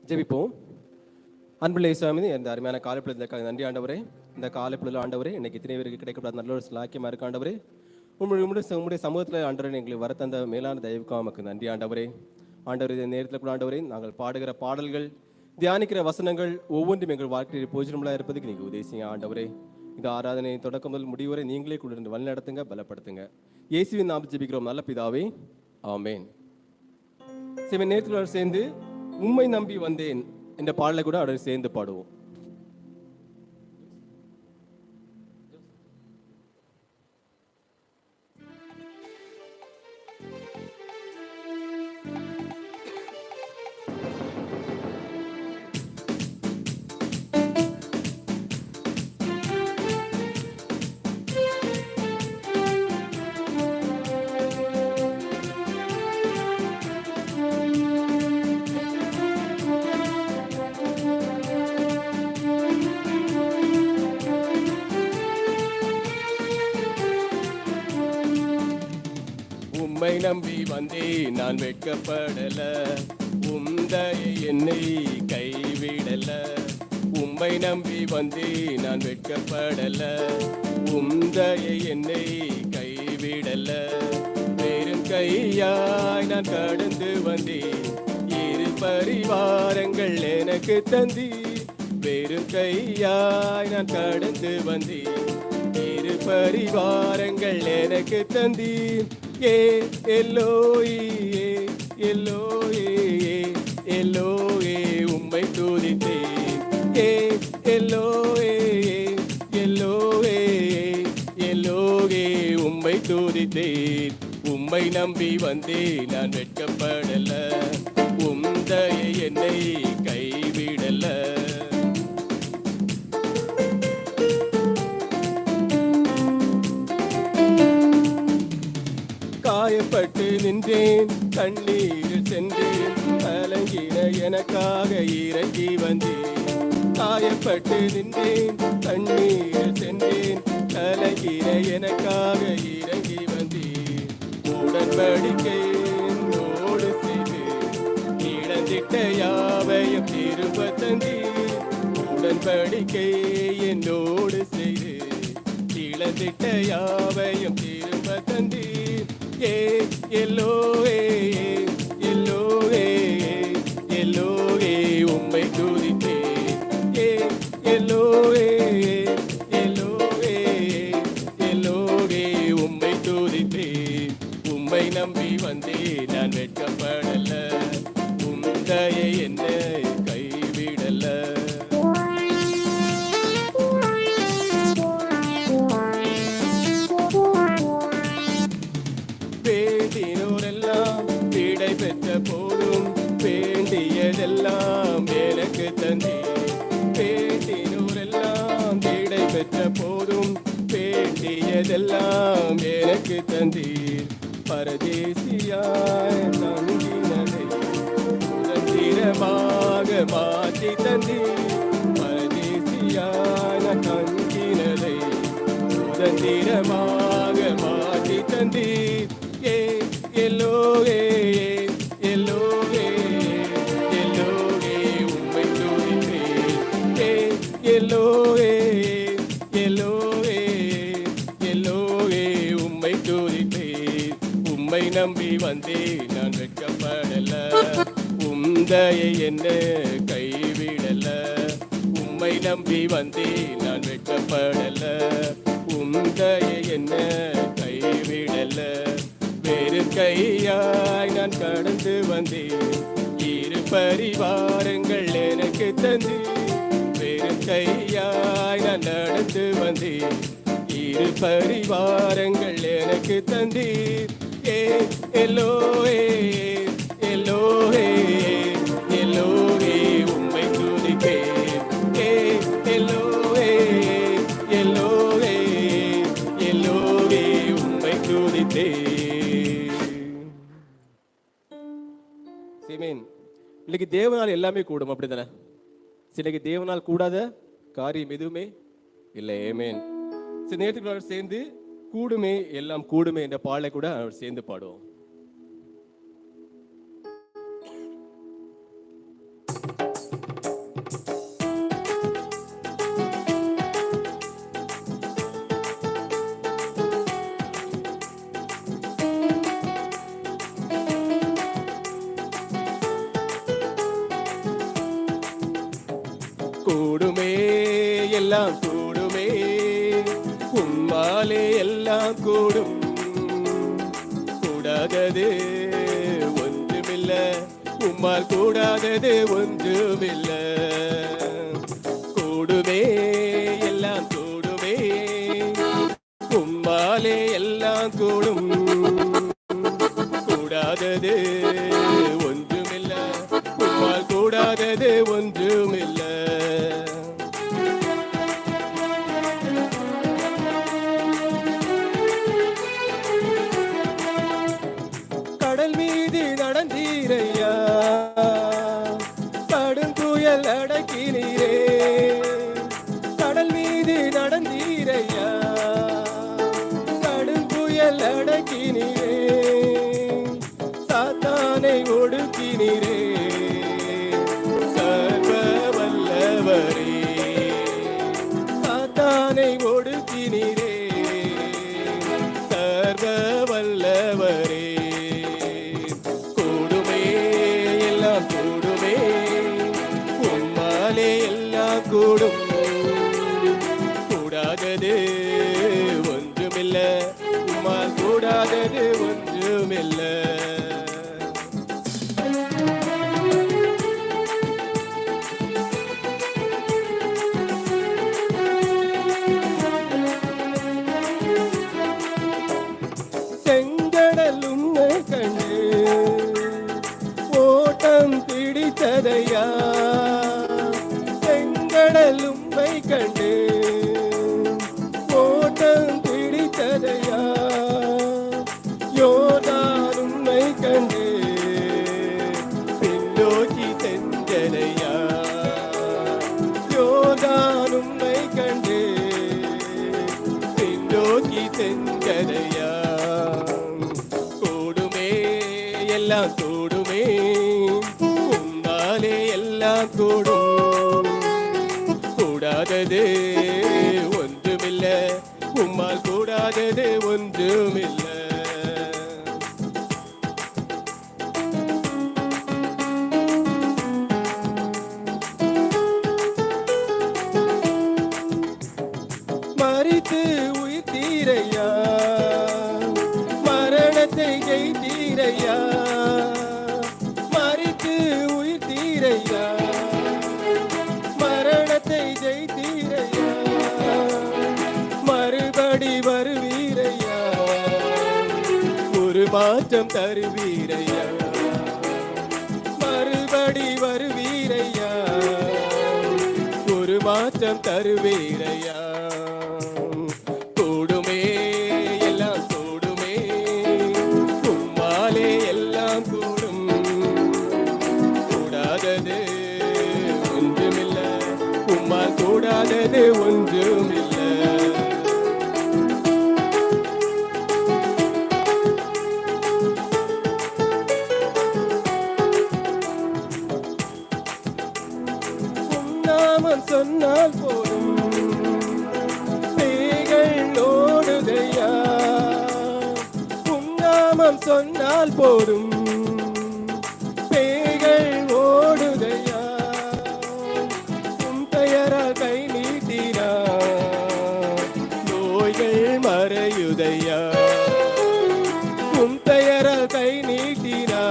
ஜெபிப்போம். அன்புள்ள இயேசுவே, இந்த அருமையான காலைப்பொழுதுக்காக நன்றி ஆண்டவரே. இந்த காலைப்பொழுது ஆண்டவரே, இன்னைக்கு இத்தனை பேருக்கு கிடைக்கப்படாத நல்ல ஒரு சிலாக்கியமாக இருக்க ஆண்டவரே. உங்களுடைய சமூகத்தில் ஆண்டவரே எங்களுக்கு வரத்தந்த மேலான தயவுக்காக நமக்கு நன்றி ஆண்டவரே. ஆண்டவர் இந்த நேரத்தில் கூட ஆண்டவரே, நாங்கள் பாடுகிற பாடல்கள், தியானிக்கிற வசனங்கள் ஒவ்வொன்றும் எங்கள் வாழ்க்கையில் போஜனமாக இருப்பதுக்கு நீங்கள் உதவி செய்யுங்க ஆண்டவரே. இந்த ஆராதனை தொடக்கம் முதல் முடிவரை நீங்களே கூட இருந்து வழிநடத்துங்க, பலப்படுத்துங்க. இயேசுவின் நாமத்தில் ஜெபிக்கிறோம் நல்ல பிதாவே, ஆமேன். சில நேரத்தில் சேர்ந்து உம்மை நம்பி வந்தேன் என்ற பாடலை கூட அவருடன் சேர்ந்து பாடுவோம். உம்மை நம்பி வந்தேன் நான் வெட்கப்படல, உம்தயை என்னை கைவிடல. உம்மை நம்பி வந்தேன் நான் வெட்கப்படல, உம்தயை என்னை கைவிடல. வெறும் கையாய் நான் கடந்து வந்தேன், இரு பரிவாரங்கள் எனக்கு தந்தி. வெறும் கையாய் நான் கடந்து வந்தேன், இரு பரிவாரங்கள் எனக்கு தந்தி. எல்லோயே எல்லோயே எல்லோயே உம்மை துதித்தேன். எல்லோயே எல்லோயே எல்லோயே உம்மை துதித்தேன். உம்மை நம்பி வந்தேன் நான் வெட்கப்படல, உம்தயை என்னை கைவிடல. காயப்பட்டு நின்றேன், கண்ணீரில் சென்றேன், கலங்கின எனக்காக இறங்கி வந்தேன். காயப்பட்டு நின்றேன், கண்ணீரில் சென்றேன், கலங்கின எனக்காக இறங்கி வந்தேன். உடன்படிக்கை என்னோடு செய்து இழந்திட்ட யாவையும் திரும்ப தந்தீர். உடன்படிக்கை என்னோடு செய்து இழந்திட்ட யாவையும் திரும்ப தந்தீர். எல்லோயே எல்லோயே எல்லோயே உம்மை துதித்தேன். எல்லோயே எல்லோயே எல்லோயே உம்மை துதித்தேன். உம்மை நம்பி வந்தேன் நான் வெட்கப்படல, உம்தயை என்னை கைவிடல. வேண்டினோரெல்லாம் விடை பெற்ற போதும், வேண்டியதெல்லாம் எனக்கு தந்தீர். வேண்டினோரெல்லாம் விடை பெற்ற போதும், வேண்டியதெல்லாம் எனக்கு தந்தீர். பரதேசியாய் தங்கினதை சுதந்திரமாக மாற்றி தந்தீர். பரதேசியாய் தங்கினதை சுதந்திரமாக மாற்றி தந்தீர். எல்லோயே எல்லோயே எல்லோயே உம்மை துதித்தேன். எல்லோயே எல்லோயே எல்லோயே உம்மை துதித்தேன். உம்மை நம்பி வந்தேன் நான் வெட்கப்படல, உம்தயை என்னை கைவிடல. உம்மை நம்பி வந்தேன் நான் வெட்கப்படல, உம்தயை என்னை கைவிடல. வேறு கையாய் நான் கடந்து வந்தேன், இரு பரிவாரங்கள் எனக்கு தந்து. வேறு கையாய் நான் நடந்து வந்தேன், இரு பரிவாரங்கள் எனக்கு தந்தீர். எல்லோயே எல்லோயே எல்லோயே உம்மை துதித்தேன். எல்லோயே எல்லோயே எல்லோயே உம்மை துதித்தேன். இன்னைக்கு தேவனால் எல்லாமே கூடும், அப்படித்தானே? இன்னைக்கு தேவனால் கூடாத காரியம் எதுவுமே இல்லை. ஆமென். சில நேரத்துக்கு சேர்ந்து கூடுமே எல்லாம் கூடுமே என்ற பாடலை கூட அவர் சேர்ந்து பாடுவோம். கூடுமே எல்லாம் கூடுமே, உம்மாலே எல்லாம் கூடும். கூடாதது ஒன்றுமில்ல, உம்மால் கூடாதது ஒன்றுமில்ல. கூடுமே எல்லாம் கூடுமே, உம்மாலே எல்லாம் கூடும். கூடாதது ஒன்றுமில்ல, உம்மால் கூடாதது ஒன்றுமில்ல. கடல் மீது நடந்தீரையா, கடும் புயல் அடக்கினீரே. கடல் மீது நடந்தீரையா, கடும் புயல் அடக்கினீரே. சாத்தானை ஒடுக்கினீரே, சர்வ வல்லவரே. சாத்தானை ஒடுக்கினீரே, சர்வ வல்லவரே. கூடுமே எல்லாம் கூடுமே, உம்மாலே எல்லாம் கூடும். கூடாதது ஒன்றுமில்ல, உம்மால் கூடாதது ஒன்றுமில்ல. செங்கடல் உம்மை கண்டு ஓட்டம் பிடித்ததையா, செங்கடல் உம்மை கண்டு ஓட்டம் பிடித்ததையா. யோர்தான் உம்மை கண்டு பின்னோக்கி சென்றதையா. யோர்தான் உம்மை கண்டு பின்னோக்கி சென்றதையா. கூடுமே எல்லாம் கூடுமே, உம்மாலே எல்லாம் கூடும். கூடாதது ஒன்றுமில்ல, உம்மால் கூடாதது ஒன்றுமில்ல. மரித்து உயிர்த்தீரையா, மரணத்தை ஜெயித்தீரையா. மரித்து உயிர்த்தீரையா, மரணத்தை ஜெயித்தீரையா. மறுபடி வருவீரையா, ஒரு மாற்றம் தருவீரையா. மறுபடி வருவீரையா, ஒரு மாற்றம் தருவீரையா. கூடுமே எல்லாம் கூடுமே, உம்மாலே எல்லாம் கூடும். கூடாதது ஒன்றுமில்ல, உம்மால் கூடாதது ஒன்றுமில்ல. உம் நாமம் சொன்னால் போதும், பேய்கள் ஓடுதையா. உம் நாமம் சொன்னால் போதும், பேய்கள் ஓடுதையா. உம் பெயரால் கை நீட்டினா, நோய்கள் மறையுதையா. உம் பெயரால் கை நீட்டினா,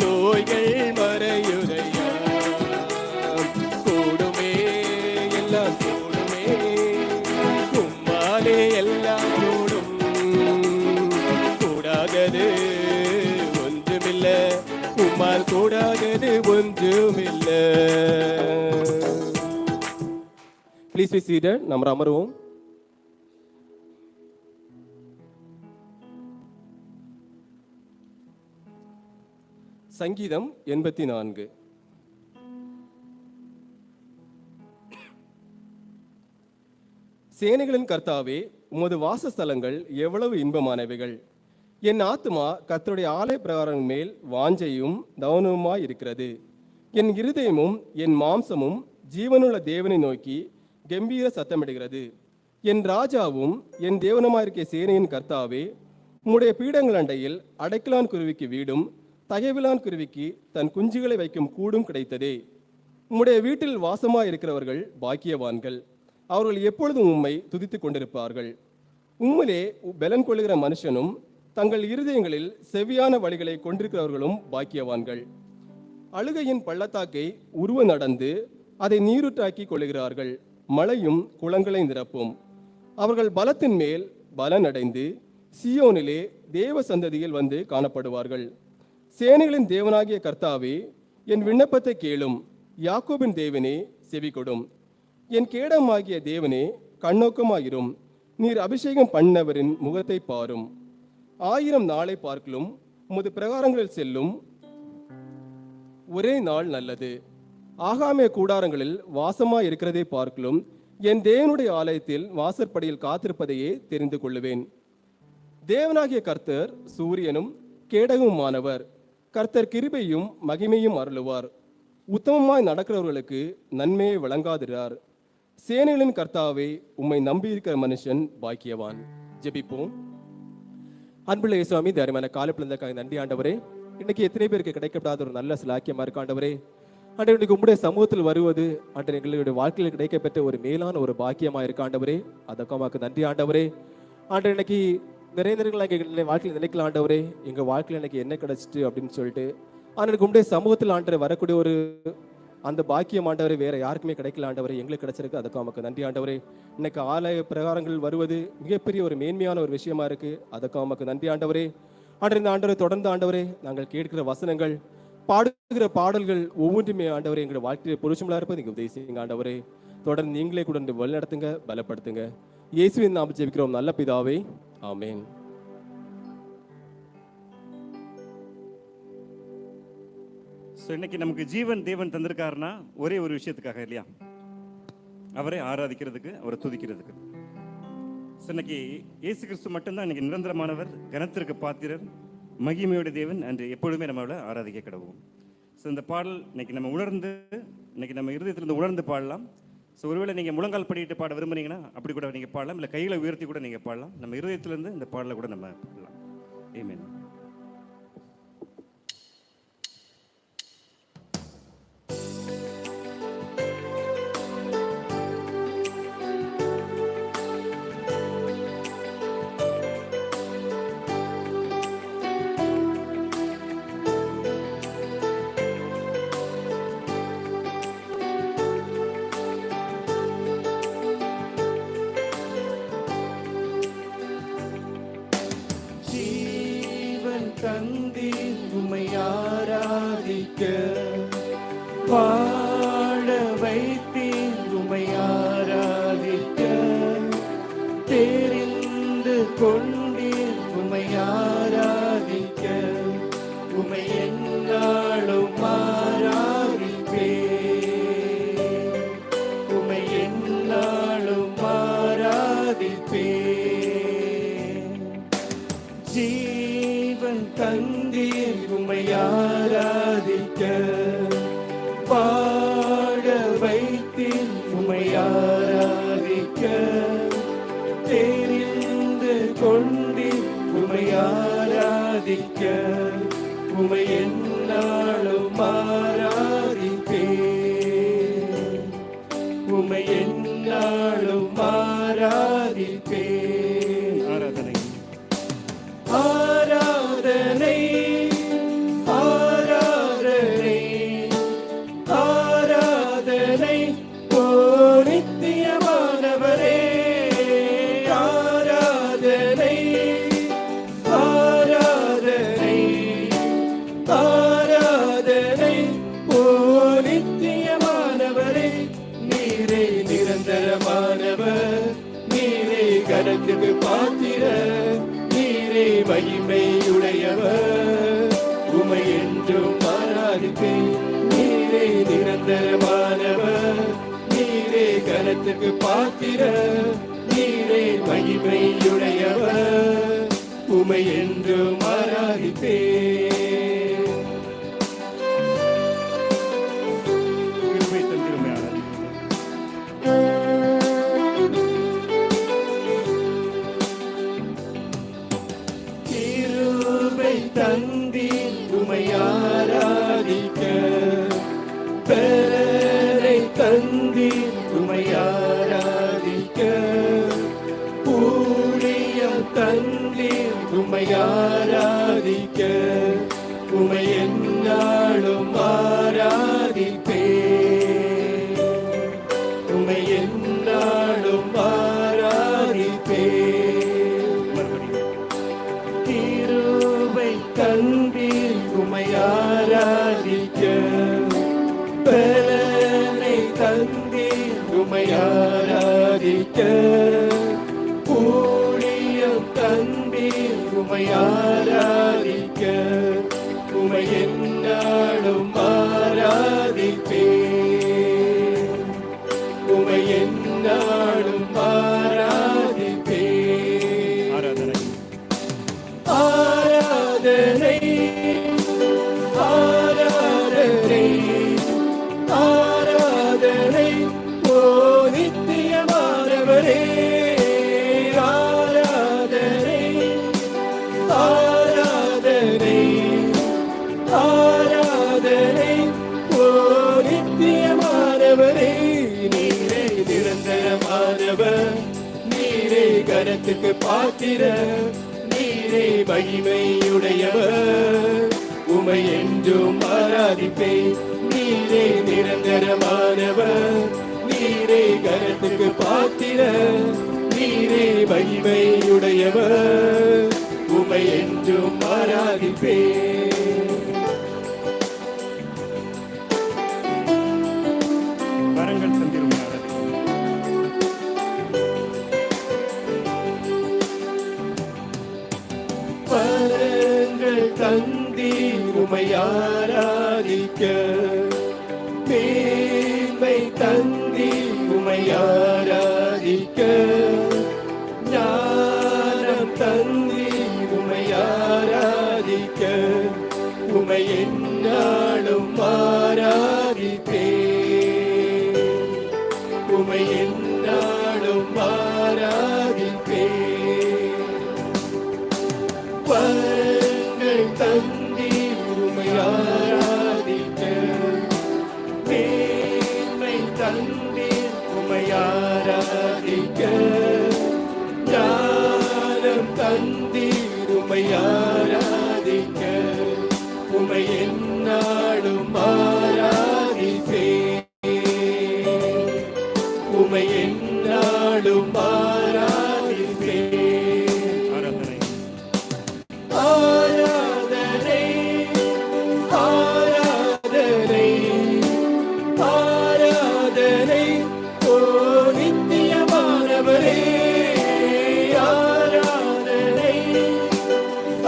நோய்கள் மறையுதையா. கூடுமே எல்லாம் கூடுமே, உம்மாலே எல்லாம் கூடும். கூடாதது ஒன்றுமில்ல, உம்மால் கூடாதது ஒன்றுமில்ல. Please be seated. நாம் அமருவோம். சங்கீதம் 84. சேனைகளின் கர்த்தாவே, உமது வாசஸ்தலங்கள் எவ்வளவு இன்பமானவைகள். என் ஆத்துமா கர்த்தருடைய ஆலய பிரகாரங்கள் மேல் வாஞ்சையும் தவனமுமாய் இருக்கிறது. என் இருதயமும் என் மாம்சமும் ஜீவனுள்ள தேவனை நோக்கி கம்பீர சத்தமிடுகிறது. என் ராஜாவும் என் தேவனுமாயிருக்கிய சேனையின் கர்த்தாவே, உம்முடைய பீடங்கள் அண்டையில் அடைக்கலான் குருவிக்கு வீடும், தகைவிலான் குருவிக்கு தன் குஞ்சுகளை வைக்கும் கூடும் கிடைத்ததே. உம்முடைய வீட்டில் வாசமாய் இருக்கிறவர்கள் பாக்கியவான்கள், அவர்கள் எப்பொழுதும் உம்மை துதித்துக் கொண்டிருப்பார்கள். உம்மிலே பலன் கொள்ளுகிற மனுஷனும் தங்கள் இருதயங்களில் செவ்வியான வழிகளை கொண்டிருக்கிறவர்களும் பாக்கியவான்கள். அழுகையின் பள்ளத்தாக்கை உருவ நடந்து அதை நீருற்றாக்கி கொள்ளுகிறார்கள். மழையும் குளங்களை நிரப்பும். அவர்கள் பலத்தின் மேல் பலனடைந்து சியோனிலே தேவ சந்ததியில் வந்து காணப்படுவார்கள். சேனைகளின் தேவனாகிய கர்த்தாவே, என் விண்ணப்பத்தை கேளும். யாக்கோபின் தேவனே, செவி கொடும். என் கேடமாகிய தேவனே, கண்ணோக்கமாயிரும். நீர் அபிஷேகம் பண்ணவரின் முகத்தை பாரும். 1000 நாளை பார்க்கலும் உமது பிரகாரங்களில் செல்லும் ஒரே நாள் நல்லது. ஆகாமிய கூடாரங்களில் வாசமாய் இருக்கிறதை பார்க்கலும் என் தேவனுடைய ஆலயத்தில் வாசற்படியில் காத்திருப்பதையே தெரிந்து கொள்ளுவேன். தேவனாகிய கர்த்தர் சூரியனும் கேடகமுமானவர். கர்த்தர் கிருபையும் மகிமையும் அருளுவார். உத்தமமாய் நடக்கிறவர்களுக்கு நன்மையை வழங்காதிரார். சேனைகளின் கர்த்தாவே, உம்மை நம்பியிருக்கிற மனுஷன் பாக்கியவான். ஜெபிப்போம். அன்புள்ள இயேசுவாமி, தைரியமான காலப்பிழந்தக்காக நன்றி ஆண்டவரே. இன்னைக்கு எத்தனை பேருக்கு கிடைக்கப்படாத ஒரு நல்ல சிலாக்கியமா இருக்கு ஆண்டவரே. ஆண்டவர், இன்னைக்கு உங்களுடைய சமூகத்தில் வருவது ஆண்டவர் எங்களுடைய வாழ்க்கையில் கிடைக்கப்பெற்ற ஒரு மேலான ஒரு பாக்கியமா இருக்கு ஆண்டவரே. அதற்காக நன்றி ஆண்டவரே. ஆண்டவர், இன்னைக்கு நிறைய நேரங்கள் எங்களுடைய வாழ்க்கையில் நினைக்கலாம் ஆண்டவரே, எங்க வாழ்க்கையில் எனக்கு என்ன கிடைச்சிட்டு அப்படின்னு சொல்லிட்டு. ஆனால் எனக்கு உங்களுடைய சமூகத்தில் ஆண்டவர் வரக்கூடிய ஒரு அந்த பாக்கியம் ஆண்டவரை வேற யாருக்குமே கிடைக்கல ஆண்டவரை, எங்களுக்கு கிடைச்சிருக்கு. அதுக்கு நமக்கு நன்றி ஆண்டவரே. இன்னைக்கு ஆலய பிரகாரங்கள் வருவது மிகப்பெரிய ஒரு மேன்மையான ஒரு விஷயமா இருக்கு. அதுக்கு நமக்கு நன்றி ஆண்டவரே. ஆண்டவர், இந்த ஆண்டவரை தொடர்ந்து ஆண்டவரே, நாங்கள் கேட்கிற வசனங்கள், பாடுகிற பாடல்கள் ஒவ்வொன்றுமே ஆண்டவரே எங்களுடைய வாழ்க்கையை பொருஷமலா இருப்பது நீங்க உதவி செய்யுங்க ஆண்டவரே. தொடர்ந்து நீங்களே கூட வழி நடத்துங்க, பலப்படுத்துங்க. இயேசுவின் நாமத்தில் ஜெபிக்கிறோம் நல்ல பிதாவே, ஆமென். ஸோ இன்னைக்கு நமக்கு ஜீவன் தேவன் தந்திருக்காருன்னா ஒரே ஒரு விஷயத்துக்காக இல்லையா? அவரை ஆராதிக்கிறதுக்கு, அவரை துதிக்கிறதுக்கு. ஸோ இன்னைக்கு இயேசு கிறிஸ்து மட்டும்தான் இன்னைக்கு நிரந்தரமானவர், கனத்திற்கு பாத்திரர், மகிமையோட தேவன் அன்று எப்பொழுதுமே நம்மளோட ஆராதிக்க கிடவோம். ஸோ இந்த பாடல் இன்னைக்கு நம்ம உணர்ந்து, இன்னைக்கு நம்ம இருதயத்திலிருந்து உணர்ந்து பாடலாம். ஸோ ஒருவேளை நீங்கள் முழங்கால் படிட்டு பாட விரும்புனீங்கன்னா அப்படி கூட நீங்கள் பாடலாம், இல்லை கையில் உயர்த்தி கூட நீங்கள் பாடலாம். நம்ம இருதயத்திலிருந்து இந்த பாடலை கூட நம்ம பாடலாம். ஆமென். தந்தி உம்மை ஆராதிக்க, வாழ வைத்தீர் உம்மை ஆராதிக்க, தெரிந்து கொண்டீர் உம்மை ஆராதிக்க, உம்மை எந்நாளும் ஆராதிப்பே, உம்மை எந்நாளும் ஆராதிப்பே. தந்தீர் உம்மை ஆராதிக்க, பாட வைத்தீர் உம்மை ஆராதிக்க, தெரிந்து கொண்டீர் உம்மை ஆராதிக்க, உம்மை எந்நாளும் ஆராதிப்பே, உம்மை எந்நாளும் ஆராதிப்பே. ஆராதனை ஆராதனை ஆராதனை ஆராதனை ஓ நித்தியமானவரே, ஆராதனை ஆராதனை ஆராதனை ஓ நித்தியமானவரே. நீரே நிரந்தரமானவர், நீரே கனத்துக்கு பாத்திரர், மகிமையுடையவர், உம்மை என்றும் ஆராதிப்பேன். நீரே நிரந்தரமானவர், நீரே கனத்துக்கு பாத்திரர், நீரே மகிமையுடையவர், உம்மை என்றும் ஆராதிப்பேன். கிருபை தந்திருமை ஆராதிப்பேன். தந்தி உம்மை ஆராதிக்க, உம்மை ஆராதிக்க ஊழியம் தந்தீர் உம்மை ஆராதிக்க உம்மை எந்நாளும் ஆராதிப்பேன் உம்மை எந்நாளும் ஆராதிப்பேன் ஆராதனை ஆராதனை ஆராதனை ஆராதனை ஓ நித்தியமானவரே ஆராதனை ஆராதனை ஆராதனை ஓ நித்தியமானவரே நீரே நிரந்தரமானவர் நீரே கனத்துக்கு பாத்திர நீரே மகிமையுடையவர் உமை என்றும் ஆராதிப்பேன் நீரே நிரந்தரமானவர் நீரே கனத்துக்கு பாத்திர நீரே மகிமையுடையவர் உமை என்றும் ஆராதிப்பேன் வரங்கள் தந்திரும் ஆராதிக்கிறோம் பரங்கள் தந்தீர் உமை ஆராதிக்க மேன்மை தந்தீர் உமை ஆராதிக்க ஞானம் தந்தீர் உமை ஆராதிக்க உமை எந்நாளும் ஆராதிப்பேன் உமை எந்நாளும் ஆராதிப்பேன் வரங்கள் தந்தீர் உம்மை ஆராதிக்க மேன்மை தந்தீர் உம்மை ஆராதிக்க ஞானம் தந்தீர் உம்மை ஆராதிக்க உம்மை எந்நாளும் ஆராதிப்பேன் உம்மை எந்நாளும் ஆராதிப்பேன் ஆராதனை ஆராதனை ஆராதனை ஆராதனை ஓ நித்தியமானவரே ஆராதனை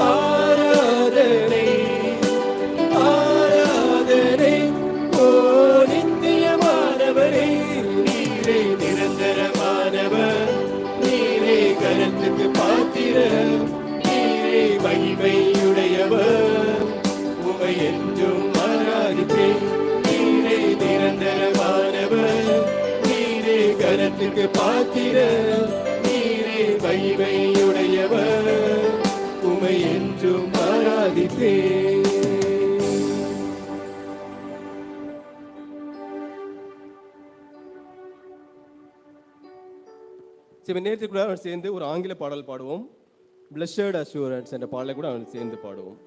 ஆராதனை ஆராதனை ஓ நித்தியமானவரே நீரே நிரந்தரமானவர் நீரே கனத்துக்கு பாத்திர நீரே மகிமையுடையவர் உமை என்றும் ஆராதிப்பேன் நீரே நிரந்தரமானவர் நீரே கனத்துக்கு பாத்திர நீரே மகிமையுடையவர் உமை என்றும் ஆராதிப்பேன் சில நேரத்துக்கு கூட அவன் சேர்ந்து ஒரு ஆங்கில பாடல் பாடுவோம். பிளஷர்ட் அஷூரன்ஸ் என்ற பாடலை கூட அவன் சேர்ந்து பாடுவோம்.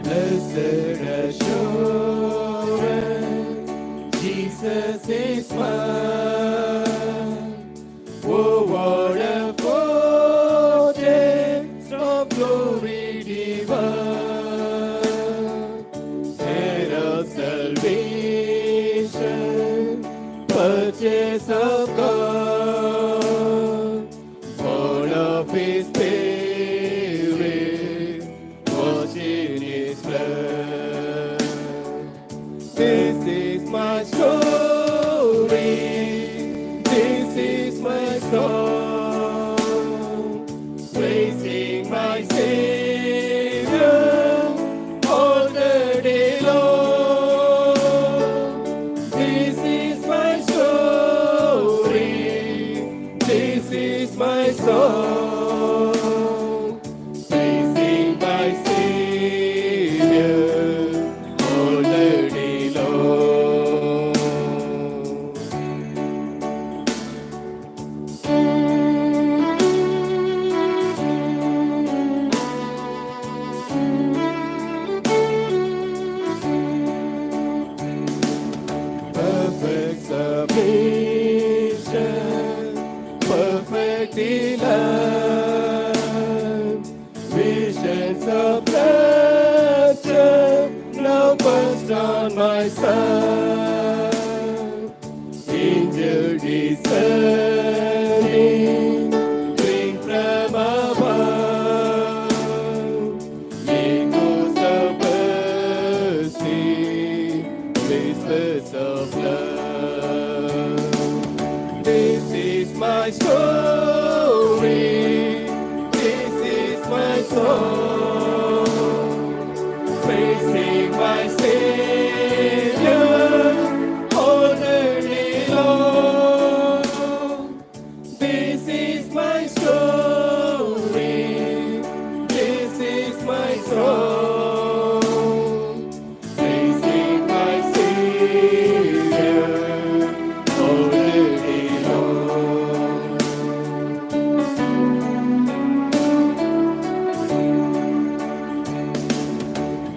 Blessed assurance, Jesus is mine. Oh, what a foretaste of glory divine, head of salvation, purchase of God, born of His Spirit, washed in His blood. This is my story. This is my song, praising my Savior all the day long. This is my story. This is my song, praising mighty love. Visions of rapture now burst on my soul. Angel descending, bring from above. Echoes of mercy, whispers of love. This is my story. This is my song. Praising my Savior all the day long. This is my story. This is my song. Praising my Savior all the day long.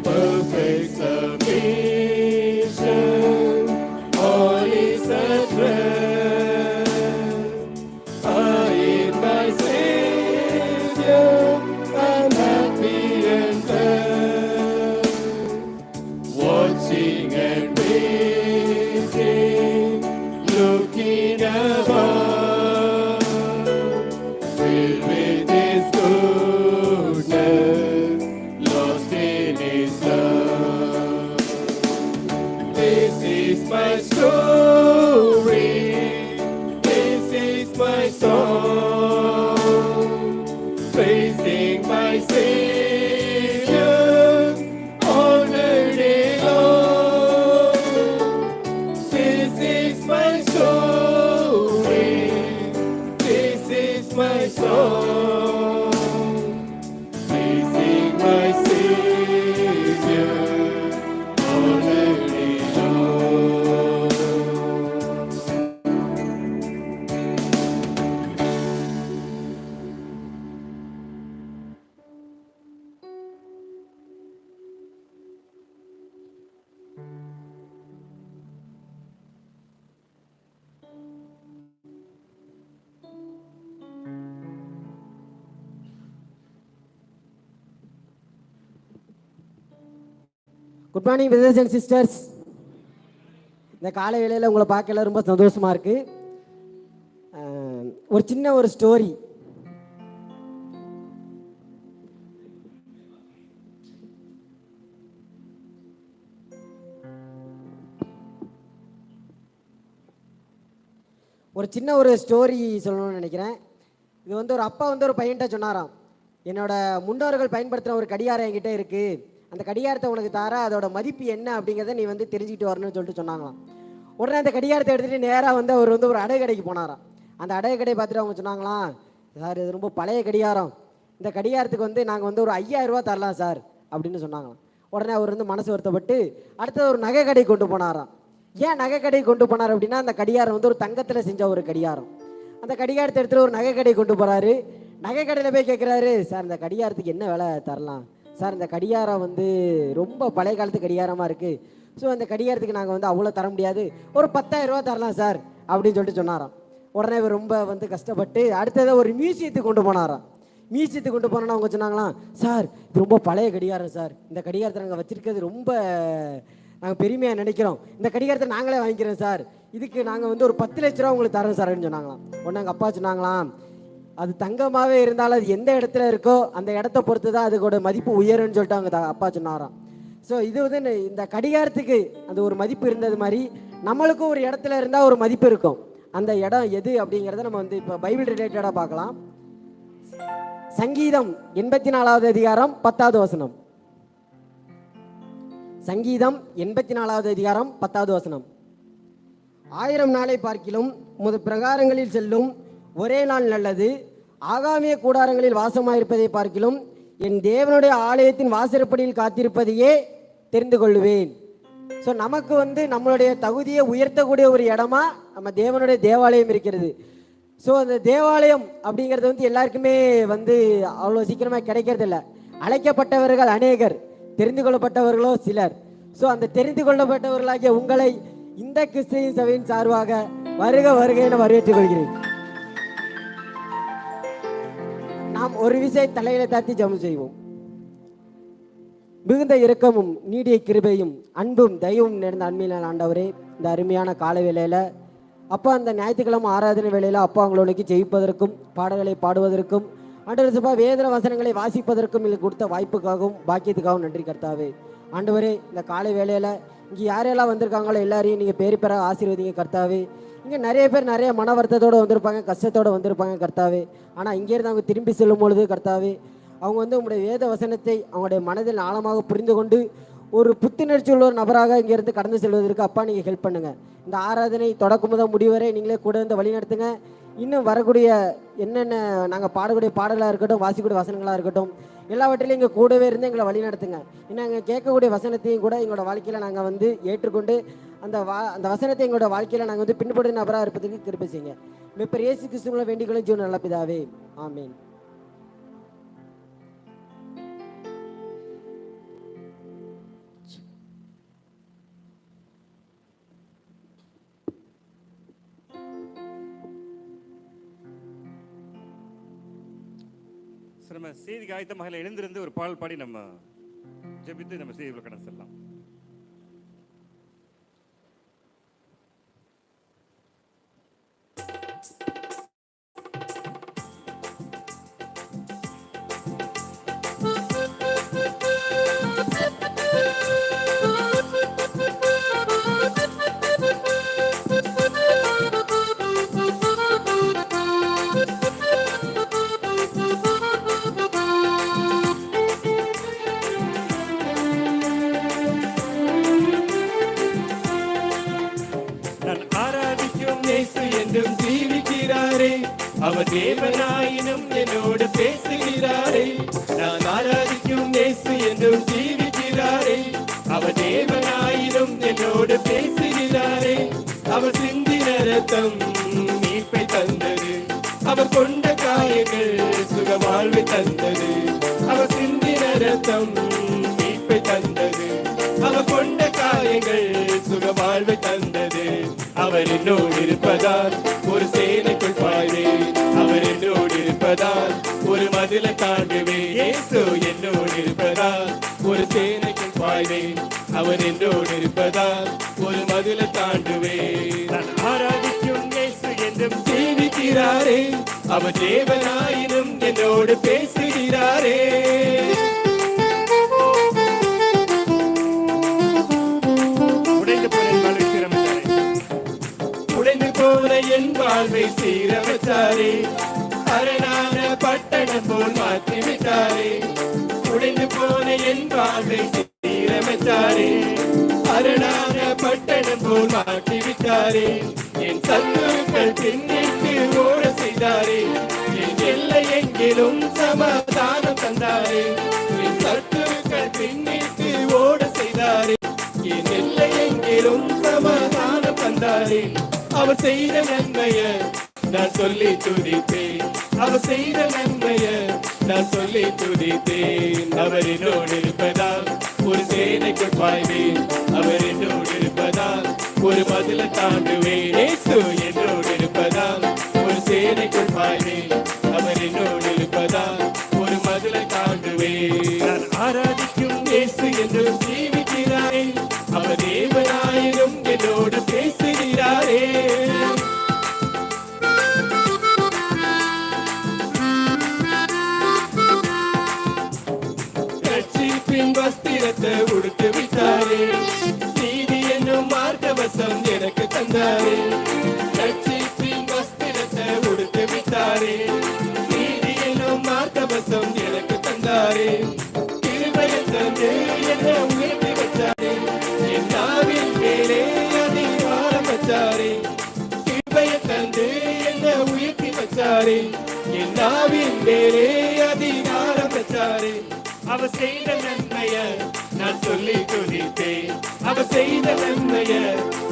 Perfect submission, all is at rest. I in my Savior, I'm happy and blessed. Watching and waiting, looking above, filled with His goodness, lost in His love. This is my story. This is my song. Praising my Savior all the day long. This is my story. This is my song. Praising my Savior all the day long. Good morning brothers and sisters. இந்த காலை வேளையில் உங்களை பார்க்கல ரொம்ப சந்தோஷமாக இருக்குது. ஒரு சின்ன ஒரு ஸ்டோரி. சொல்லணும்னு நினைக்கிறேன். இது வந்து ஒரு அப்பா வந்து ஒரு பையன்கிட்ட சொன்னாராம், என்னோட முன்னோர்கள் பயன்படுத்தின ஒரு கடிகாரம் என்கிட்ட இருக்குது, அந்த கடிகாரத்தை உனக்கு தார, அதோட மதிப்பு என்ன அப்படிங்கிறத நீ வந்து தெரிஞ்சுக்கிட்டு வரணும்னு சொல்லிட்டு சொன்னாங்களாம். உடனே அந்த கடிகாரத்தை எடுத்துகிட்டு நேராக வந்து அவர் வந்து ஒரு அடகு கடைக்கு போனாராம். அந்த அடகு கடையை பார்த்துட்டு அவங்க சொன்னாங்களாம், சார் இது ரொம்ப பழைய கடிகாரம், இந்த கடிகாரத்துக்கு வந்து நாங்கள் வந்து ஒரு 5000 ரூபா தரலாம் சார் அப்படின்னு சொன்னாங்களாம். உடனே அவர் வந்து மனசு வருத்தப்பட்டு அடுத்தது ஒரு நகை கடை கொண்டு போனாராம். ஏன் நகை கடை கொண்டு போனார் அப்படின்னா, அந்த கடிகாரம் வந்து ஒரு தங்கத்தில் செஞ்ச ஒரு கடிகாரம். அந்த கடிகாரத்தை எடுத்துகிட்டு ஒரு நகை கடை கொண்டு போகிறாரு. நகை கடையில் போய் கேட்குறாரு, சார் இந்த கடிகாரத்துக்கு என்ன விலை தரலாம் சார், இந்த கடிகாரம் வந்து ரொம்ப பழைய காலத்து கடிகாரமாக இருக்குது, ஸோ அந்த கடிகாரத்துக்கு நாங்கள் வந்து அவ்வளோ தர முடியாது, ஒரு 10,000 ரூபா தரலாம் சார் அப்படின்னு சொல்லிட்டு சொன்னாராம். உடனே இவர் ரொம்ப வந்து கஷ்டப்பட்டு அடுத்ததை ஒரு மியூசியத்துக்கு கொண்டு போனாராம். மியூசியத்துக்கு கொண்டு போனோன்னா அவங்க சொன்னாங்களாம், சார் இது ரொம்ப பழைய கடிகாரம் சார், இந்த கடிகாரத்தை நாங்கள் வச்சுருக்கிறது ரொம்ப நாங்கள் பெருமையாக நினைக்கிறோம், இந்த கடிகாரத்தை நாங்களே வாங்கிக்கிறோம் சார், இதுக்கு நாங்கள் வந்து ஒரு 10 லட்ச ரூபா உங்களுக்கு தரோம் சார் அப்படின்னு சொன்னாங்களாம். உடனே எங்கள் அப்பா சொன்னாங்களாம், அது தங்கமாகவே இருந்தாலும் அது எந்த இடத்துல இருக்கோ அந்த இடத்த பொறுத்து தான் அதுக்கோட மதிப்பு உயரும்னு சொல்லிட்டு அவங்க அப்பா சொன்னாராம். ஸோ இது வந்து இந்த கடிகாரத்துக்கு அந்த ஒரு மதிப்பு இருந்தது மாதிரி நம்மளுக்கும் ஒரு இடத்துல இருந்தால் ஒரு மதிப்பு இருக்கும். அந்த இடம் எது அப்படிங்கிறத நம்ம வந்து இப்போ பைபிள் ரிலேட்டடாக பார்க்கலாம். சங்கீதம் 84வது அதிகாரம் 10வது வசனம். சங்கீதம் 84வது அதிகாரம் 10வது வசனம். 1000 நாளை பார்க்கிலும் உமது பிரகாரங்களில் செல்லும் ஒரே நாள் நல்லது, ஆகாமிய கூடாரங்களில் வாசமாயிருப்பதை பார்க்கிலும் என் தேவனுடைய ஆலயத்தின் வாசற்படியில் காத்திருப்பதையே தெரிந்து கொள்ளுவேன். ஸோ நமக்கு வந்து நம்மளுடைய தகுதியை உயர்த்தக்கூடிய ஒரு இடமா நம்ம தேவனுடைய தேவாலயம் இருக்கிறது. ஸோ அந்த தேவாலயம் அப்படிங்கிறது வந்து எல்லாருக்குமே வந்து அவ்வளோ சீக்கிரமாக கிடைக்கிறதில்ல. அழைக்கப்பட்டவர்கள் அநேகர், தெரிந்து கொள்ளப்பட்டவர்களோ சிலர். ஸோ அந்த தெரிந்து கொள்ளப்பட்டவர்களாகிய உங்களை இந்த கிறிஸ்துவின் சபையின் சார்பாக வருக வருக என வரவேற்றுக் கொள்கிறேன். நாம் ஒரு விசை தலையில தாத்தி ஜெபம் செய்வோம். மிகுந்த இரக்கமும் நீடிய கிருபையும் அன்பும் தயவும் நிறைந்த அன்பினால் ஆண்டவரே, இந்த அருமையான கால வேளையில் அப்பா அந்த ஞாயிற்றுக்கிழமை ஆராதனை வேளையில் அப்பா அவங்களுக்கு ஜெயிப்பதற்கும் பாடல்களை பாடுவதற்கும் ஆண்டவர் சபா வேதன வசனங்களை வாசிப்பதற்கும் எங்களுக்கு கொடுத்த வாய்ப்புக்காகவும் பாக்கியத்துக்காகவும் நன்றி கர்த்தாவே. ஆண்டவரே, இந்த காலை வேளையில் இங்கே யாரெல்லாம் வந்திருக்காங்களோ எல்லாரையும் நீங்கள் பேர் பெற ஆசீர்வதிங்க கர்த்தாவே. இங்கே நிறைய பேர் நிறைய மன வருத்தத்தோடு வந்திருப்பாங்க, கஷ்டத்தோடு வந்திருப்பாங்க கர்த்தாவே. ஆனால் இங்கேருந்து அவங்க திரும்பி செல்லும் பொழுது கர்த்தாவே, அவங்க உங்களுடைய வேத வசனத்தை அவங்களுடைய மனதில் ஆழமாக புரிந்து கொண்டு ஒரு புத்துணர்ச்சி உள்ள ஒரு நபராக இங்கேருந்து கடந்து செல்வதற்கு அப்பா நீங்கள் ஹெல்ப் பண்ணுங்கள். இந்த ஆராதனை தொடக்கம் முதல் முடிவரை நீங்களே கூட இருந்து வழி நடத்துங்க. இன்னும் வரக்கூடிய என்னென்ன நாங்கள் பாடக்கூடிய பாடலாக இருக்கட்டும், வாசிக்கூடிய வசனங்களாக இருக்கட்டும், எல்லாவற்றிலையும் இங்கே கூடவே இருந்து எங்களை வழி நடத்துங்க. இன்னும் நாங்கள் கேட்கக்கூடிய வசனத்தையும் கூட எங்களோட வாழ்க்கையில் நாங்கள் ஏற்றுக்கொண்டு அந்த வசனத்தை எங்களோட வாழ்க்கையில் நாங்கள் பின்பற்ற நபராக இருப்பதுக்கு கிருபை செய்யுங்க. இப்போ இயேசு கிறிஸ்துவின் வேண்டிகளும் ஜீவன் நல்ல பிதாவே, ஆமீன். நம்ம செய்திக்கு ஆயத்தமாக எழுந்திருந்து ஒரு பாடல் பாடி நம்ம ஜெபித்து நம்ம செய்திகளை கடந்து செல்லலாம். அவர் தேவனாயினும் என்னோடு பேசுகிறாரே. நான் ஆராதிக்கும் இயேசு என்றும் ஜீவிக்கிறாரே. அவர் தேவனாயினும் என்னோடு பேசுகிறாரே. அவர் சிந்தின ரத்தம் மீட்பை தந்தது. அவர் கொண்ட காயங்கள் சுக வாழ்வை தந்தது. அவர் சிந்தின ரத்தம் மீட்பை தந்தது. அவர் கொண்ட காயங்கள் சுக வாழ்வை தந்தது. அவர் என்னோடு இருப்பதால் ஒரு சேனைக்குள் பாய்வேன். அவர் என்னோடு இருப்பதால் ஒரு மதிலை தாண்டுவேன். இயேசு என்னோடு இருப்பதால் ஒரு சேனைக்குள் பாய்வேன். அவர் என்னோடு இருப்பதால் ஒரு மதிலை தாண்டுவேன். நான் ஆராதிக்கும் இயேசு என்றும் ஜீவிக்கிறாரே. அவர் தேவனாயினும் என்னோடு பேசுகிறாரே. என் வாழ்வை சீரமைத்தாரே. அரணான பட்டணம் போல் மாற்றிவிட்டாரே. உடைந்து போன என் வாழ்வை சீரமைத்தாரே. அரணான பட்டணம் போல் மாற்றிவிட்டாரே. என் சத்துருக்கள் பின்னிட்டு ஓட செய்தாரே. என் எல்லை எங்கிலும் சமாதானம் தந்தாரே. என் சத்துருக்கள் பின்னிட்டு ஓட செய்தாரே. என் எல்லை எங்கிலும் சமாதானம் தந்தாரே. அவர் செய்த நன்மைய நான் சொல்லி துதித்தேன். அவர் செய்த நன்மைய நான் சொல்லி துதித்தேன். அவர் என்னோடு இருப்பதால் ஒரு சேனைக்குள் பாய்வேன். அவர் என்னோடு இருப்பதால் ஒரு மதிலை தாண்டுவேன். இயேசு என்னோடு இருப்பதால் ஒரு சேனைக்குள் பாய்வேன். அவர் என்னோடு இருப்பதால் ஒரு மதிலை தாண்டுவேன். நான் ஆராதிக்கும் இயேசு என்று ஜீவிக்கிறாரே. அவர் தேவனாயினும் என்னோடு பேசுகிறாரே. ரட்சிப்பின் வஸ்திரத்தை உடுத்து விட்டாரே. நீதி என்னும் மார்க்கவசம் எனக்கு தந்தாரே. ரட்சிப்பின் வஸ்திரத்தை உடுத்து விட்டாரே. நீதி என்னும் மார்க்கவசம் எனக்கு தந்தாரே. கிருபையை தந்து என்னை உயர்த்தி வச்சாரே. என் நாவின் மேலே அதிகாரம் வச்சாரே. கிருபையை தந்து என்னை உயர்த்தி வச்சாரே. என் நாவின் மேலே அதிகாரம் வச்சாரே. அவர் செய்த நன்மைய நான் சொல்லி துதித்தேன். அவர் செய்த நன்மைய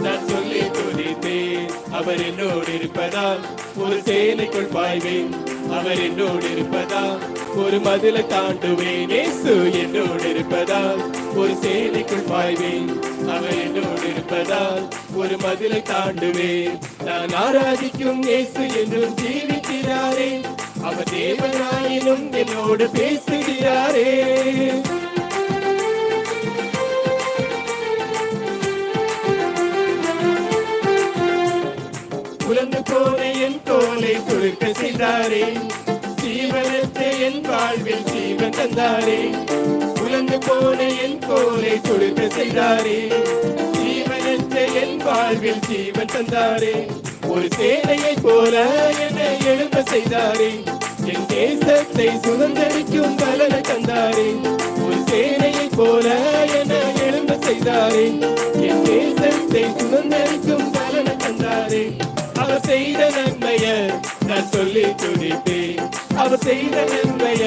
நான் சொல்லி துதித்தேன். அவர் என்னோடு இருப்பதால் ஒரு சேனைக்குள் பாய்வேன். அவர் என்னோடு இருப்பதால் ஒரு மதிலை தாண்டுவேன். இயேசு என்னோடு இருப்பதால் ஒரு சேனைக்குள் பாய்வேன். அவர் என்னோடு இருப்பதால் ஒரு மதிலை தாண்டுவேன். நான் ஆராதிக்கும் இயேசு என்றும் ஜீவிக்கிறாரே. அவர் தேவனாயினும் மனதிலும் என்னோடு பேசுகிறாரே. உலர்ந்து போன என் தோலை துளிர்க்க செய்தாரே, ஜீவனற்ற என் வாழ்வில் ஜீவன் தந்தாரே. உலர்ந்து போன என் தோலை துளிர்க்க செய்தாரே, ஜீவனற்ற என் வாழ்வில் ஜீவன் தந்தாரே. ஒரு சேனையை போல என்னை எழும்ப செய்தாரே, என் தேசத்தை சுதந்தரிக்கும் பலனை தந்தாரே. ஒரு சேனையை போல என்னை எழும்ப செய்தாரே, என் தேசத்தை சுதந்தரிக்கும் பலனை தந்தாரே. அவர் செய்த நன்மைய நான் சொல்லி துதிப்பேன், அவர் செய்த நன்மைய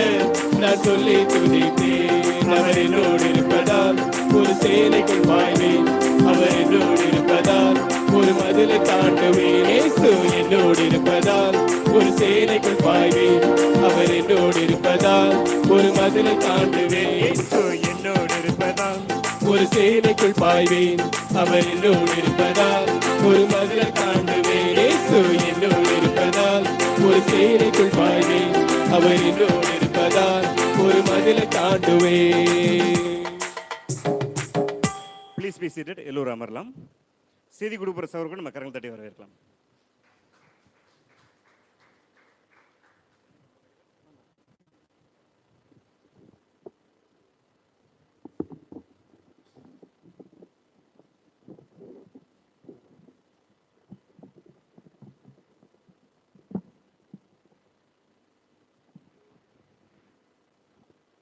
நான் சொல்லி துதிப்பேன். அவர் என்னோடு இருப்பதால் ஒரு சேனைக்குள் பாய்வேன், அவர் என்னோடு இருப்பதால் ஒரு மதிலை தாண்டுவேன். இயேசு என்னோடு இருப்பதால் ஒரு சேனைக்குள் பாய்வேன், அவர் என்னோடு இருப்பதால் ஒரு மதிலை தாண்டுவேன். இயேசு என்னோடு இருப்பதால் ஒரு சேனைக்குள் பாய்வேன், அவர் என்னோடு இருப்பதால் ஒரு மதிலை தாண்டுவேன். இயேசு என்னோடு இருப்பதால் ஒரு சேனைக்குள் பாய்வேன், அவர் என்னோடு இருப்பதால் ஒரு மதிலை தாண்டுவேன். Please be seated. எல்லோரும் அமரலாம். செய்தி கொடுப்புற சவர்கள் நம்ம கரங்கள் தட்டி வரவேற்கலாம்.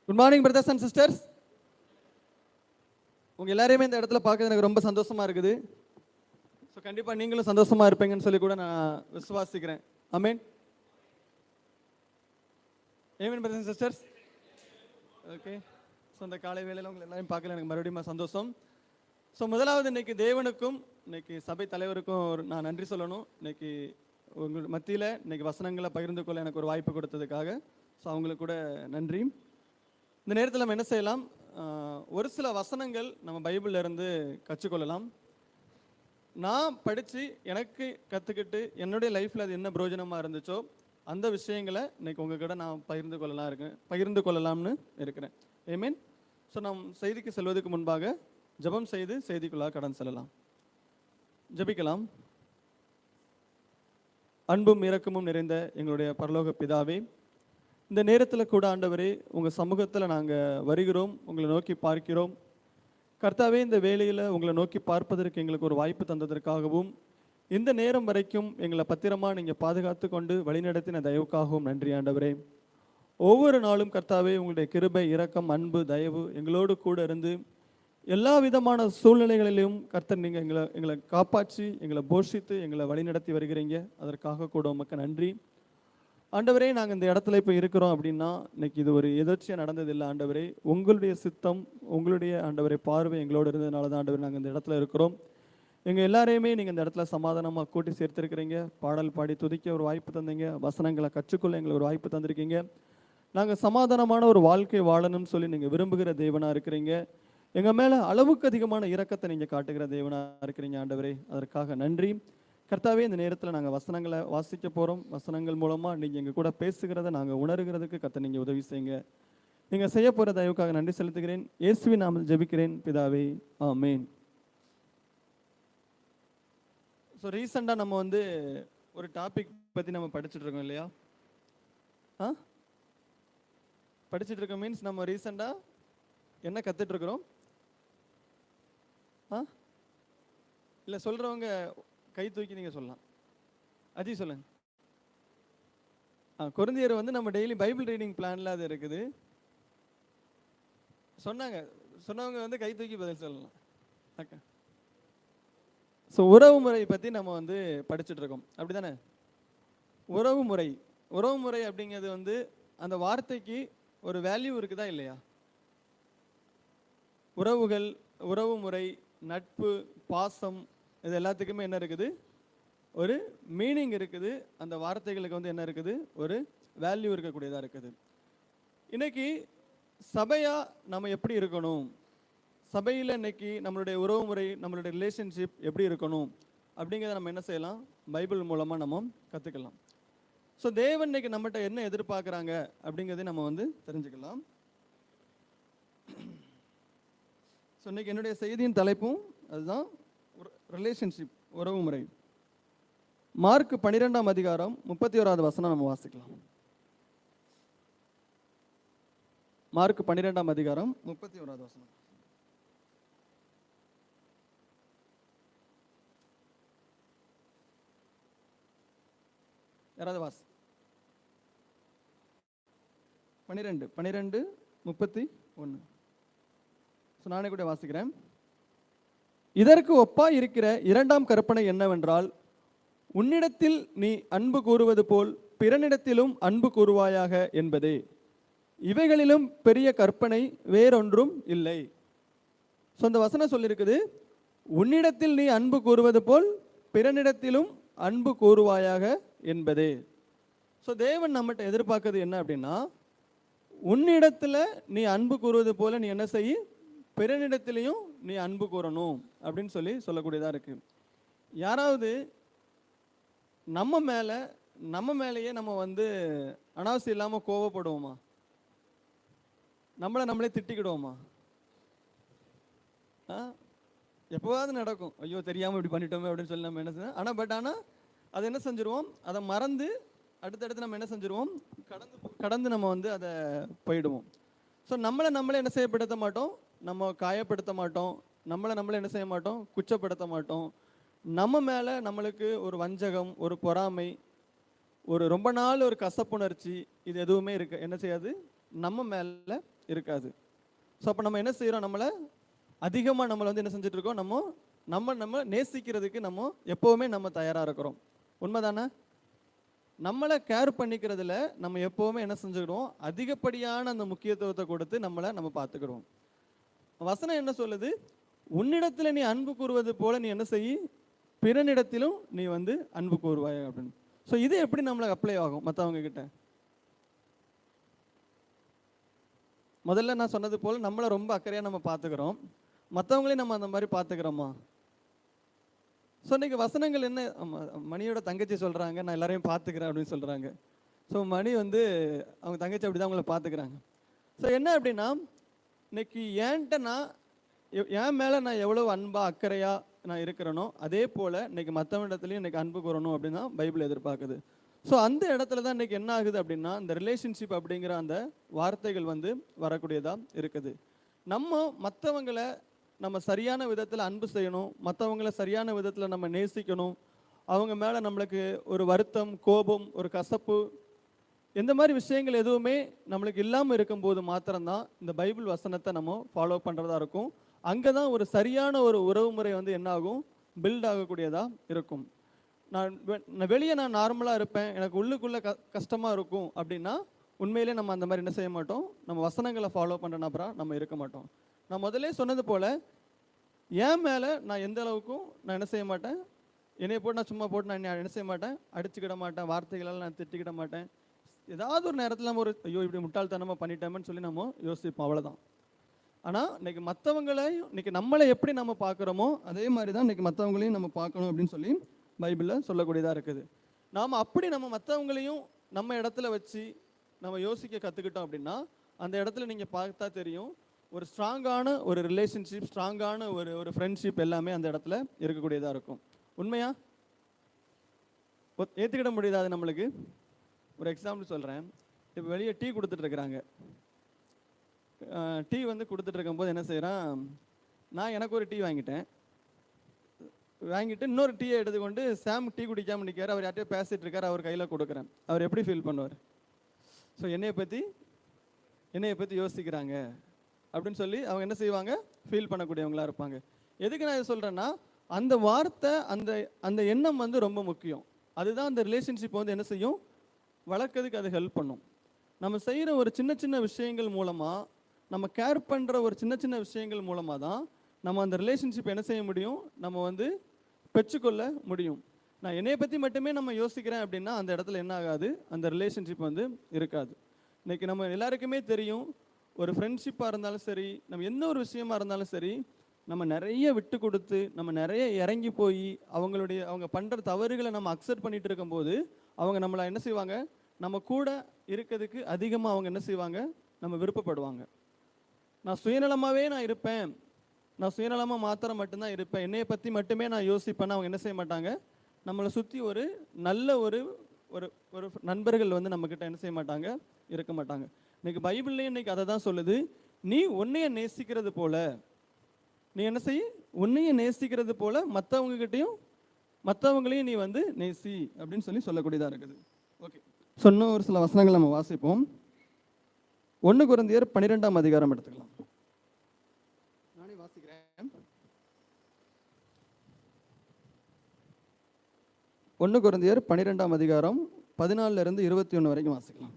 Good morning brothers and sisters. உங்கள் எல்லாரையுமே இந்த இடத்துல பார்க்கறது எனக்கு ரொம்ப சந்தோஷமாக இருக்குது. ஸோ கண்டிப்பாக நீங்களும் சந்தோஷமாக இருப்பீங்கன்னு சொல்லி கூட நான் விசுவாசிக்கிறேன். ஆமென். ஏமேன் brothers and sisters. Okay. So இந்த காலை வேளையில் உங்களை எல்லாரையும் பார்க்கல எனக்கு மறுபடியும் சந்தோஷம். ஸோ முதலாவது இன்னைக்கு தேவனுக்கும் இன்னைக்கு சபை தலைவருக்கும் நான் நன்றி சொல்லணும். இன்னைக்கு உங்கள் மத்தியில் இன்னைக்கு வசனங்களை பகிர்ந்து கொள்ள எனக்கு ஒரு வாய்ப்பு கொடுத்ததுக்காக. ஸோ அவங்களுக்கு கூட நன்றி. இந்த நேரத்தில் நம்ம என்ன செய்யலாம், ஒரு சில வசனங்கள் நம்ம பைபிளில் இருந்து கற்றுக்கொள்ளலாம். நான் படித்து எனக்கு கற்றுக்கிட்டு என்னுடைய லைஃப்பில் அது என்ன பிரயோஜனமாக இருந்துச்சோ அந்த விஷயங்களை இன்னைக்கு உங்ககிட்ட நான் பகிர்ந்து கொள்ளலாம்னு இருக்கிறேன். ஆமென். ஸோ நாம் செய்திக்கு செல்வதற்கு முன்பாக ஜெபம் செய்து செய்திக்குள்ளாக கடந்து செல்லலாம். ஜெபிக்கலாம். அன்பும் இரக்கமும் நிறைந்த எங்களுடைய பரலோக பிதாவே, இந்த நேரத்தில் கூட ஆண்டவரே உங்கள் சமூகத்தில் நாங்கள் வருகிறோம், உங்களை நோக்கி பார்க்கிறோம். கர்த்தாவே, இந்த வேளையில் உங்களை நோக்கி பார்ப்பதற்கு எங்களுக்கு ஒரு வாய்ப்பு தந்ததற்காகவும் இந்த நேரம் வரைக்கும் எங்களை பத்திரமாக நீங்கள் பாதுகாத்து கொண்டு வழிநடத்தின தயவுக்காகவும் நன்றி ஆண்டவரே. ஒவ்வொரு நாளும் கர்த்தாவே உங்களுடைய கிருபை, இரக்கம், அன்பு, தயவு எங்களோடு கூட இருந்து எல்லா விதமான சூழ்நிலைகளிலும் கர்த்தர் நீங்கள் எங்களை காப்பாற்றி எங்களை போஷித்து எங்களை வழிநடத்தி வருகிறீங்க. அதற்காக கூட உமக்கு நன்றி ஆண்டவரே. நாங்கள் இந்த இடத்துல இப்போ இருக்கிறோம் அப்படின்னா இன்னைக்கு இது ஒரு எதர்ச்சியாக நடந்ததில்லை ஆண்டவரே. உங்களுடைய சித்தம், உங்களுடைய ஆண்டவரை பார்வை எங்களோடு இருந்ததுனால தான் ஆண்டவரே நாங்கள் இந்த இடத்துல இருக்கிறோம். எங்கள் எல்லாரையுமே நீங்கள் இந்த இடத்துல சமாதானமாக கூட்டி சேர்த்துருக்கிறீங்க. பாடல் பாடி துதிக்க ஒரு வாய்ப்பு தந்தீங்க. வசனங்களை கற்றுக்கொள்ள எங்களுக்கு ஒரு வாய்ப்பு தந்திருக்கீங்க. நாங்கள் சமாதானமான ஒரு வாழ்க்கை வாழணும்னு சொல்லி நீங்கள் விரும்புகிற தேவனாக இருக்கிறீங்க. எங்கள் மேலே அளவுக்கு அதிகமான இரக்கத்தை நீங்கள் காட்டுகிற தேவனாக இருக்கிறீங்க ஆண்டவரே. அதற்காக நன்றி கர்த்தாவே. இந்த நேரத்தில் நாங்கள் வசனங்களை வாசிக்க போகிறோம். வசனங்கள் மூலமாக நீங்கள் எங்கள் கூட பேசுகிறத நாங்கள் உணர்கிறதுக்கு கர்த்தர் நீங்கள் உதவி செய்யுங்க. நீங்கள் செய்ய போகிற தயவுக்காக நன்றி செலுத்துகிறேன். இயேசுவின் நாமத்தில் ஜெபிக்கிறேன் பிதாவே, ஆமென். ஸோ ரீசெண்டாக நம்ம ஒரு டாபிக் பற்றி நம்ம படிச்சுட்டு இருக்கோம் இல்லையா? படிச்சுட்டு இருக்கோம் மீன்ஸ் நம்ம ரீசெண்டாக என்ன கற்றுட்ருக்குறோம்? இல்லை சொல்கிறவங்க கை தூக்கி நீங்கள் சொல்லலாம். அஜி சொல்லுங்க. கொரிந்தியர் நம்ம டெய்லி பைபிள் ரீடிங் பிளான்ல அது இருக்குது. சொன்னவங்க கை தூக்கி பதில் சொல்லலாம். ஓகே. ஸோ உறவு முறை பற்றி நம்ம படிச்சுட்டு இருக்கோம், அப்படிதானே? உறவு முறை அப்படிங்கிறது அந்த வார்த்தைக்கு ஒரு வேல்யூ இருக்குதா இல்லையா? உறவு முறை, நட்பு, பாசம், இது எல்லாத்துக்குமே என்ன இருக்குது? ஒரு மீனிங் இருக்குது. அந்த வார்த்தைகளுக்கு என்ன இருக்குது? ஒரு வேல்யூ இருக்கக்கூடியதாக இருக்குது. இன்னைக்கு சபையா நம்ம எப்படி இருக்கணும், சபையில் இன்னைக்கு நம்மளுடைய உறவு முறை, நம்மளுடைய ரிலேஷன்ஷிப் எப்படி இருக்கணும் அப்படிங்கிறத நம்ம என்ன செய்யலாம்? பைபிள் மூலமாக நம்ம கற்றுக்கலாம். ஸோ தேவன் இன்னைக்கு நம்மகிட்ட என்ன எதிர்பார்க்குறாங்க அப்படிங்கிறதை நம்ம வந்து தெரிஞ்சுக்கலாம். ஸோ இன்னைக்கு என்னுடைய செய்தியின் தலைப்பும் அதுதான், ரிலேஷன்ஷிப், உறவுமுறை. மார்க் 12ஆம் அதிகாரம் 31வது வசனம் நம்ம வாசிக்கலாம். மார்க் 12ஆம் அதிகாரம் 31வது வசனம். யாராவது வாசி. 12:31. ஸோ நானே கூட வாசிக்கிறேன். இதற்கு ஒப்பாய் இருக்கிற இரண்டாம் கற்பனை என்னவென்றால், உன்னிடத்தில் நீ அன்பு கூறுவது போல் பிறனிடத்திலும் அன்பு கூறுவாயாக என்பதே. இவைகளிலும் பெரிய கற்பனை வேறொன்றும் இல்லை. ஸோ அந்த வசனம் சொல்லியிருக்குது, உன்னிடத்தில் நீ அன்பு கூறுவது போல் பிறனிடத்திலும் அன்பு கூறுவாயாக என்பதே. ஸோ தேவன் நம்மகிட்ட எதிர்பார்க்கறது என்ன அப்படின்னா, உன்னிடத்தில் நீ அன்பு கூறுவது போல நீ என்ன செய்ய, பிறனிடத்திலையும் நீ அன்பு கூறணும் அப்படின்னு சொல்லக்கூடியதாக இருக்கு. யாராவது நம்ம மேலேயே நம்ம வந்து அனாவசியம் இல்லாமல் கோவப்படுவோமா? நம்மளே திட்டிக்கிடுவோமா? எப்போவாவது நடக்கும், ஐயோ தெரியாமல் இப்படி பண்ணிட்டோமே அப்படின்னு சொல்லி நம்ம என்ன செய்யணும். ஆனால் அதை என்ன செஞ்சிருவோம், அதை மறந்து அடுத்தடுத்து நம்ம என்ன செஞ்சிருவோம், கடந்து நம்ம வந்து அதை போயிடுவோம். ஸோ நம்மளே என்ன செய்யப்படுத்த மாட்டோம், நம்ம காயப்படுத்த மாட்டோம், நம்மளை என்ன செய்ய மாட்டோம், குச்சப்படுத்த மாட்டோம். நம்ம மேலே நம்மளுக்கு ஒரு வஞ்சகம், ஒரு பொறாமை, ஒரு ரொம்ப நாள் ஒரு கசப்புணர்ச்சி, இது எதுவுமே என்ன செய்யாது, நம்ம மேலே இருக்காது. ஸோ அப்போ நம்ம என்ன செய்கிறோம், நம்மளை வந்து என்ன செஞ்சுட்டு இருக்கோம், நம்ம நேசிக்கிறதுக்கு நம்ம எப்போவுமே நம்ம தயாராக இருக்கிறோம். உண்மைதானே? நம்மளை கேர் பண்ணிக்கிறதுல நம்ம எப்போவுமே என்ன செஞ்சுக்கிடுவோம், அதிகப்படியான அந்த முக்கியத்துவத்தை கொடுத்து நம்ம பார்த்துக்கிடுவோம். வசனம் என்ன சொல்லுது, உன்னிடத்தில் நீ அன்பு கூறுவது போல நீ என்ன செய்ய, பிறனிடத்திலும் நீ வந்து அன்பு கூறுவாய் அப்படின்னு. ஸோ இது எப்படி நம்மளுக்கு அப்ளை ஆகும் மற்றவங்க கிட்ட? முதல்ல நான் சொன்னது போல் நம்மளை ரொம்ப அக்கறையாக நம்ம பார்த்துக்கிறோம், மற்றவங்களையும் நம்ம அந்த மாதிரி பார்த்துக்கிறோமா? ஸோ இன்னைக்கு வசனங்கள் என்ன, மணியோட தங்கச்சி சொல்கிறாங்க நான் எல்லாரையும் பார்த்துக்கிறேன் அப்படின்னு சொல்கிறாங்க. ஸோ மணி வந்து அவங்க தங்கச்சி அப்படி தான் அவங்கள பார்த்துக்கிறாங்க. ஸோ என்ன அப்படின்னா, இன்னைக்கு என் மேலே நான் எவ்வளோ அன்பாக அக்கறையாக நான் இருக்கிறேனோ அதே போல் இன்னைக்கு மற்றவனிடத்துலையும் இன்னைக்கு அன்பு கூறணும் அப்படின்னு தான் பைபிள் எதிர்பார்க்குது. ஸோ அந்த இடத்துல தான் இன்னைக்கு என்ன ஆகுது அப்படின்னா, இந்த ரிலேஷன்ஷிப் அப்படிங்கிற அந்த வார்த்தைகள் வந்து வரக்கூடியதாக இருக்குது. மற்றவங்களை நம்ம சரியான விதத்தில் அன்பு செய்யணும், மற்றவங்கள சரியான விதத்தில் நம்ம நேசிக்கணும். அவங்க மேலே நம்மளுக்கு ஒரு வருத்தம், கோபம், ஒரு கசப்பு, இந்த மாதிரி விஷயங்கள் எதுவுமே நம்மளுக்கு இல்லாமல் இருக்கும்போது மாத்திரம்தான் இந்த பைபிள் வசனத்தை நம்ம ஃபாலோ பண்ணுறதா இருக்கும். அங்கே தான் ஒரு சரியான ஒரு உறவு முறை வந்து என்ன ஆகும், பில்ட் ஆகக்கூடியதாக இருக்கும். நான் வெளியே நான் நார்மலாக இருப்பேன், எனக்கு உள்ளுக்குள்ளே கஷ்டமாக இருக்கும் அப்படின்னா உண்மையிலே நம்ம அந்த மாதிரி என்ன செய்ய மாட்டோம், நம்ம வசனங்களை ஃபாலோ பண்ணுற நபராக நம்ம இருக்க மாட்டோம். நான் முதல்ல சொன்னது போல் என் மேலே நான் எந்த அளவுக்கும் நான் என்ன செய்ய மாட்டேன், என்னைய போட்டு நான் சும்மா போட்டு நான் என்ன செய்ய மாட்டேன், அடிச்சுக்கிட மாட்டேன், வார்த்தைகளால் நான் திட்டிக்கிட மாட்டேன். ஏதாவது ஒரு நேரத்தில் நம்ம ஐயோ இப்படி முட்டாள்தனமாக பண்ணிட்டோம்னு சொல்லி நம்ம யோசிப்போம், அவ்வளோதான். ஆனால் இன்னைக்கு மற்றவங்களையும் இன்னைக்கு நம்மளை எப்படி நம்ம பார்க்குறோமோ அதே மாதிரி தான் இன்னைக்கு மற்றவங்களையும் நம்ம பார்க்கணும் அப்படின்னு சொல்லி பைபிளில் சொல்லக்கூடியதாக இருக்குது. நாம் அப்படி நம்ம மற்றவங்களையும் நம்ம இடத்துல வச்சு நம்ம யோசிக்க கற்றுக்கிட்டோம் அப்படின்னா அந்த இடத்துல நீங்கள் பார்த்தா தெரியும், ஒரு ஸ்ட்ராங்கான ஒரு ரிலேஷன்ஷிப், ஸ்ட்ராங்கான ஒரு ஃப்ரெண்ட்ஷிப் எல்லாமே அந்த இடத்துல இருக்கக்கூடியதாக இருக்கும். உண்மையா ஏற்றுக்கிட முடியாது நம்மளுக்கு? ஒரு எக்ஸாம்பிள் சொல்கிறேன். இப்போ வெளியே டீ கொடுத்துட்ருக்குறாங்க. டீ வந்து கொடுத்துட்ருக்கும்போது என்ன செய்கிறான், நான் எனக்கு ஒரு டீ வாங்கிட்டு இன்னொரு டீயை எடுத்துக்கொண்டு சாம் டீ குடிக்காமல் நிற்கார், அவர் யார்ட்டையோ பேசிகிட்டு இருக்கார், அவர் கையில் கொடுக்குறேன். அவர் எப்படி ஃபீல் பண்ணுவார்? ஸோ என்னையை பற்றி யோசிக்கிறாங்க அப்படின்னு சொல்லி அவங்க என்ன செய்வாங்க, ஃபீல் பண்ணக்கூடியவங்களாக இருப்பாங்க. எதுக்கு நான் இதை சொல்கிறேன்னா, அந்த வார்த்தை, அந்த எண்ணம் வந்து ரொம்ப முக்கியம். அதுதான் அந்த ரிலேஷன்ஷிப் வந்து என்ன செய்யும், வளர்க்கறதுக்கு அது ஹெல்ப் பண்ணும். நம்ம செய்கிற ஒரு சின்ன சின்ன விஷயங்கள் மூலமாக, நம்ம கேர் பண்ணுற ஒரு சின்ன சின்ன விஷயங்கள் மூலமாக தான் நம்ம அந்த ரிலேஷன்ஷிப் என்ன செய்ய முடியும், நம்ம வந்து பெற்றுக்கொள்ள முடியும். நான் என்னையை பற்றி மட்டுமே நம்ம யோசிக்கிறேன் அப்படின்னா அந்த இடத்துல என்ன ஆகாது, அந்த ரிலேஷன்ஷிப் வந்து இருக்காது. இன்றைக்கி நம்ம எல்லாருக்குமே தெரியும், ஒரு ஃப்ரெண்ட்ஷிப்பாக இருந்தாலும் சரி, நம்ம எந்த ஒரு விஷயமா இருந்தாலும் சரி, நம்ம நிறைய விட்டு கொடுத்து நம்ம நிறைய இறங்கி போய் அவங்க பண்ணுற தவறுகளை நம்ம அக்செப்ட் பண்ணிட்டு இருக்கும்போது அவங்க நம்மளை என்ன செய்வாங்க, நம்ம கூட இருக்கிறதுக்கு அதிகமாக அவங்க என்ன செய்வாங்க, நம்ம விருப்பப்படுவாங்க. நான் சுயநலமாகவே நான் இருப்பேன், நான் சுயநலமாக மாத்திரம் மட்டும்தான் இருப்பேன், என்னையை பற்றி மட்டுமே நான் யோசிப்பேன்னு அவங்க என்ன செய்ய மாட்டாங்க, நம்மளை சுற்றி ஒரு நல்ல ஒரு ஒரு ஒரு நண்பர்கள் வந்து நம்மக்கிட்ட என்ன செய்ய மாட்டாங்க, இருக்க மாட்டாங்க. இன்னைக்கு பைபிள்லேயும் இன்னைக்கு அதை தான் சொல்லுது, நீ உன்னைய நேசிக்கிறது போல, நீ என்ன செய், உன்னைய நேசிக்கிறது போல மற்றவங்களையும் நீ வந்து நேசி அப்படின்னு சொல்லக்கூடியதாக இருக்குது. ஓகே, சொன்ன ஒரு சில வசனங்கள் நம்ம வாசிப்போம். 1 கொரிந்தியர் 12ஆம் அதிகாரம் எடுத்துக்கலாம். நானே வாசிக்கிறேன். 1 கொரிந்தியர் 12ஆம் அதிகாரம் 14 இருந்து 21 வரைக்கும் வாசிக்கலாம்.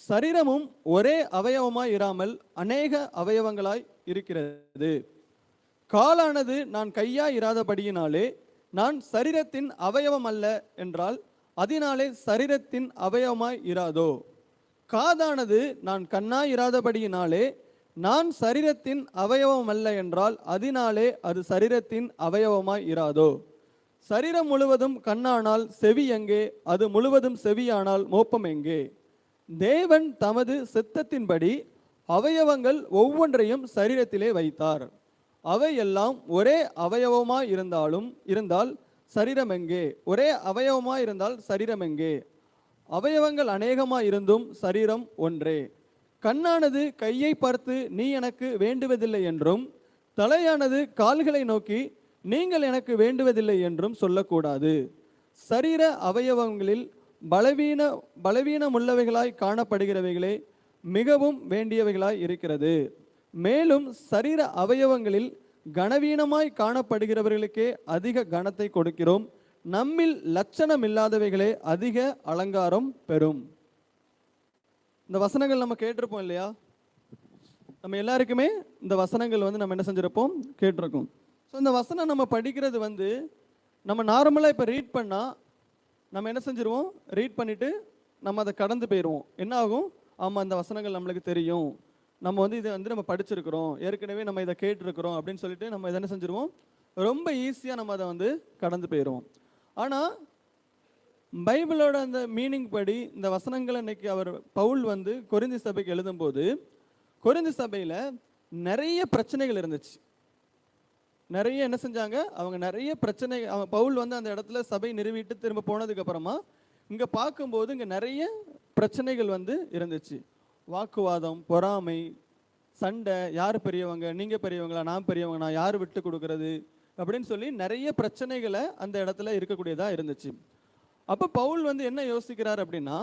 சரீரமும் ஒரே அவயவமாய் இராமல் அநேக அவயவங்களாய் இருக்கிறது. காலானது நான் கையாய் இராதபடியினாலே நான் சரீரத்தின் அவயவம் அல்ல என்றால் அதனாலே சரீரத்தின் அவயவமாய் இராதோ. காதானது நான் கண்ணாய் இராதபடியினாலே நான் சரீரத்தின் அவயவம் அல்ல என்றால் அதனாலே அது சரீரத்தின் அவயவமாய் இராதோ. சரீரம் முழுவதும் கண்ணானால் செவி எங்கே, அது முழுவதும் செவியானால் மோப்பம் எங்கே. தேவன் தமது சித்தத்தின்படி அவயவங்கள் ஒவ்வொன்றையும் சரீரத்திலே வைத்தார். அவையெல்லாம் ஒரே அவயவமாய் இருந்தால் சரீரம் எங்கே, ஒரே அவயவமாய் இருந்தால் சரீரம் எங்கே. அவயவங்கள் அநேகமாய் இருந்தும் சரீரம் ஒன்றே. கண்ணானது கையை பார்த்து நீ எனக்கு வேண்டுவதில்லை என்றும், தலையானது கால்களை நோக்கி நீங்கள் எனக்கு வேண்டுவதில்லை என்றும் சொல்லக்கூடாது. சரீர அவயவங்களில் பலவீனமுள்ளவைகளாய் காணப்படுகிறவைகளே மிகவும் வேண்டியவைகளாய் இருக்கிறது. மேலும் சரீர அவயவங்களில் கனவீனமாய் காணப்படுகிறவர்களுக்கே அதிக கனத்தை கொடுக்கிறோம். நம்மில் லட்சணம் இல்லாதவைகளே அதிக அலங்காரம் பெறும். இந்த வசனங்கள் நம்ம கேட்டிருப்போம் இல்லையா? நம்ம எல்லாருக்குமே இந்த வசனங்கள் வந்து நம்ம என்ன செஞ்சிருப்போம், கேட்டிருக்கோம். ஸோ இந்த வசனம் நம்ம படிக்கிறது வந்து நம்ம நார்மலாக இப்போ ரீட் பண்ணால் நம்ம என்ன செஞ்சிருவோம், ரீட் பண்ணிவிட்டு நம்ம அதை கடந்து போயிடுவோம். என்ன ஆகும், ஆமாம் இந்த வசனங்கள் நம்மளுக்கு தெரியும், நம்ம வந்து இதை வந்து நம்ம படிச்சிருக்கிறோம், ஏற்கனவே நம்ம இதை கேட்டிருக்கிறோம் அப்படின்னு சொல்லிட்டு நம்ம இதை என்ன செஞ்சிருவோம், ரொம்ப ஈஸியாக நம்ம அதை வந்து கடந்து போயிடுவோம். ஆனால் பைபிளோட அந்த மீனிங் படி இந்த வசனங்களை இன்னைக்கு பவுல் வந்து கொரிந்தி சபைக்கு எழுதும்போது கொரிந்தி சபையில் நிறைய பிரச்சனைகள் இருந்துச்சு. நிறைய என்ன செஞ்சாங்க, அவங்க நிறைய பிரச்சனை, பவுல் வந்து அந்த இடத்துல சபை நிறுவிட்டு திரும்ப போனதுக்கு அப்புறமா இங்கே பார்க்கும்போது இங்கே நிறைய பிரச்சனைகள் வந்து இருந்துச்சு. வாக்குவாதம், பொறாமை, சண்டை, யார் பெரியவங்க, நீங்கள் பெரியவங்களா, நான் பெரியவங்க, நான் யார் விட்டு கொடுக்கறது அப்படின்னு சொல்லி நிறைய பிரச்சனைகளை அந்த இடத்துல இருக்கக்கூடியதாக இருந்துச்சு. அப்போ பவுல் வந்து என்ன யோசிக்கிறார் அப்படின்னா,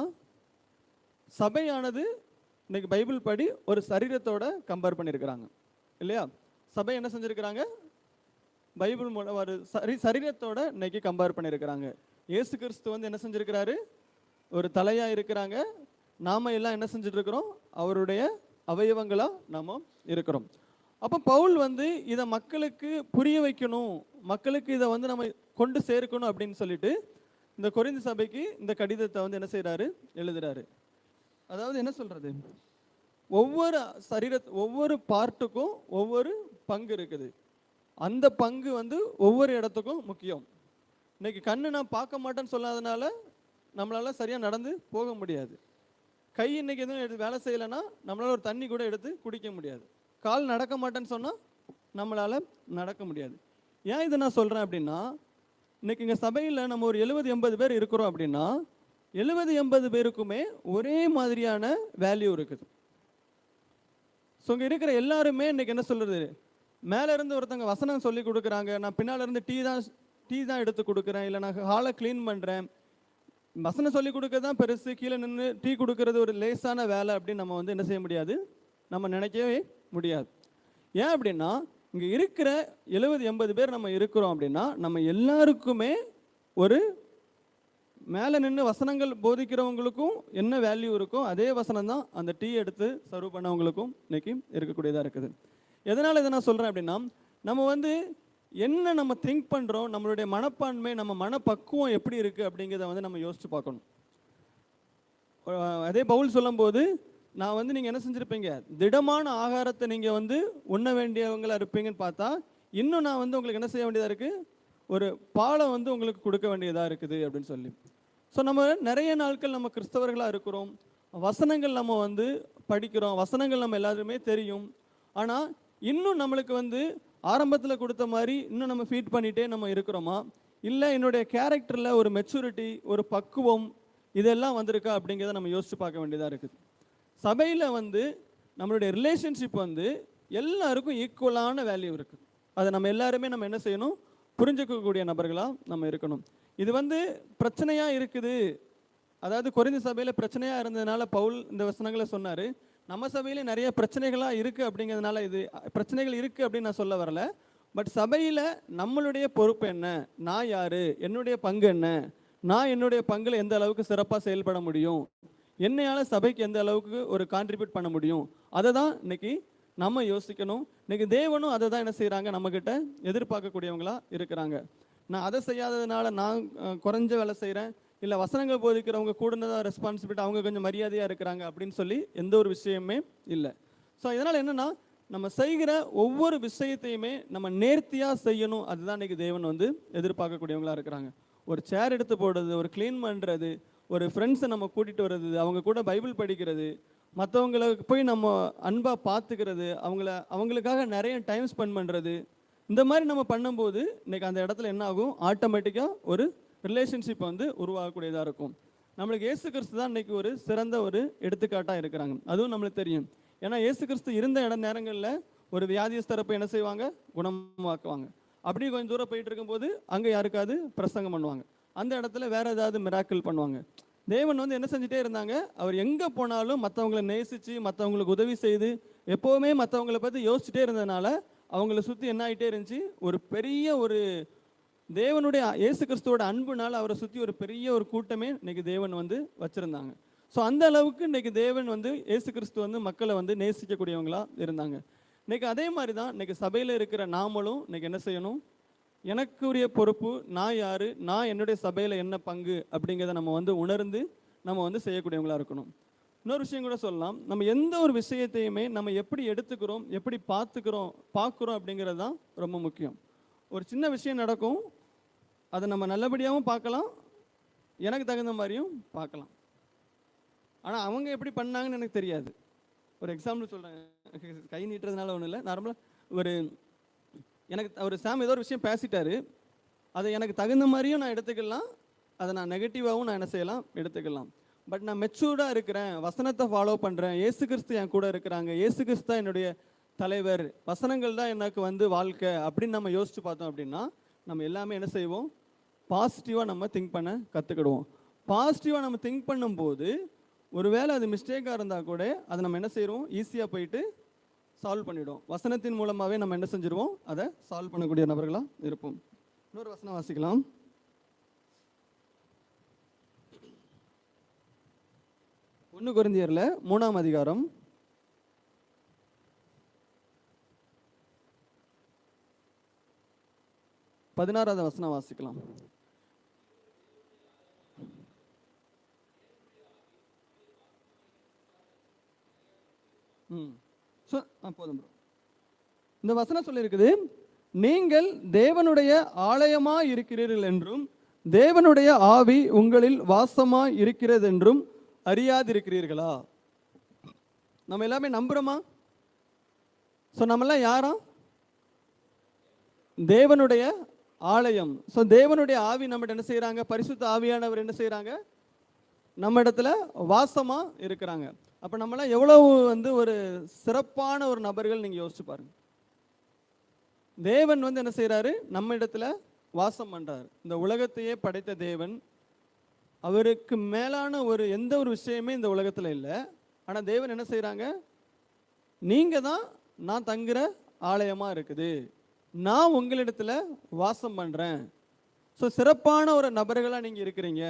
சபையானது இன்னைக்கு பைபிள் படி ஒரு சரீரத்தோட கம்பேர் பண்ணியிருக்கிறாங்க இல்லையா? சபை என்ன செஞ்சுருக்கிறாங்க, பைபிள் மூலம் ஒரு சரீரத்தோட இன்னைக்கு கம்பேர் பண்ணியிருக்கிறாங்க. இயேசு கிறிஸ்து வந்து என்ன செஞ்சிருக்கிறாரு, ஒரு தலையா இருக்கிறாங்க. நாம எல்லாம் என்ன செஞ்சுட்டு இருக்கிறோம், அவருடைய அவயவங்களா நாம இருக்கிறோம். அப்போ பவுல் வந்து இதை மக்களுக்கு புரிய வைக்கணும், மக்களுக்கு இதை வந்து நம்ம கொண்டு சேர்க்கணும் அப்படின்னு சொல்லிட்டு இந்த கொரிந்தி சபைக்கு இந்த கடிதத்தை வந்து என்ன செய்யறாரு, எழுதுறாரு. அதாவது என்ன சொல்றது, ஒவ்வொரு பார்ட்டுக்கும் ஒவ்வொரு பங்கு இருக்குது. அந்த பங்கு வந்து ஒவ்வொரு இடத்துக்கும் முக்கியம். இன்னைக்கு கண்ணு நான் பார்க்க மாட்டேன்னு சொல்லாதனால நம்மளால சரியா நடந்து போக முடியாது. கை இன்னைக்கு எதுவும் வேலை செய்யலைன்னா நம்மளால ஒரு தண்ணி கூட எடுத்து குடிக்க முடியாது. கால் நடக்க மாட்டேன்னு சொன்னா நம்மளால நடக்க முடியாது. ஏன் இதை நான் சொல்றேன் அப்படின்னா, இன்னைக்கு இங்க சபையில் நம்ம ஒரு 70-80 பேர் இருக்கிறோம் அப்படின்னா 70-80 பேருக்குமே ஒரே மாதிரியான வேல்யூ இருக்குது. ஸோ இங்கே இருக்கிற எல்லாருமே இன்னைக்கு என்ன சொல்றது, மேலே இருந்து ஒருத்தங்க வசனம் சொல்லி கொடுக்குறாங்க, நான் பின்னால் இருந்து டீ தான் எடுத்து கொடுக்குறேன், இல்லை நான் ஹாலை க்ளீன் பண்ணுறேன், வசனம் சொல்லி கொடுக்கறது தான் பெருசு, கீழே நின்று டீ கொடுக்கறது ஒரு லேசான வேலை அப்படின்னு நம்ம வந்து என்ன செய்ய முடியாது, நம்ம நினைக்கவே முடியாது. ஏன் அப்படின்னா இங்கே இருக்கிற 70-80 பேர் நம்ம இருக்கிறோம் அப்படின்னா நம்ம எல்லாருக்குமே ஒரு மேலே நின்று வசனங்கள் போதிக்கிறவங்களுக்கும் என்ன வேல்யூ இருக்கோ அதே வசனம் தான் அந்த டீ எடுத்து சர்வ் பண்ணவங்களுக்கும் இன்னைக்கு இருக்கக்கூடியதாக இருக்குது. எதனால் இதை நான் சொல்கிறேன் அப்படின்னா, நம்ம வந்து என்ன நம்ம திங்க் பண்ணுறோம், நம்மளுடைய மனப்பான்மை, நம்ம மனப்பக்குவம் எப்படி இருக்குது அப்படிங்கிறத வந்து நம்ம யோசிச்சு பார்க்கணும். அதே பவுல் சொல்லும்போது, நான் வந்து நீங்கள் என்ன செஞ்சுருப்பீங்க, திடமான ஆகாரத்தை நீங்கள் வந்து உண்ண வேண்டியவங்களா இருப்பீங்கன்னு பார்த்தா இன்னும் நான் வந்து உங்களுக்கு என்ன செய்ய வேண்டியதாக இருக்குது, ஒரு பாலம் வந்து உங்களுக்கு கொடுக்க வேண்டியதாக இருக்குது அப்படின்னு சொல்லி. ஸோ நம்ம நிறைய நாட்கள் நம்ம கிறிஸ்தவர்களாக இருக்கிறோம், வசனங்கள் நம்ம வந்து படிக்கிறோம், வசனங்கள் நம்ம எல்லாருமே தெரியும். ஆனால் இன்னும் நம்மளுக்கு வந்து ஆரம்பத்தில் கொடுத்த மாதிரி இன்னும் நம்ம ஃபீட் பண்ணிகிட்டே நம்ம இருக்கிறோமா, இல்லை என்னுடைய கேரக்டரில் ஒரு மெச்சூரிட்டி, ஒரு பக்குவம் இதெல்லாம் வந்திருக்கா அப்படிங்கிறத நம்ம யோசித்து பார்க்க வேண்டியதாக இருக்குது. சபையில் வந்து நம்மளுடைய ரிலேஷன்ஷிப் வந்து எல்லாருக்கும் ஈக்குவலான வேல்யூ இருக்குது. அதை நம்ம எல்லாருமே நம்ம என்ன செய்யணும், புரிஞ்சுக்கக்கூடிய நபர்களாக நம்ம இருக்கணும். இது வந்து பிரச்சனையாக இருக்குது, அதாவது கொரிந்து சபையில் பிரச்சனையாக இருந்ததுனால பவுல் இந்த வசனங்களை சொன்னார். நம்ம சபையில் நிறைய பிரச்சனைகளாக இருக்குது அப்படிங்கிறதுனால இது பிரச்சனைகள் இருக்குது அப்படின்னு நான் சொல்ல வரல. பட் சபையில் நம்மளுடைய பொறுப்பு என்ன, நான் யார், என்னுடைய பங்கு என்ன, நான் என்னுடைய பங்கில் எந்த அளவுக்கு சிறப்பாக செயல்பட முடியும், என்னையால் சபைக்கு எந்த அளவுக்கு ஒரு கான்ட்ரிபியூட் பண்ண முடியும், அதை தான் இன்னைக்கு நம்ம யோசிக்கணும். இன்னைக்கு தேவனும் அதை தான் என்ன செய்கிறாங்க, நம்மக்கிட்ட எதிர்பார்க்கக்கூடியவங்களா இருக்கிறாங்க. நான் அதை செய்யாததுனால நான் குறைஞ்ச வேலை செய்கிறேன், இல்லை வசனங்கள் போதிக்கிறவங்க கூட தான் ரெஸ்பான்சிபிலிட்டி, அவங்க கொஞ்சம் மரியாதையாக இருக்கிறாங்க அப்படின்னு சொல்லி எந்த ஒரு விஷயமே இல்லை. ஸோ இதனால் என்னென்னா, நம்ம செய்கிற ஒவ்வொரு விஷயத்தையுமே நம்ம நேர்த்தியாக செய்யணும். அதுதான் இன்றைக்கி தேவன் வந்து எதிர்பார்க்கக்கூடியவங்களாக இருக்கிறாங்க. ஒரு சேர் எடுத்து போடுறது, ஒரு க்ளீன் பண்ணுறது, ஒரு ஃப்ரெண்ட்ஸை நம்ம கூட்டிகிட்டு வர்றது, அவங்க கூட பைபிள் படிக்கிறது, மற்றவங்களுக்கு போய் நம்ம அன்பாக பார்த்துக்கிறது, அவங்களுக்காக நிறைய டைம் ஸ்பெண்ட் பண்ணுறது, இந்த மாதிரி நம்ம பண்ணும்போது இன்றைக்கி அந்த இடத்துல என்ன ஆகும், ஆட்டோமேட்டிக்காக ஒரு ரிலேஷன்ஷிப் வந்து உருவாகக்கூடியதாக இருக்கும். நம்மளுக்கு இயேசு கிறிஸ்து தான் இன்றைக்கி ஒரு சிறந்த ஒரு எடுத்துக்காட்டாக இருக்கிறாங்க. அதுவும் நம்மளுக்கு தெரியும். ஏன்னா இயேசு கிறிஸ்து இருந்த நேரங்களில் ஒரு வியாதியஸ்தரப்பை என்ன செய்வாங்க, குணமாக்குவாங்க. அப்படி கொஞ்சம் தூரம் போயிட்டு இருக்கும்போது அங்கே யாருக்காவது பிரசங்கம் பண்ணுவாங்க, அந்த இடத்துல வேற ஏதாவது மிராக்கிள் பண்ணுவாங்க. தேவன் வந்து என்ன செஞ்சுட்டே இருந்தாங்க, அவர் எங்கே போனாலும் மற்றவங்களை நேசித்து மற்றவங்களுக்கு உதவி செய்து எப்போவுமே மற்றவங்களை பற்றி யோசிச்சுட்டே இருந்ததுனால அவங்கள சுற்றி என்ன ஆகிட்டே இருந்துச்சு, ஒரு பெரிய ஒரு தேவனுடைய இயேசு கிறிஸ்துவோட அன்புனால அவரை சுற்றி ஒரு பெரிய ஒரு கூட்டமே இன்னைக்கு தேவன் வந்து வச்சுருந்தாங்க. ஸோ அந்த அளவுக்கு இன்னைக்கு தேவன் வந்து இயேசு கிறிஸ்து வந்து மக்களை வந்து நேசிக்கக்கூடியவங்களா இருந்தாங்க. இன்னைக்கு அதே மாதிரி தான் இன்னைக்கு சபையில் இருக்கிற நாமளும் இன்னைக்கு என்ன செய்யணும், எனக்குரிய பொறுப்பு, நான் யார், நான் என்னுடைய சபையில் என்ன பங்கு அப்படிங்கிறத நம்ம வந்து உணர்ந்து நம்ம வந்து செய்யக்கூடியவங்களா இருக்கணும். இன்னொரு விஷயம் கூட சொல்லலாம், நம்ம எந்த ஒரு விஷயத்தையுமே நம்ம எப்படி எடுத்துக்கிறோம், எப்படி பார்க்குறோம் அப்படிங்கிறது தான் ரொம்ப முக்கியம். ஒரு சின்ன விஷயம் நடக்கும், அதை நம்ம நல்லபடியாகவும் பார்க்கலாம், எனக்கு தகுந்த மாதிரியும் பார்க்கலாம். ஆனால் அவங்க எப்படி பண்ணாங்கன்னு எனக்கு தெரியாது. ஒரு எக்ஸாம்பிள் சொல்கிறேன், கை நீட்டுறதுனால ஒன்றும் இல்லை, நார்மலாக எனக்கு சாம் ஏதோ ஒரு விஷயம் பேசிட்டாரு, அதை எனக்கு தகுந்த மாதிரியும் நான் எடுத்துக்கலாம், அதை நான் நெகட்டிவாகவும் நான் என்ன செய்யலாம், எடுத்துக்கலாம். பட் நான் மெச்சூர்டாக இருக்கிறேன், வசனத்தை ஃபாலோ பண்ணுறேன், இயேசு கிறிஸ்து என் கூட இருக்கிறாங்க, இயேசு கிறிஸ்து தான் என்னுடைய தலைவர், வசனங்கள் தான் எனக்கு வந்து வாழ்க்கை அப்படின்னு நம்ம யோசித்து பார்த்தோம் அப்படின்னா நம்ம எல்லாமே என்ன செய்வோம், பாசிட்டிவாக நம்ம திங்க் பண்ண கற்றுக்கிடுவோம். பாசிட்டிவாக நம்ம திங்க் பண்ணும்போது ஒருவேளை அது மிஸ்டேக்காக இருந்தால் கூட அதை நம்ம என்ன செய்கிறோம், ஈஸியாக போயிட்டு சால்வ் பண்ணிவிடுவோம். வசனத்தின் மூலமாகவே நம்ம என்ன செஞ்சிருவோம், அதை சால்வ் பண்ணக்கூடிய நபர்களாக இருப்போம். இன்னொரு வசனம் வாசிக்கலாம். ஒன்று கொரிந்தியரில் 3ஆம் அதிகாரம் 16வது வசனம் வாசிக்கலாம். போதும் ப்ரோ. இந்த வசனம் சொல்லியிருக்குது, நீங்கள் தேவனுடைய ஆலயமாய் இருக்கிறீர்கள் என்றும் தேவனுடைய ஆவி உங்களில் வாசமாய் இருக்கிறது என்றும் அறியாதிருக்கிறீர்களா? நம்ம எல்லாமே நம்புறோமா? ஸோ நம்மெல்லாம் யாரா? தேவனுடைய ஆலயம். ஸோ தேவனுடைய ஆவி நம்மகிட்ட என்ன செய்கிறாங்க, பரிசுத்த ஆவியானவர் என்ன செய்கிறாங்க, நம்ம இடத்துல வாசமா இருக்கிறாங்க. அப்போ நம்மளாம் எவ்வளவு வந்து ஒரு சிறப்பான ஒரு நபர்கள் நீங்கள் யோசிச்சு பாருங்க. தேவன் வந்து என்ன செய்கிறாரு, நம்ம இடத்துல வாசம் பண்ணுறாரு. இந்த உலகத்தையே படைத்த தேவன், அவருக்கு மேலான ஒரு எந்த ஒரு விஷயமே இந்த உலகத்தில் இல்லை. ஆனால் தேவன் என்ன செய்கிறாங்க, நீங்கள் தான் நான் தங்குற ஆலயமாக இருக்குது, நான் உங்களிடத்துல வாசம் பண்ணுறேன். ஸோ சிறப்பான ஒரு நபர்களாக நீங்கள் இருக்கிறீங்க,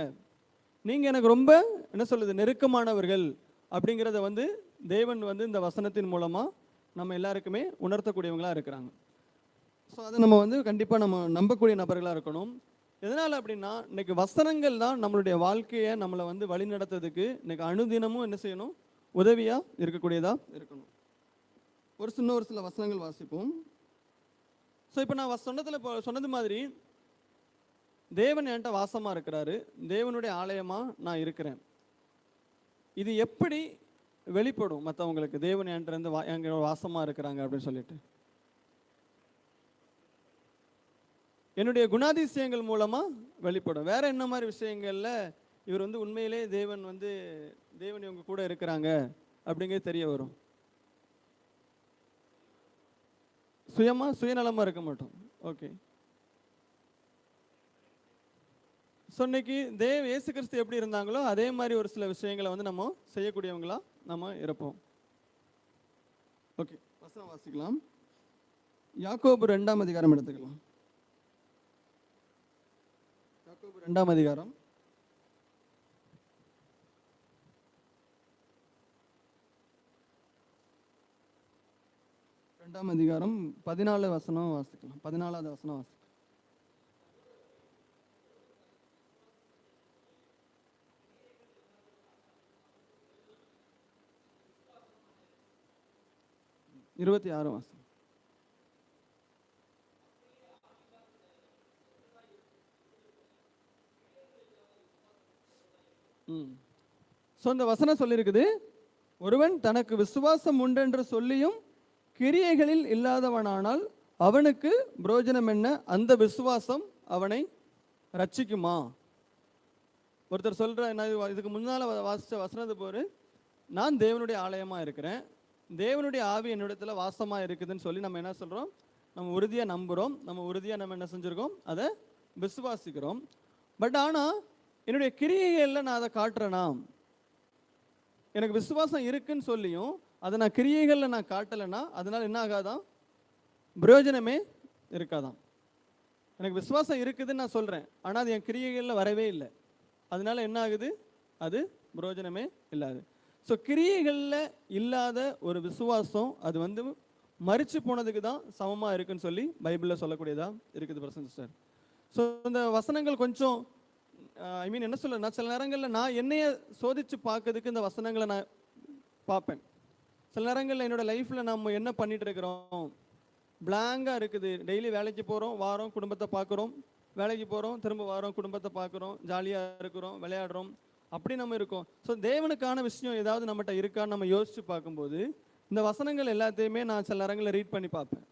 நீங்கள் எனக்கு ரொம்ப என்ன சொல்லுது நெருக்கமானவர்கள் அப்படிங்கிறத வந்து தேவன் வந்து இந்த வசனத்தின் மூலமாக நம்ம எல்லாருக்குமே உணர்த்தக்கூடியவங்களாக இருக்கிறாங்க. ஸோ அதை நம்ம வந்து கண்டிப்பாக நம்ம நம்பக்கூடிய நபர்களாக இருக்கணும். எதனால் அப்படின்னா இன்னைக்கு வசனங்கள் தான் நம்மளுடைய வாழ்க்கையை நம்மளை வந்து வழி நடத்துறதுக்கு இன்னைக்கு அனுதினமும் என்ன செய்யணும், உதவியாக இருக்கக்கூடியதாக இருக்கணும். ஒரு சில வசனங்கள் வாசிப்போம். ஸோ இப்போ நான் சொன்னது மாதிரி தேவன் என்கிட்ட வாசமாக இருக்கிறாரு, தேவனுடைய ஆலயமாக நான் இருக்கிறேன். இது எப்படி வெளிப்படும் மற்றவங்களுக்கு தேவன் என்கிட்ட இருந்து எங்க வாசமாக இருக்கிறாங்க அப்படின்னு சொல்லிட்டு? என்னுடைய குணாதிசயங்கள் மூலமாக வெளிப்படும். வேற என்ன மாதிரி விஷயங்கள்ல இவர் வந்து உண்மையிலே தேவன் இவங்க கூட இருக்கிறாங்க அப்படிங்கிறது தெரிய வரும்? சுயநலமாக இருக்க மாட்டோம். ஓகே. ஸோ இன்னைக்கு இயேசு கிறிஸ்து எப்படி இருந்தாங்களோ அதே மாதிரி ஒரு சில விஷயங்களை வந்து நம்ம செய்யக்கூடியவங்களா நம்ம இருப்போம். ஓகே, வசனம் வாசிக்கலாம். யாக்கோபு 2ஆம் அதிகாரம் எடுத்துக்கலாம். யாக்கோபு 2ஆம் அதிகாரம் 2ஆம் அதிகாரம் 14 வசனம் வாசிக்கலாம். 14வது வசனம் வாசிக்கலாம். இருபத்தி 6 வாசம். இந்த வசனம் சொல்லியிருக்குது, ஒருவன் தனக்கு விசுவாசம் உண்டென்று சொல்லியும் கிரியைகளில் இல்லாதவனானால் அவனுக்கு பிரயோஜனம் என்ன? அந்த விசுவாசம் அவனை ரட்சிக்குமா? ஒருத்தர் சொல்ற, இதுக்கு முன்னால வாசிச்ச வசனது போரு, நான் தேவனுடைய ஆலயமா இருக்கிறேன், தேவனுடைய ஆவி என்னிடத்துல வாசமா இருக்குதுன்னு சொல்லி நம்ம என்ன சொல்றோம்? நம்ம உறுதியா நம்புறோம், நம்ம உறுதியா நம்ம என்ன செஞ்சிருக்கோம்? அதை விசுவாசிக்கிறோம். பட் ஆனா என்னுடைய கிரியைகள்ல நான் அதை காட்டுறேனா? எனக்கு விசுவாசம் இருக்குன்னு சொல்லியும் அதை நான் கிரியைகள்ல நான் காட்டலைன்னா அதனால என்ன ஆகாதான்? பிரயோஜனமே இருக்காதான். எனக்கு விசுவாசம் இருக்குதுன்னு நான் சொல்றேன், ஆனா அது என் கிரியைகள்ல வரவே இல்லை, அதனால என்ன ஆகுது? அது பிரயோஜனமே இல்லாது. ஸோ கிரியைகளில் இல்லாத ஒரு விசுவாசம் அது வந்து மரிச்சு போனதுக்கு தான் சமமாக இருக்குன்னு சொல்லி பைபிளில் சொல்லக்கூடியதா இருக்குது பிரசன் சிஸ்டர். ஸோ இந்த வசனங்கள் கொஞ்சம் என்ன சொல்ல, நான் சில நேரங்களில் நான் என்னைய சோதித்து பார்க்கறதுக்கு இந்த வசனங்களை நான் பார்ப்பேன். சில நேரங்களில் என்னோட லைஃப்பில் நம்ம என்ன பண்ணிட்டு இருக்கிறோம், பிளாங்காக இருக்குது. டெய்லி வேலைக்கு போகிறோம், வாரம் குடும்பத்தை பார்க்குறோம், வேலைக்கு போகிறோம், திரும்ப வாரம் குடும்பத்தை பார்க்குறோம், ஜாலியாக இருக்கிறோம், விளையாடுறோம், அப்படி நம்ம இருக்கோம். ஸோ தேவனுக்கான விஷயம் ஏதாவது நம்மகிட்ட இருக்கான்னு நம்ம யோசிச்சு பார்க்கும்போது இந்த வசனங்கள் எல்லாத்தையுமே நான் சில நேரங்களில் ரீட் பண்ணி பார்ப்பேன்.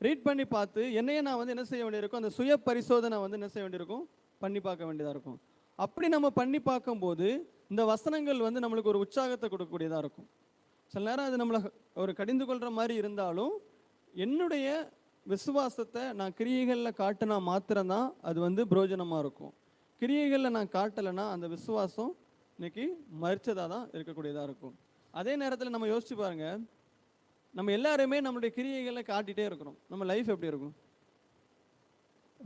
ரீட் பண்ணி பார்த்து என்னையே நான் வந்து என்ன செய்ய வேண்டியிருக்கும்? அந்த சுய பரிசோதனை வந்து என்ன செய்ய வேண்டியிருக்கும்? பண்ணி பார்க்க வேண்டியதாக இருக்கும். அப்படி நம்ம பண்ணி பார்க்கும்போது இந்த வசனங்கள் வந்து நம்மளுக்கு ஒரு உற்சாகத்தை கொடுக்கக்கூடியதாக இருக்கும். சில நேரம் அது நம்மளை ஒரு கடிந்து கொள்கிற மாதிரி இருந்தாலும் என்னுடைய விசுவாசத்தை நான் கிரியைகளில் காட்டினா மாத்திரம்தான் அது வந்து பிரயோஜனமாக இருக்கும். கிரியைகளில் நான் காட்டலைன்னா அந்த விசுவாசம் இன்னைக்கு மரிச்சதாக தான் இருக்கக்கூடியதாக இருக்கும். அதே நேரத்தில் நம்ம யோசிச்சு பாருங்க, நம்ம எல்லாருமே நம்மளுடைய கிரியைகளை காட்டிகிட்டே இருக்கிறோம், நம்ம லைஃப் எப்படி இருக்கும்?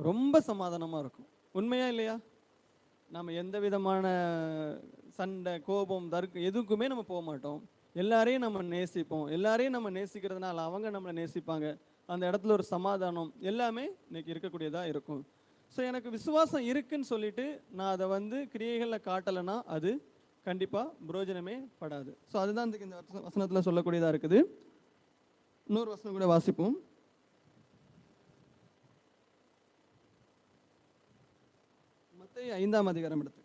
ரொம்ப சமாதானமாக இருக்கும். உண்மையா இல்லையா? நம்ம எந்த விதமான சண்டை, கோபம், தர்க்கம் எதுக்குமே நம்ம போக மாட்டோம். எல்லாரையும் நம்ம நேசிப்போம். எல்லாரையும் நம்ம நேசிக்கிறதுனால அவங்க நம்மளை நேசிப்பாங்க. அந்த இடத்துல ஒரு சமாதானம் எல்லாமே இன்னைக்கு இருக்கக்கூடியதாக இருக்கும். ஸோ எனக்கு விசுவாசம் இருக்குன்னு சொல்லிட்டு நான் அதை வந்து கிரியைகளில் காட்டலைன்னா அது கண்டிப்பாக பிரயோஜனமே படாது. ஸோ அதுதான் இந்த வசனத்தில் சொல்லக்கூடியதாக இருக்குது. இன்னொரு வசனம் கூட வாசிப்போம். மத்தேயு 5ஆம் அதிகாரம் எடுத்து.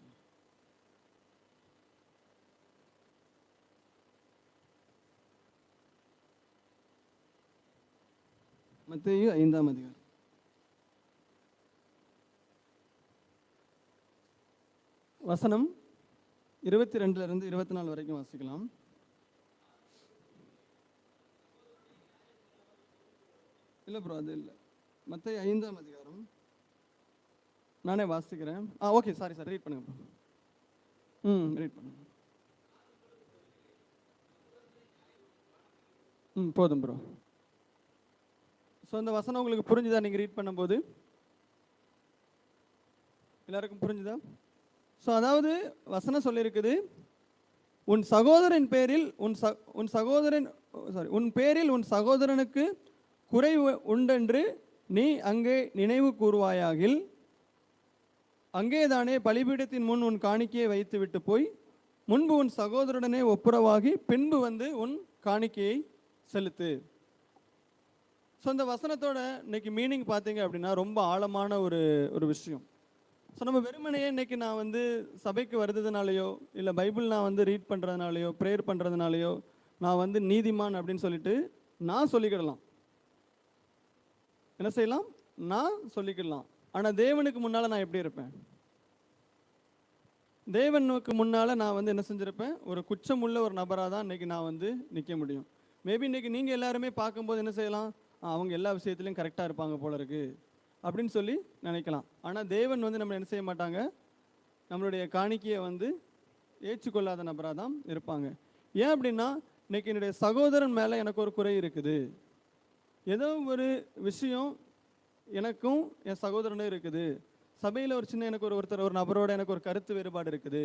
மத்தேயு 5ஆம் அதிகாரம் வசனம் 22 24 வரைக்கும் வாசிக்கலாம். இல்லை ப்ரோ, அது இல்லை. மத்தேயு 5ஆம் அதிகாரம் நானே வாசிக்கிறேன். ஓகே, சாரி ரீட் பண்ணுங்க ப்ரோ. ரீட் பண்ணுங்க. போதும் ப்ரோ. ஸோ இந்த வசனம் உங்களுக்கு புரிஞ்சுதா? நீங்கள் ரீட் பண்ணும்போது எல்லாருக்கும் புரிஞ்சுதா? ஸோ அதாவது வசனம் சொல்லியிருக்குது, உன் பேரில் உன் சகோதரனுக்கு குறைவு உண்டென்று நீ அங்கே நினைவு கூறுவாயாகில் அங்கேதானே பலிபீடத்தின் முன் உன் காணிக்கையை வைத்து விட்டு போய் முன்பு உன் சகோதரனுடனே ஒப்புரவாகி பின்பு வந்து உன் காணிக்கையை செலுத்து. ஸோ அந்த வசனத்தோட இன்னைக்கு மீனிங் பார்த்தீங்க அப்படின்னா ரொம்ப ஆழமான ஒரு விஷயம். ஸோ நம்ம வெறுமனையே இன்னைக்கு நான் வந்து சபைக்கு வருதுனாலையோ இல்லை பைபிள் நான் வந்து ரீட் பண்ணுறதுனாலையோ ப்ரேயர் பண்ணுறதுனாலையோ நான் வந்து நீதிமான் அப்படின்னு சொல்லிட்டு நான் சொல்லிக்கிடலாம். என்ன செய்யலாம்? நான் சொல்லிக்கிடலாம். ஆனால் தேவனுக்கு முன்னால் நான் எப்படி இருப்பேன்? தேவனுக்கு முன்னால் நான் வந்து என்ன செஞ்சுருப்பேன்? ஒரு குற்றமுள்ள ஒரு நபராக தான் இன்றைக்கி நான் வந்து நிற்க முடியும். மேபி இன்றைக்கி நீங்கள் எல்லாருமே பார்க்கும்போது என்ன செய்யலாம்? அவங்க எல்லா விஷயத்துலையும் கரெக்டாக இருப்பாங்க போல இருக்குது அப்படின்னு சொல்லி நினைக்கலாம். ஆனால் தேவன் வந்து நம்ம என்ன செய்ய மாட்டாங்க? நம்மளுடைய காணிக்கையை வந்து ஏற்றுக்கொள்ளாத நபராக தான் இருப்பாங்க. ஏன் அப்படின்னா இன்றைக்கி என்னுடைய சகோதரன் மேலே எனக்கு ஒரு குறை இருக்குது. ஏதோ ஒரு விஷயம் எனக்கும் என் சகோதரனும் இருக்குது. சபையில் ஒரு சின்ன எனக்கு ஒரு நபரோட எனக்கு ஒரு கருத்து வேறுபாடு இருக்குது.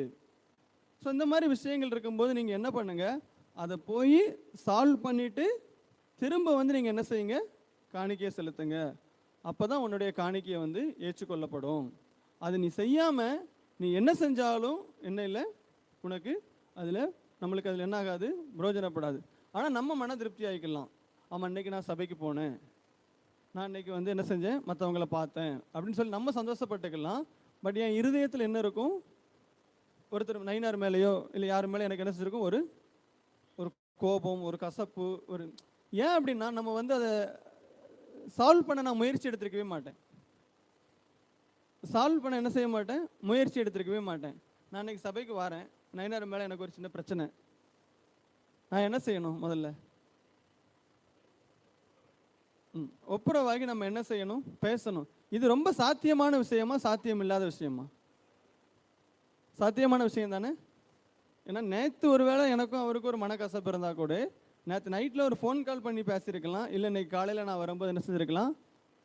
ஸோ இந்த மாதிரி விஷயங்கள் இருக்கும்போது நீங்கள் என்ன பண்ணுங்கள்? அதை போய் சால்வ் பண்ணிவிட்டு திரும்ப வந்து நீங்கள் என்ன செய்யுங்க? காணிக்கையை செலுத்துங்க. அப்போ தான் உன்னுடைய காணிக்கையை வந்து ஏற்றுக்கொள்ளப்படும். அது நீ செய்யாமல் நீ என்ன செஞ்சாலும் என்ன இல்லை, உனக்கு நம்மளுக்கு அதில் என்ன ஆகாது? பிரயோஜனப்படாது. ஆனால் நம்ம மன திருப்தி ஆகிக்கலாம். ஆமாம், இன்றைக்கி நான் சபைக்கு போனேன், நான் இன்றைக்கி வந்து என்ன செஞ்சேன், மற்றவங்கள பார்த்தேன் அப்படின்னு சொல்லி நம்ம சந்தோஷப்பட்டுக்கலாம். பட் என் இருதயத்தில் என்ன இருக்கும்? ஒருத்தர் நைனார் மேலேயோ இல்லை யார் மேலே எனக்கு என்ன செஞ்சிருக்கும்? ஒரு கோபம், ஒரு கசப்பு, ஒரு ஏன் அப்படின்னா நம்ம வந்து அதை சால்வ் பண்ண நான் முயற்சி எடுத்திருக்கவே மாட்டேன். சால்வ் பண்ண என்ன செய்ய மாட்டேன்? முயற்சி எடுத்திருக்கவே மாட்டேன். நான் இன்னைக்கு சபைக்கு வரேன், நைனார் மேலே எனக்கு ஒரு சின்ன பிரச்சனை, நான் என்ன செய்யணும்? முதல்ல ஒப்புரவாகி நம்ம என்ன செய்யணும்? பேசணும். இது ரொம்ப சாத்தியமான விஷயமா சாத்தியம் இல்லாத விஷயமா? சாத்தியமான விஷயம் தானே. ஏன்னா நேற்று ஒரு வேளை எனக்கும் அவருக்கும் ஒரு மனக்கசப்பு இருந்தால் கூட நேற்று நைட்டில் ஒரு ஃபோன் கால் பண்ணி பேசியிருக்கலாம். இல்லை இன்னைக்கு காலையில் நான் வரும்போது என்ன செஞ்சுருக்கலாம்?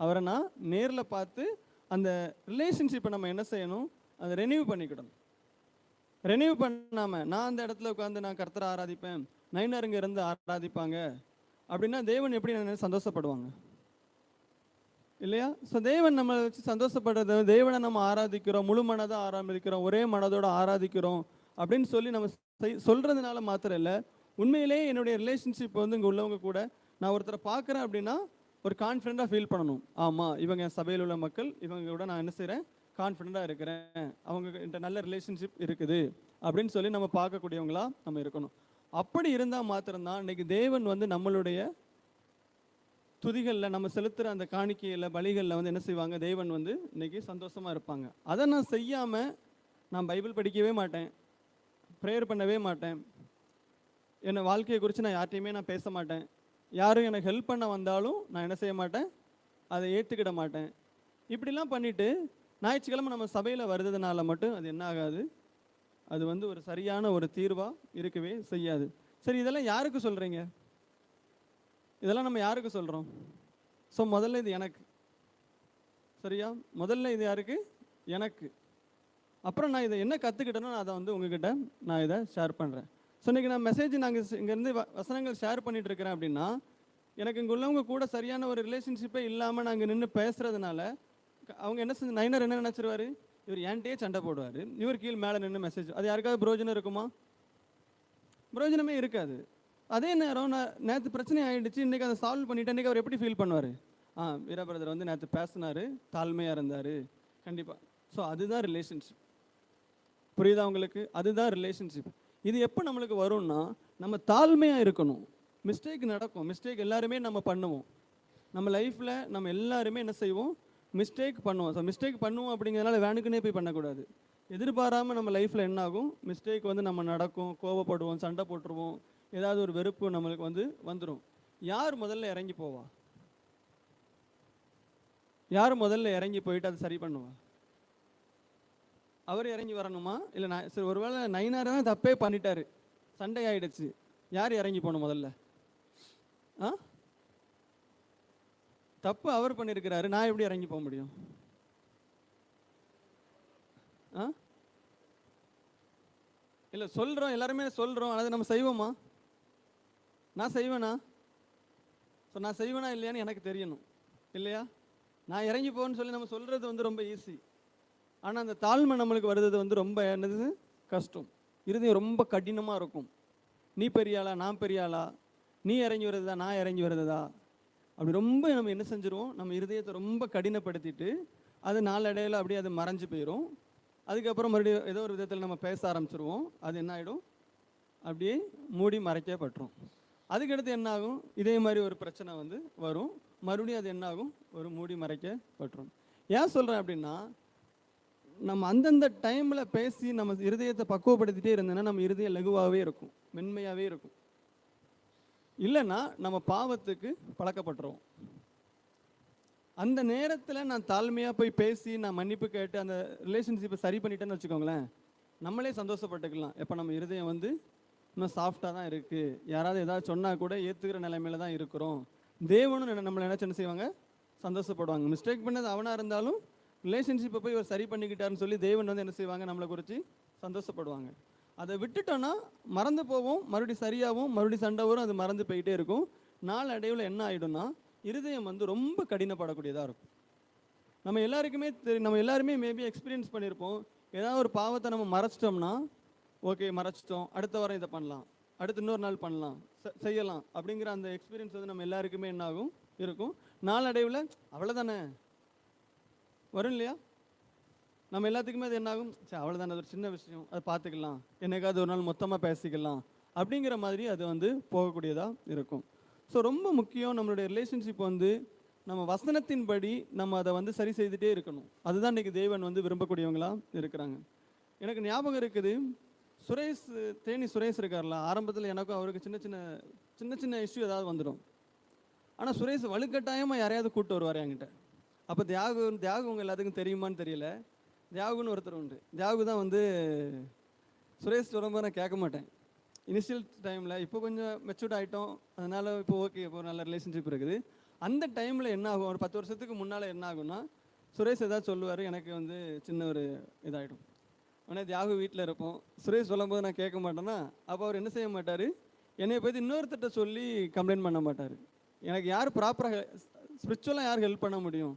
அவரை நான் நேரில் பார்த்து அந்த ரிலேஷன்ஷிப்பை நம்ம என்ன செய்யணும்? அதை ரெனியூ பண்ணிக்கிடணும். ரெனியூ பண்ணாமல் நான் அந்த இடத்துல உட்காந்து நான் கர்த்தரை ஆராதிப்பேன், நைனருங்க இருந்து ஆராதிப்பாங்க அப்படின்னா தேவன் எப்படி சந்தோஷப்படுவாங்க? இல்லையா? ஸோ தேவன் நம்மளை வச்சு சந்தோஷப்படுறது, தேவனை நம்ம ஆராதிக்கிறோம், முழு மனதாக ஆராதிக்கிறோம், ஒரே மனதோடு ஆராதிக்கிறோம் அப்படின்னு சொல்லி நம்ம சொல்கிறதுனால மாத்திரம் இல்லை, உண்மையிலேயே என்னுடைய ரிலேஷன்ஷிப் வந்து இங்கே உள்ளவங்க கூட நான் ஒருத்தரை பார்க்குறேன் அப்படின்னா ஒரு கான்ஃபிடெண்ட்டாக ஃபீல் பண்ணணும். ஆமாம், இவங்க என் சபையில் உள்ள மக்கள், இவங்க கூட நான் என்ன செய்கிறேன்? கான்ஃபிடெண்ட்டாக இருக்கிறேன், அவங்க நல்ல ரிலேஷன்ஷிப் இருக்குது அப்படின்னு சொல்லி நம்ம பார்க்கக்கூடியவங்களா நம்ம இருக்கணும். அப்படி இருந்தால் மாத்திரம்தான் இன்னைக்கு தேவன் வந்து நம்மளுடைய துதிகளில் நம்ம செலுத்துகிற அந்த காணிக்கையில் பலிகளில் வந்து என்ன செய்வாங்க? தேவன் வந்து இன்னைக்கு சந்தோஷமாக இருப்பாங்க. அதை நான் செய்யாமல் நான் பைபிள் படிக்கவே மாட்டேன், ப்ரேயர் பண்ணவே மாட்டேன், என்னை வாழ்க்கையை குறித்து நான் யார்ட்டையுமே நான் பேச மாட்டேன், யாரும் எனக்கு ஹெல்ப் பண்ண வந்தாலும் நான் என்ன செய்ய மாட்டேன்? அதை ஏற்றுக்கிட மாட்டேன். இப்படிலாம் பண்ணிவிட்டு ஞாயிற்றுக்கிழமை நம்ம சபையில் வருதுனால மட்டும் அது என்ன ஆகாது? அது வந்து ஒரு சரியான ஒரு தீர்வாக இருக்கவே செய்யாது. சரி, இதெல்லாம் யாருக்கு சொல்கிறீங்க? இதெல்லாம் நம்ம யாருக்கு சொல்கிறோம்? ஸோ முதல்ல இது எனக்கு, சரியா? முதல்ல இது யாருக்கு? எனக்கு. அப்புறம் நான் இதை என்ன கற்றுக்கிட்டேனோ அதை வந்து உங்ககிட்ட நான் இதை ஷேர் பண்ணுறேன். ஸோ இன்றைக்கி நான் மெசேஜ் நாங்கள் இங்கேருந்து வசனங்கள் ஷேர் பண்ணிகிட்டு இருக்கிறேன் அப்படின்னா எனக்கு இங்கே உள்ளவங்க கூட சரியான ஒரு ரிலேஷன்ஷிப்பே இல்லாமல் நாங்கள் நின்று பேசுகிறதுனால அவங்க என்ன செஞ்சு நைனர் என்ன நினச்சிருவார்? இவர் என்கிட்டயே சண்டை போடுவார், இவர் கீழ் மேலே நின்று மெசேஜ். அது யாருக்காவது பிரயோஜனம் இருக்குமா? பிரயோஜனமே இருக்காது. அதே நேரம் நான் நேற்று பிரச்சனை ஆகிடுச்சு, இன்றைக்கி அதை சால்வ் பண்ணிவிட்டு இன்றைக்கி அவர் எப்படி ஃபீல் பண்ணுவார்? வீரா பிரதர் வந்து நேற்று பேசினார், தாழ்மையாக இருந்தார். கண்டிப்பாக. ஸோ அதுதான் ரிலேஷன்ஷிப். புரியுதா உங்களுக்கு? அதுதான் ரிலேஷன்ஷிப். இது எப்போ நம்மளுக்கு வரும்னா நம்ம தாழ்மையாக இருக்கணும். மிஸ்டேக் நடக்கும், மிஸ்டேக் எல்லாருமே நம்ம பண்ணுவோம். நம்ம லைஃப்பில் நம்ம எல்லாருமே என்ன செய்வோம்? மிஸ்டேக் பண்ணுவோம். ஸோ மிஸ்டேக் பண்ணுவோம் அப்படிங்கிறதுனால வேணுக்குன்னே போய் பண்ணக்கூடாது. எதிர்பாராமல் நம்ம லைஃப்பில் என்ன ஆகும்? மிஸ்டேக் வந்து நம்ம நடக்கும், கோவப்படுவோம், சண்டை போட்டுருவோம், ஏதாவது ஒரு வெறுப்பு நம்மளுக்கு வந்து வந்துடும். யார் முதல்ல இறங்கி போவா? யார் முதல்ல இறங்கி போயிட்டு அதை சரி பண்ணுவா? அவர் இறங்கி வரணுமா? இல்லை நான் சரி ஒருவேளை நைனாரவே தப்பே பண்ணிட்டாரு, சண்டை ஆகிடுச்சு, யார் இறங்கி போகணும் முதல்ல? தப்பு அவர் பண்ணியிருக்கிறாரு, நான் எப்படி இறங்கி போக முடியும்? இல்லை சொல்கிறோம், எல்லாருமே சொல்கிறோம், அதை நம்ம செய்வோமா? நான் செய்வேனா? ஸோ நான் செய்வேனா இல்லையான்னு எனக்கு தெரியணும், இல்லையா? நான் இறங்கி போகணுன்னு சொல்லி நம்ம சொல்கிறது வந்து ரொம்ப ஈஸி. ஆனால் அந்த தாழ்மை நம்மளுக்கு வருது வந்து ரொம்ப என்னது கஷ்டம். இருதயம் ரொம்ப கடினமாக இருக்கும். நீ பெரியாளா, நான் பெரியாளா, நீ இறங்கி வருதா, நான் இறங்கி வருதா, அப்படி ரொம்ப நம்ம என்ன செஞ்சிருவோம், நம்ம இருதயத்தை ரொம்ப கடினப்படுத்திட்டு அது நாளடைவில் அப்படியே அது மறைஞ்சு போயிடும். அதுக்கப்புறம் மறுபடியும் ஏதோ ஒரு விதத்தில் நம்ம பேச ஆரம்பிச்சிருவோம். அது என்ன ஆகிடும், அப்படியே மூடி மறைக்கப்பட்டுரும். அதுக்கடுத்து என்ன ஆகும், இதே மாதிரி ஒரு பிரச்சனை வந்து வரும், மறுபடியும் அது என்ன ஆகும், ஒரு மூடி மறைக்கப்பட்டுரும். ஏன் சொல்கிறேன் அப்படின்னா, நம்ம அந்தந்த டைமில் பேசி நம்ம இருதயத்தை பக்குவப்படுத்திட்டே இருந்தோன்னா நம்ம இருதயம் லகுவாகவே இருக்கும், மென்மையாகவே இருக்கும். இல்லைன்னா நம்ம பாவத்துக்கு பழக்கப்பட்டுருவோம். அந்த நேரத்தில் நான் தாழ்மையாக போய் பேசி நான் மன்னிப்பு கேட்டு அந்த ரிலேஷன்ஷிப்பை சரி பண்ணிட்டேன்னு வச்சுக்கோங்களேன், நம்மளே சந்தோஷப்பட்டுக்கலாம். எப்போ நம்ம இருதயம் வந்து இன்னும் சாஃப்டாக தான் இருக்குது, யாராவது ஏதாவது சொன்னால் கூட ஏற்றுக்கிற நிலைமையில தான் இருக்கிறோம். தேவனும் நம்மளை நினச்சி என்ன செய்வாங்க, சந்தோஷப்படுவாங்க. மிஸ்டேக் பண்ணது அவனாக இருந்தாலும் ரிலேஷன்ஷிப்பை போய் ஒரு சரி பண்ணிக்கிட்டாருன்னு சொல்லி தேவன் வந்து என்ன செய்வாங்க, நம்மளை குறித்து சந்தோஷப்படுவாங்க. அதை விட்டுட்டோன்னா மறந்து போவோம், மறுபடியும் சரியாகவும் மறுபடியும் சண்டை வரும், அது மறந்து போயிட்டே இருக்கும். நாள் அடைவில் என்ன ஆகிடும்னா இருதயம் வந்து ரொம்ப கடினப்படக்கூடியதாக இருக்கும். நம்ம எல்லாருக்குமே நம்ம எல்லாருமே மேபி எக்ஸ்பீரியன்ஸ் பண்ணியிருப்போம். ஏதாவது ஒரு பாவத்தை நம்ம மறைச்சிட்டோம்னா, ஓகே மறைச்சிட்டோம், அடுத்த வாரம் இதை பண்ணலாம், அடுத்து இன்னொரு நாள் பண்ணலாம், செய்யலாம் அப்படிங்கிற அந்த எக்ஸ்பீரியன்ஸ் வந்து நம்ம எல்லாருக்குமே என்ன ஆகும், இருக்கும். நாளடைவில் அவ்வளோதானே வரும் இல்லையா, நம்ம எல்லாத்துக்குமே அது என்ன ஆகும், சரி அவ்வளோதானே, அது ஒரு சின்ன விஷயம், அதை பார்த்துக்கலாம், என்னைக்காவது ஒரு நாள் மொத்தமாக பேசிக்கலாம் அப்படிங்கிற மாதிரி அது வந்து போகக்கூடியதாக இருக்கும். ஸோ ரொம்ப முக்கியம், நம்மளுடைய ரிலேஷன்ஷிப் வந்து நம்ம வசனத்தின்படி நம்ம அதை வந்து சரி செய்துகிட்டே இருக்கணும். அதுதான் இன்றைக்கி தேவன் வந்து விரும்பக்கூடியவங்களாக இருக்கிறாங்க. எனக்கு ஞாபகம் இருக்குது, தேனி சுரேஷ் இருக்கார்ல, ஆரம்பத்தில் எனக்கும் அவருக்கு சின்ன சின்ன இஷ்யூ ஏதாவது வந்துடும். ஆனால் சுரேஷ் வலுக்கட்டாயமாக யாரையாவது கூப்பிட்டு வருவார் என்கிட்ட. அப்போ தியாகு உங்கள் எல்லாத்துக்கும் தெரியுமான்னு தெரியல, தியாகுன்னு ஒருத்தர் உண்டு. தியாகு தான் வந்து சுரேஷ் சொல்லும்போது நான் கேட்க மாட்டேன் இனிஷியல் டைமில். இப்போ கொஞ்சம் மெச்சூர்ட் ஆகிட்டோம், அதனால் இப்போ ஓகே, இப்போ நல்ல ரிலேஷன்ஷிப் இருக்குது. அந்த டைமில் என்ன ஆகும், ஒரு 10 வருஷத்துக்கு முன்னால் என்ன ஆகும்னா, சுரேஷ் ஏதாவது சொல்லுவார், எனக்கு வந்து சின்ன ஒரு இதாகிடும். ஆனால் தியாகு வீட்டில் இருப்போம், சுரேஷ் சொல்லும்போது நான் கேட்க மாட்டேன்னா, அப்போ அவர் என்ன செய்ய மாட்டார், என்னை பற்றி இன்னொருத்தட்ட சொல்லி கம்ப்ளைண்ட் பண்ண மாட்டார். எனக்கு யார் ப்ராப்பராக ஸ்பிரிச்சுவலாக யார் ஹெல்ப் பண்ண முடியும்,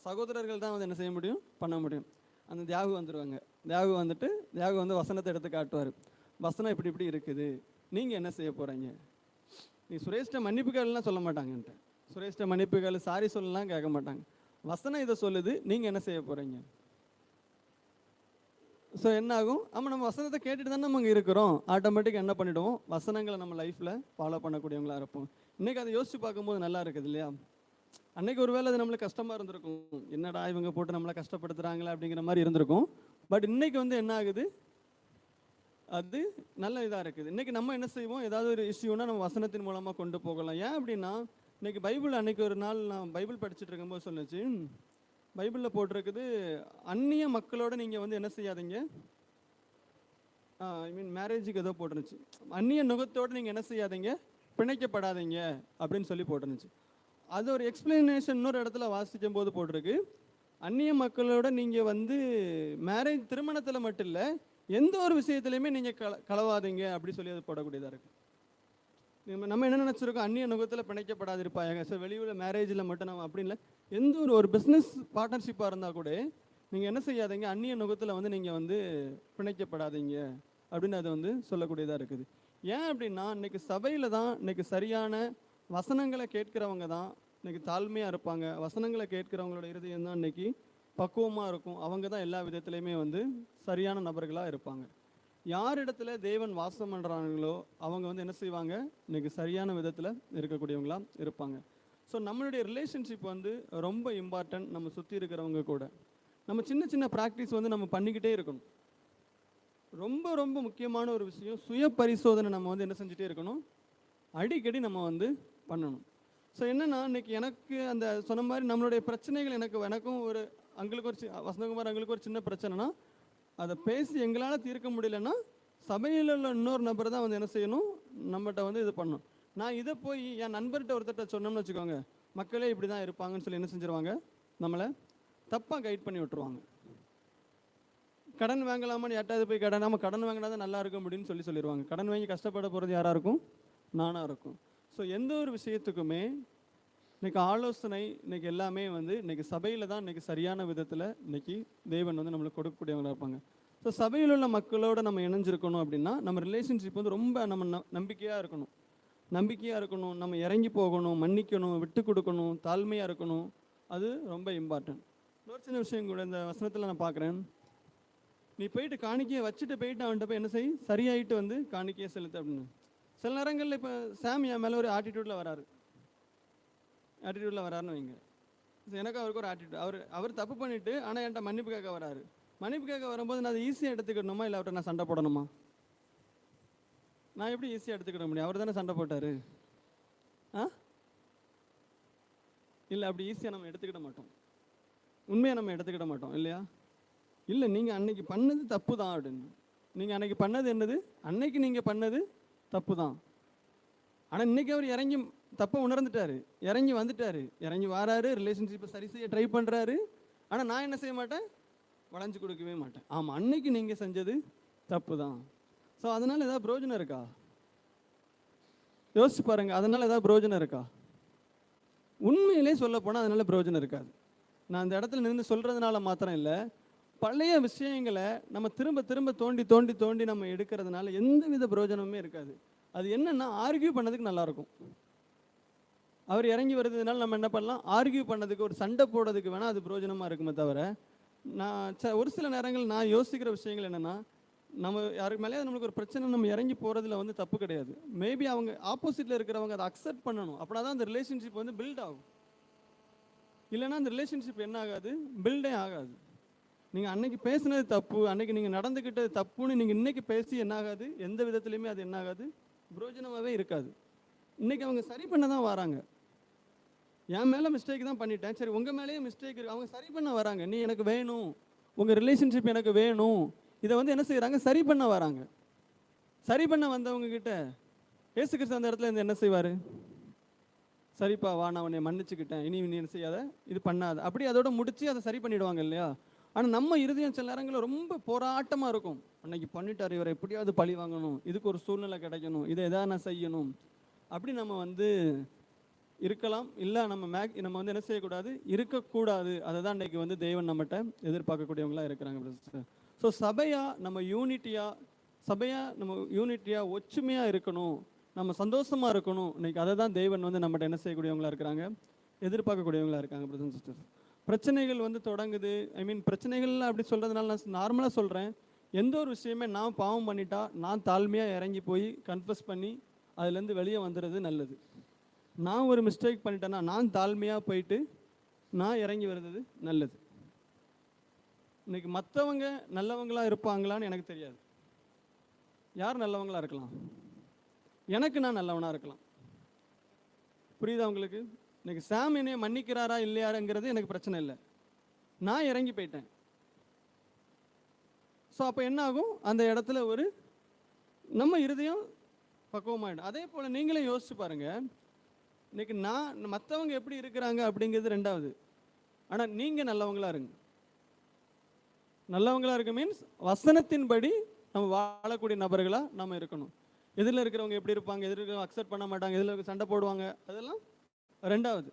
சகோதரர்கள் தான் வந்து என்ன செய்ய முடியும், பண்ண முடியும். அந்த தியாகு வந்துடுவாங்க. தியாகு வந்து வசனத்தை எடுத்து காட்டுவார். வசனம் இப்படி இப்படி இருக்குது, நீங்கள் என்ன செய்ய போகிறீங்க, நீ சுரேஷ்ட மன்னிப்புகள்லாம் சொல்ல மாட்டாங்கன்ட்டு, சுரேஷ்ட மன்னிப்புகள் சாரி சொல்லலாம் கேட்க மாட்டாங்க. வசனம் இதை சொல்லுது, நீங்கள் என்ன செய்ய போகிறீங்க. ஸோ என்ன ஆகும், நம்ம வசனத்தை கேட்டுட்டு தானே நம்ம இங்கே இருக்கிறோம், ஆட்டோமேட்டிக்காக என்ன பண்ணிவிடுவோம், வசனங்களை நம்ம லைஃப்பில் ஃபாலோ பண்ணக்கூடியவங்களாக இருப்போம். இன்றைக்கி அதை யோசித்து பார்க்கும்போது நல்லா இருக்குது இல்லையா. அன்றைக்கி ஒரு வேளை அது நம்மளுக்கு கஷ்டமாக இருந்திருக்கும், என்னடா இவங்க போட்டு நம்மளை கஷ்டப்படுத்துகிறாங்களே அப்படிங்கிற மாதிரி இருந்திருக்கும். பட் இன்றைக்கி வந்து என்ன ஆகுது, அது நல்ல இதாக இருக்குது. இன்றைக்கி நம்ம என்ன செய்வோம், ஏதாவது ஒரு இஷ்யூனா நம்ம வசனத்தின் மூலமாக கொண்டு போகலாம். ஏன் அப்படின்னா, இன்றைக்கி பைபிள் அன்றைக்கி ஒரு நாள் நான் பைபிள் படிச்சுட்டு இருக்கும்போது சொல்லுச்சு, பைபிளில் போட்டிருக்குது, அந்நிய மக்களோட நீங்கள் வந்து என்ன செய்யாதீங்க, மேரேஜுக்கு ஏதோ போட்டுருந்துச்சு, அந்நிய நுகத்தோடு நீங்கள் என்ன செய்யாதீங்க, பிணைக்கப்படாதீங்க அப்படின்னு சொல்லி போட்டுருந்துச்சு. அது ஒரு எக்ஸ்பிளனேஷன் இன்னொரு இடத்துல வாசிக்கும் போது போட்டிருக்கு, அந்நிய மக்களோட நீங்கள் வந்து மேரேஜ் திருமணத்தில் மட்டும் இல்லை, எந்த ஒரு விஷயத்துலையுமே நீங்கள் கலவாதீங்க அப்படி சொல்லி அது போடக்கூடியதாக இருக்குது. நம்ம என்ன நினச்சிருக்கோம், அந்நிய நுகத்தில் பிணைக்கப்படாது இருப்பாங்க. ஸோ வெளியூரில் மேரேஜில் மட்டும் நம்ம அப்படி இல்லை, எந்த ஒரு பிஸ்னஸ் பார்ட்னர்ஷிப்பாக இருந்தால் கூட நீங்கள் என்ன செய்யாதீங்க, அந்நிய நுகத்தில் வந்து நீங்கள் வந்து பிணைக்கப்படாதீங்க அப்படின்னு அது வந்து சொல்லக்கூடியதாக இருக்குது. ஏன் அப்படின்னா, இன்றைக்கி சபையில் தான் இன்றைக்கி சரியான வசனங்களை கேட்குறவங்க தான் இன்றைக்கி தாழ்மையாக இருப்பாங்க. வசனங்களை கேட்குறவங்களோட இருதயம் தான் இன்றைக்கி பக்குவமாக இருக்கும். அவங்க தான் எல்லா விதத்துலையுமே வந்து சரியான நபர்களாக இருப்பாங்க. யார் இடத்துல தேவன் வாசம் பண்ணுறாங்களோ அவங்க வந்து என்ன செய்வாங்க, இன்றைக்கி சரியான விதத்தில் இருக்கக்கூடியவங்களாக இருப்பாங்க. ஸோ நம்மளுடைய ரிலேஷன்ஷிப் வந்து ரொம்ப இம்பார்ட்டன்ட். நம்ம சுற்றி இருக்கிறவங்க கூட நம்ம சின்ன சின்ன ப்ராக்டிஸ் வந்து நம்ம பண்ணிக்கிட்டே இருக்கணும். ரொம்ப ரொம்ப முக்கியமான ஒரு விஷயம், சுய பரிசோதனை நம்ம வந்து என்ன செஞ்சுட்டே இருக்கணும், அடிக்கடி நம்ம வந்து பண்ணணும். ஸோ என்னென்னா, இன்றைக்கி எனக்கு அந்த சொன்ன மாதிரி நம்மளுடைய பிரச்சனைகள் எனக்கும் ஒரு அங்களுக்கு ஒரு வசந்தகுமார் அங்களுக்கு ஒரு சின்ன பிரச்சனைனா, அதை பேசி எங்களால் தீர்க்க முடியலன்னா சபையில் உள்ள இன்னொரு நபர் தான் வந்து என்ன செய்யணும், நம்மகிட்ட வந்து இது பண்ணணும். நான் இதை போய் என் நண்பர்கிட்ட ஒருத்தர்கிட்ட சொன்னோம்னு வச்சுக்கோங்க, மக்களே இப்படி தான் இருப்பாங்கன்னு சொல்லி என்ன செஞ்சுருவாங்க, நம்மளை தப்பாக கைட் பண்ணி விட்டுருவாங்க. கடன் வாங்கலாமான்னு யார்ட்டாவது போய் கடன் வாங்கினா தான் நல்லா இருக்கும் அப்படின்னு சொல்லிடுவாங்க. கடன் வாங்கி கஷ்டப்பட போகிறது யாராக இருக்கும், நானாக இருக்கும். ஸோ எந்த ஒரு விஷயத்துக்குமே இன்றைக்கி ஆலோசனை இன்றைக்கி எல்லாமே வந்து இன்றைக்கி சபையில் தான் இன்றைக்கி சரியான விதத்தில் இன்றைக்கி தேவன் வந்து நம்மளுக்கு கொடுக்கக்கூடியவங்களாக இருப்பாங்க. ஸோ சபையில் உள்ள மக்களோடு நம்ம இணைஞ்சிருக்கணும் அப்படின்னா நம்ம ரிலேஷன்ஷிப் வந்து ரொம்ப நம்ம நம்பிக்கையாக இருக்கணும். நம்பிக்கையாக இருக்கணும், நம்ம இறங்கி போகணும், மன்னிக்கணும், விட்டு கொடுக்கணும், தாழ்மையாக இருக்கணும். அது ரொம்ப இம்பார்ட்டன்ட். ஒரு சின்ன விஷயம் கூட இந்த வசனத்தில் நான் பார்க்குறேன். நீ போயிட்டு காணிக்கையை வச்சுட்டு போயிட்டு அவன்கிட்ட போய் என்ன செய், சரியாயிட்டு வந்து காணிக்கையை செலுத்து அப்படின்னு. சில நேரங்களில் இப்போ சாம் என் மேலே ஒரு ஆட்டிடியூடில் வராருன்னு வைங்க. எனக்கு அவருக்கு ஒரு ஆட்டிடியூட், அவர் தப்பு பண்ணிவிட்டு ஆனால் என்கிட்ட மன்னிப்பு கேட்க வராரு. மன்னிப்பு கேட்க வரும்போது நான் அதை ஈஸியாக எடுத்துக்கணுமா, இல்லை அவர்கிட்ட நான் சண்டை போடணுமா? நான் எப்படி ஈஸியாக எடுத்துக்கிட முடியும்? அவர் தானே சண்டை போட்டார். இல்லை, அப்படி ஈஸியாக நம்ம எடுத்துக்கிட மாட்டோம், உண்மையாக நம்ம எடுத்துக்கிட மாட்டோம் இல்லையா? இல்லை, நீங்கள் அன்னைக்கு பண்ணது தப்பு தான் அப்படின்னு. நீங்கள் அன்னைக்கு பண்ணது என்னது? அன்னைக்கு நீங்கள் பண்ணது தப்பு தான். ஆனால் இன்னைக்கு அவர் இறங்கி தப்பை உணர்ந்துட்டாரு, இறங்கி வந்துட்டாரு, இறங்கி வராரு, ரிலேஷன்ஷிப்பை சரி செய்ய ட்ரை பண்ணுறாரு. ஆனால் நான் என்ன செய்ய மாட்டேன், வளைஞ்சு கொடுக்கவே மாட்டேன். ஆமாம், அன்னைக்கு நீங்கள் செஞ்சது தப்பு தான். ஸோ அதனால் ஏதாவது பிரயோஜனம் இருக்கா? யோசிச்சு பாருங்க, அதனால் ஏதாவது பிரயோஜனம் இருக்கா? உண்மையிலே சொல்ல போனால் அதனால் பிரயோஜனம் இருக்காது. நான் அந்த இடத்துல நின்று சொல்கிறதுனால மாத்திரம் இல்லை, பழைய விஷயங்களை நம்ம திரும்ப திரும்ப தோண்டி தோண்டி தோண்டி நம்ம எடுக்கிறதுனால எந்த வித பிரயோஜனமுமே இருக்காது. அது என்னன்னா, ஆர்கியூ பண்ணதுக்கு நல்லாயிருக்கும். அவர் இறங்கி வருதுனால நம்ம என்ன பண்ணலாம், ஆர்கியூ பண்ணதுக்கு, ஒரு சண்டை போடுறதுக்கு வேணால் அது பிரயோஜனமாக இருக்குமே தவிர, நான் ஒரு சில நேரங்கள் நான் யோசிக்கிற விஷயங்கள் என்னென்னா, நம்ம யாருக்கு மேலே நம்மளுக்கு ஒரு பிரச்சனை, நம்ம இறங்கி போகிறதுல வந்து தப்பு கிடையாது. மேபி அவங்க ஆப்போசிட்டில் இருக்கிறவங்க அதை அக்செப்ட் பண்ணணும். அப்படின்னா தான் அந்த ரிலேஷன்ஷிப் வந்து பில்ட் ஆகும். இல்லைன்னா அந்த ரிலேஷன்ஷிப் என்ன ஆகாது, பில்டே ஆகாது. நீங்கள் அன்னைக்கு பேசுனது தப்பு, அன்னைக்கு நீங்கள் நடந்துக்கிட்டது தப்புன்னு நீங்கள் இன்னைக்கு பேசி என்ன ஆகாது, எந்த விதத்துலையுமே அது என்ன ஆகாது, பிரயோஜனமாகவே இருக்காது. இன்னைக்கு அவங்க சரி பண்ண தான் வராங்க. என் மேலே மிஸ்டேக் தான் பண்ணிட்டேன், சரி உங்கள் மேலேயே மிஸ்டேக் இருக்கு, அவங்க சரி பண்ண வராங்க. நீ எனக்கு வேணும், உங்கள் ரிலேஷன்ஷிப் எனக்கு வேணும், இதை வந்து என்ன செய்கிறாங்க, சரி பண்ண வராங்க. சரி பண்ண வந்தவங்க கிட்ட இயேசு கிறிஸ்து அந்த இடத்துல இருந்து என்ன செய்வார், சரிப்பா வா, நான் உன்னை மன்னிச்சுக்கிட்டேன், இனி நீ என்ன செய்யாத, இது பண்ணாத, அப்படி அதோட முடிச்சு அதை சரி பண்ணிடுவாங்க இல்லையா? ஆனால் நம்ம இருதயம் சில நேரங்களில் ரொம்ப போராட்டமாக இருக்கும். அன்னைக்கு பண்ணிட்டார், இவரை எப்படியாவது பழி வாங்கணும், இதுக்கு ஒரு சூழ்நிலை கிடைக்கணும், இதை எதாவது நான் செய்யணும், அப்படி நம்ம வந்து இருக்கலாம். இல்லை நம்ம வந்து என்ன செய்யக்கூடாது, இருக்கக்கூடாது. அதை தான் இன்றைக்கி வந்து தேவன் நம்மகிட்ட எதிர்பார்க்கக்கூடியவங்களாக இருக்கிறாங்க. ஸோ நம்ம யூனிட்டியாக ஒற்றுமையாக இருக்கணும், நம்ம சந்தோஷமாக இருக்கணும். இன்றைக்கி அதை தான் தேவன் வந்து நம்மகிட்ட என்ன செய்யக்கூடியவங்களாக இருக்கிறாங்க, எதிர்பார்க்கக்கூடியவங்களாக இருக்காங்க. பிரதர்ஸ் அண்ட் சிஸ்டர்ஸ், பிரச்சனைகள் வந்து தொடங்குது. பிரச்சனைகள் அப்படி சொல்கிறதுனால நான் நார்மலாக சொல்கிறேன். எந்த ஒரு விஷயமே நான் பாவம் பண்ணிட்டா நான் தாழ்மையாக இறங்கி போய் கன்ஃபஸ் பண்ணி அதுலேருந்து வெளியே வந்துடுறது நல்லது. நான் ஒரு மிஸ்டேக் பண்ணிட்டேன்னா நான் தாழ்மையாக போயிட்டு நான் இறங்கி வர்றது நல்லது. இன்னைக்கு மற்றவங்க நல்லவங்களாக இருப்பாங்களான்னு எனக்கு தெரியாது. யார் நல்லவங்களாக இருக்கலாம், எனக்கு நான் நல்லவனாக இருக்கலாம். புரியுதா உங்களுக்கு? இன்னைக்கு சாம் என்னைய மன்னிக்கிறாரா இல்லையாருங்கிறது எனக்கு பிரச்சனை இல்லை, நான் இறங்கி போயிட்டேன். ஸோ அப்போ என்ன ஆகும், அந்த இடத்துல ஒரு நம்ம இருதயம் பக்குவமாயிடும். அதே போல் நீங்களே யோசிச்சு பாருங்க, இன்னைக்கு நான் மற்றவங்க எப்படி இருக்கிறாங்க அப்படிங்கிறது ரெண்டாவது, ஆனால் நீங்கள் நல்லவங்களா இருங்க. நல்லவங்களா இருக்க மீன்ஸ் வசனத்தின்படி நம்ம வாழக்கூடிய நபர்களாக நம்ம இருக்கணும். எதிரில் இருக்கிறவங்க எப்படி இருப்பாங்க, எதிர்க்க அக்செப்ட் பண்ண மாட்டாங்க, எதிரில் சண்டை போடுவாங்க, அதெல்லாம் ரெண்டாவது.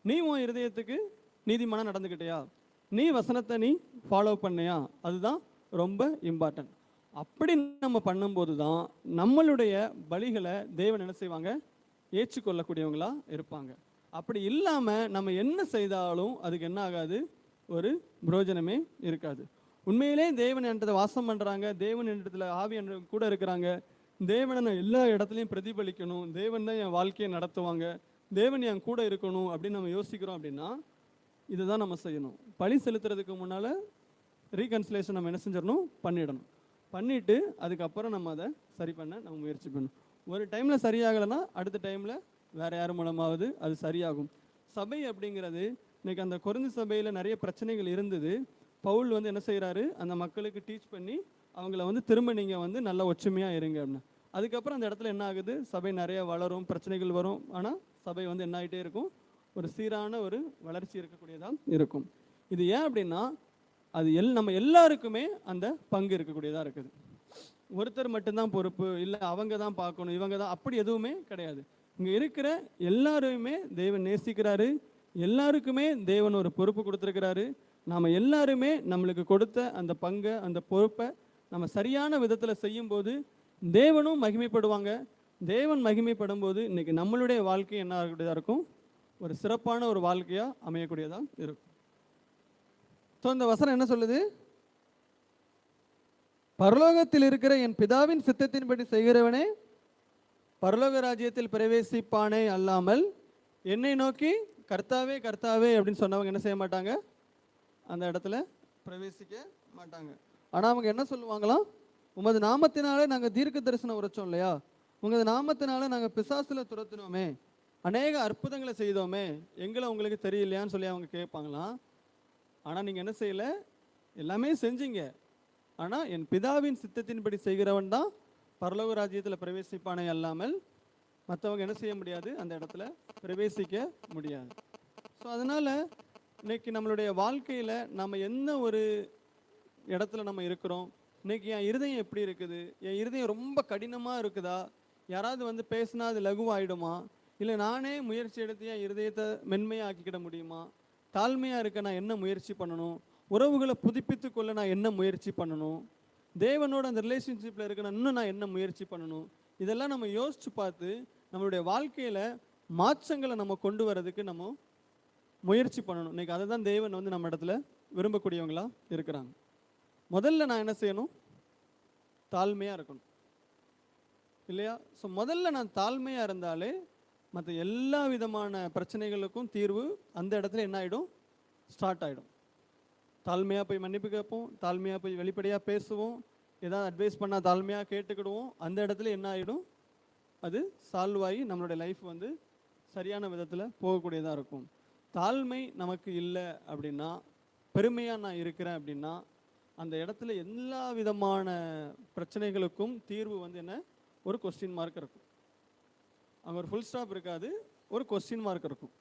நீ உன் இருதயத்துக்கு நீதிமானா நடந்துக்கிட்டியா, நீ வசனத்தை நீ ஃபாலோ பண்ணியா, அதுதான் ரொம்ப இம்பார்ட்டன்ட். அப்படி நம்ம பண்ணும்போது தான் நம்மளுடைய பலிகளை தேவன் என்ன செய்வாங்க, ஏற்றுக்கொள்ளக்கூடியவங்களா இருப்பாங்க. அப்படி இல்லாமல் நம்ம என்ன செய்தாலும் அதுக்கு என்ன ஆகாது, ஒரு பிரயோஜனமே இருக்காது. உண்மையிலே தேவன் என்ற வாசம் பண்ணுறாங்க, தேவன் இடத்துல ஆவி கூட இருக்கிறாங்க, தேவனை நான் எல்லா இடத்துலையும் பிரதிபலிக்கணும், தேவன் தான் என் வாழ்க்கையை நடத்துவாங்க, தேவன் என் கூட இருக்கணும் அப்படின்னு நம்ம யோசிக்கிறோம். அப்படின்னா இதுதான் நம்ம செய்யணும். பழி செலுத்துறதுக்கு முன்னால் ரீகன்சிலேஷன் நம்ம என்ன செஞ்சிடணும், பண்ணிடணும். பண்ணிவிட்டு அதுக்கப்புறம் நம்ம அதை சரி பண்ண நம்ம முயற்சி பண்ணணும். ஒரு டைமில் சரியாகலைன்னா அடுத்த டைமில் வேறு யார் மூலமாவது அது சரியாகும். சபை அப்படிங்கிறது இன்றைக்கி அந்த கொரிந்து சபையில் நிறைய பிரச்சனைகள் இருந்தது. பவுல் வந்து என்ன செய்கிறாரு, அந்த மக்களுக்கு டீச் பண்ணி அவங்கள வந்து திரும்ப நீங்கள் வந்து நல்ல ஒற்றுமையாக இருங்க அப்படின்னு. அதுக்கப்புறம் அந்த இடத்துல என்ன ஆகுது, சபை நிறைய வளரும், பிரச்சனைகள் வரும், ஆனால் சபை வந்து என்ன ஆகிட்டே இருக்கும், ஒரு சீரான ஒரு வளர்ச்சி இருக்கக்கூடியதாக இருக்கும். இது ஏன் அப்படின்னா அது நம்ம எல்லாருக்குமே அந்த பங்கு இருக்கக்கூடியதாக இருக்குது. ஒருத்தர் மட்டும்தான் பொறுப்பு, இல்லை அவங்க தான் பார்க்கணும், இவங்க தான், அப்படி எதுவுமே கிடையாது. இங்கே இருக்கிற எல்லாருமே தேவன் நேசிக்கிறாரு, எல்லாருக்குமே தேவன் ஒரு பொறுப்பு கொடுத்துருக்கிறாரு. நாம் எல்லாருமே நம்மளுக்கு கொடுத்த அந்த பங்கை, அந்த பொறுப்பை நம்ம சரியான விதத்தில் செய்யும்போது தேவனும் மகிமைப்படுவாங்க, தேவன் மகிமைப்படும் போது இன்னைக்கு நம்மளுடைய வாழ்க்கை என்ன ஆகக்கூடியதாக இருக்கும்? ஒரு சிறப்பான ஒரு வாழ்க்கையாக அமையக்கூடியதாக இருக்கும். ஸோ இந்த வசனம் என்ன சொல்லுது? பரலோகத்தில் இருக்கிற என் பிதாவின் சித்தத்தின்படி செய்கிறவனே பரலோக ராஜ்யத்தில் பிரவேசிப்பானே அல்லாமல் என்னை நோக்கி கர்த்தாவே கர்த்தாவே அப்படின்னு சொன்னவங்க என்ன செய்ய மாட்டாங்க? அந்த இடத்துல பிரவேசிக்க மாட்டாங்க. ஆனால் அவங்க என்ன சொல்லுவாங்களாம்? உமது நாமத்தினாலே நாங்கள் தீர்க்க தரிசனம் உரைச்சோம் இல்லையா, உங்களது நாமத்தினால நாங்கள் பிசாசுல துரத்தினோமே, அநேக அற்புதங்களை செய்தோமே, எங்களை உங்களுக்கு தெரியலையான்னு சொல்லி அவங்க கேட்பாங்களாம். ஆனால் நீங்கள் என்ன செய்யலை? எல்லாமே செஞ்சீங்க. ஆனால் என் பிதாவின் சித்தத்தின்படி செய்கிறவன் தான் பரலோக ராஜ்யத்தில் பிரவேசிப்பானே அல்லாமல் மற்றவங்க என்ன செய்ய முடியாது? அந்த இடத்துல பிரவேசிக்க முடியாது. ஸோ அதனால் இன்னைக்கு நம்மளுடைய வாழ்க்கையில் நம்ம என்ன ஒரு இடத்துல நம்ம இருக்கிறோம்? இன்னைக்கு என் இருதயம் எப்படி இருக்குது? என் இருதயம் ரொம்ப கடினமாக இருக்குதா? யாராவது வந்து பேசினா அது லகுவாயிடுமா? இல்லை நானே முயற்சி எடுத்து என் இருதயத்தை மென்மையாக ஆக்கிக்கிட முடியுமா? தாழ்மையாக இருக்க நான் என்ன முயற்சி பண்ணணும்? உறவுகளை புதுப்பித்து கொள்ள நான் என்ன முயற்சி பண்ணணும்? தேவனோட அந்த ரிலேஷன்ஷிப்பில் இருக்க இன்னும் நான் என்ன முயற்சி பண்ணணும்? இதெல்லாம் நம்ம யோசித்து பார்த்து நம்மளுடைய வாழ்க்கையில் மாற்றங்களை நம்ம கொண்டு வரதுக்கு நம்ம முயற்சி பண்ணணும். இன்னைக்கு அதை தான் தேவன் வந்து நம்ம இடத்துல விரும்பக்கூடியவங்களா இருக்கிறாங்க. முதல்ல நான் என்ன செய்யணும்? தாழ்மையாக இருக்கணும் இல்லையா? ஸோ முதல்ல நான் தாழ்மையாக இருந்தாலே மற்ற எல்லா விதமான பிரச்சனைகளுக்கும் தீர்வு அந்த இடத்துல என்ன ஆகிடும்? ஸ்டார்ட் ஆகிடும். தாழ்மையாக போய் மன்னிப்பு கேட்போம், தாழ்மையாக போய் வெளிப்படையாக பேசுவோம், ஏதாவது அட்வைஸ் பண்ணால் தாழ்மையாக கேட்டுக்கிடுவோம். அந்த இடத்துல என்ன ஆகிடும்? அது சால்வ் ஆகி நம்மளுடைய லைஃப் வந்து சரியான விதத்தில் போகக்கூடியதாக இருக்கும். தாழ்மை நமக்கு இல்லை அப்படின்னா, பெருமையாக நான் இருக்கிறேன் அப்படின்னா, அந்த இடத்துல எல்லா விதமான பிரச்சனைகளுக்கும் தீர்வு வந்து என்ன? ஒரு கொஸ்டின் மார்க் இருக்கும். அங்கே ஒரு ஃபுல் ஸ்டாப் இருக்காது, ஒரு கொஸ்டின் மார்க் இருக்கும்.